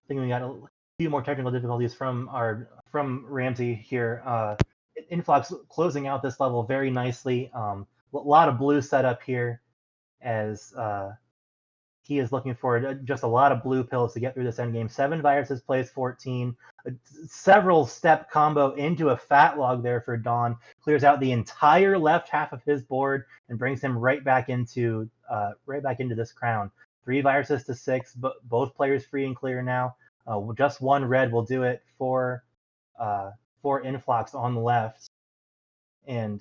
think we got a few more technical difficulties from Ramsey here. Influx closing out this level very nicely. A lot of blue set up here, as he is looking for just a lot of blue pills to get through this endgame. 7 viruses plays 14. Several step combo into a fat log there for Dawn. Clears out the entire left half of his board and brings him right back into this crown. 3 viruses to 6, but both players free and clear now. Just 1 red will do it for Influx on the left. And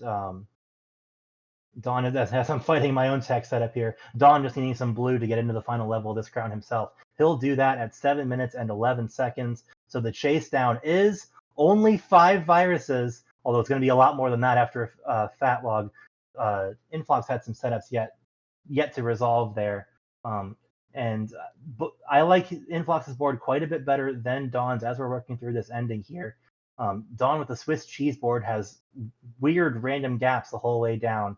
Don, as I'm fighting my own tech setup here, Don just needing some blue to get into the final level of this crown himself. He'll do that at 7 minutes and 11 seconds. So the chase down is only 5 viruses, although it's going to be a lot more than that after Fatlog. Influx had some setups yet to resolve there. But I like Influx's board quite a bit better than Don's as we're working through this ending here. Don with the Swiss cheese board has weird random gaps the whole way down.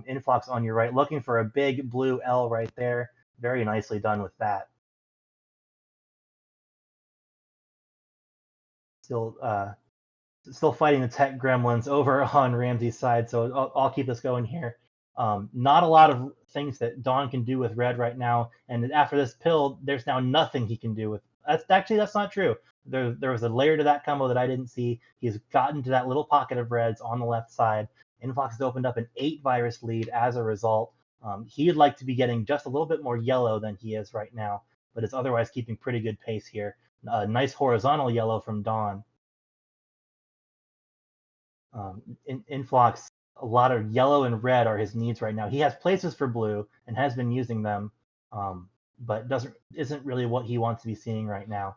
Influx on your right, looking for a big blue L right there. Very nicely done with that. Still fighting the tech gremlins over on Ramsey's side, so I'll keep this going here. Not a lot of things that Don can do with red right now, and after this pill, there's now nothing he can do with. That's not true. There was a layer to that combo that I didn't see. He's gotten to that little pocket of reds on the left side. Influx has opened up an 8 virus lead as a result. He'd like to be getting just a little bit more yellow than he is right now, but is otherwise keeping pretty good pace here. Nice horizontal yellow from Don. Influx, a lot of yellow and red are his needs right now. He has places for blue and has been using them, but isn't really what he wants to be seeing right now.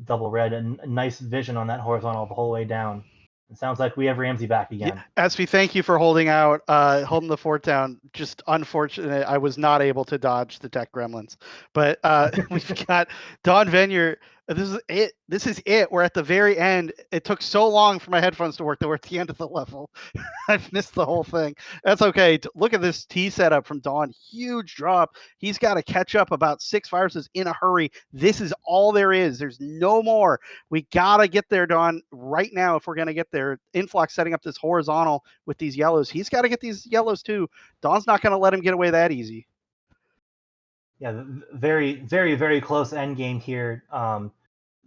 Double red and nice vision on that horizontal the whole way down. It sounds like we have Ramsey back again. Yeah, SV, thank you for holding the fort down. Just unfortunate, I was not able to dodge the tech gremlins. But we've got Don Venier. This is it. We're at the very end. It took so long for my headphones to work that we're at the end of the level. I've missed the whole thing. That's okay. Look at this T setup from Don. Huge drop. He's got to catch up about 6 viruses in a hurry. This is all there is. There's no more. We got to get there, Don, right now if we're going to get there. Influx setting up this horizontal with these yellows. He's got to get these yellows too. Don's not going to let him get away that easy. Yeah, very, very, very close end game here.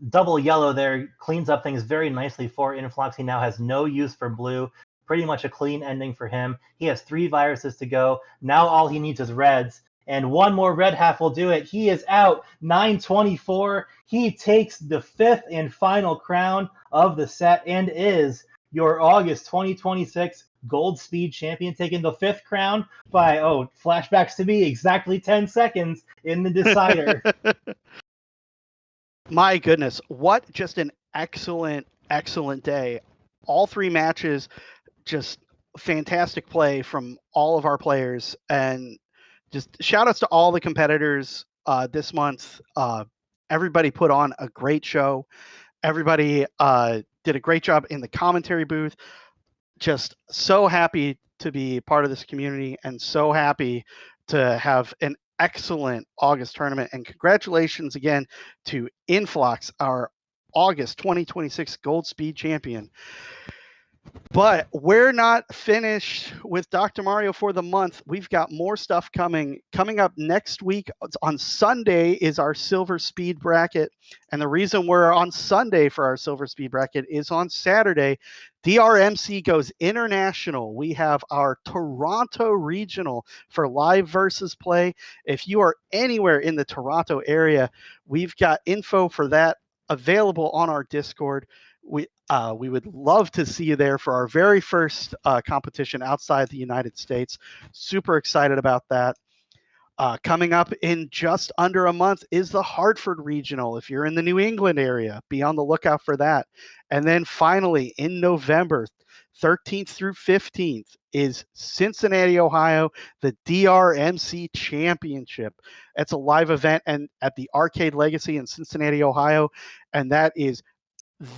Double yellow there cleans up things very nicely for Influx. He now has no use for blue. Pretty much a clean ending for him. He has 3 viruses to go. Now all he needs is reds. And one more red half will do it. He is out 9-24. He takes the 5th and final crown of the set and is your August 2026 Gold Speed champion, taking the 5th crown by, flashbacks to me, exactly 10 seconds in the decider. My goodness, what just an excellent day. All 3 matches, just fantastic play from all of our players, and just shout outs to all the competitors this month. Everybody put on a great show. Everybody did a great job in the commentary booth. Just so happy to be part of this community and so happy to have an excellent August tournament. And congratulations again to Influx, our August 2026 Gold Speed champion. But we're not finished with Dr. Mario for the month. We've got more stuff coming up next week. On Sunday is our Silver Speed bracket. And the reason we're on Sunday for our Silver Speed bracket is on Saturday, DRMC goes international. We have our Toronto regional for live versus play. If you are anywhere in the Toronto area, we've got info for that available on our Discord. We would love to see you there for our very first competition outside the United States. Super excited about that. Coming up in just under a month is the Hartford Regional. If you're in the New England area, be on the lookout for that. And then finally, in November 13th through 15th is Cincinnati, Ohio, the DRMC Championship. It's a live event and at the Arcade Legacy in Cincinnati, Ohio, and that is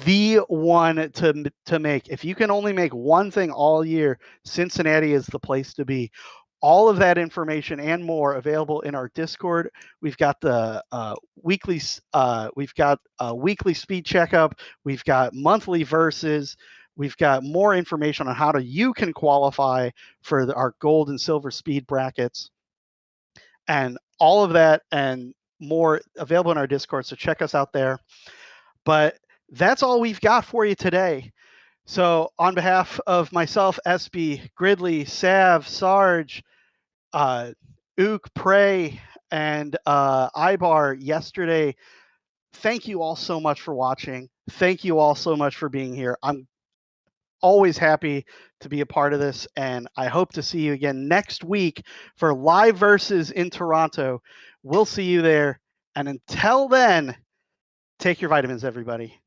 the one to make. If you can only make one thing all year, Cincinnati is the place to be. All of that information and more available in our Discord. We've got the weekly speed checkup. We've got monthly verses. We've got more information on how you can qualify for our gold and silver speed brackets, and all of that and more available in our Discord. So check us out there. But that's all we've got for you today. So on behalf of myself, SB, Gridley, Sav, Sarge, Ook, Prey, and Ibar yesterday, thank you all so much for watching. Thank you all so much for being here. always happy to be a part of this, and I hope to see you again next week for Live Versus in Toronto. We'll see you there, and until then, take your vitamins, everybody.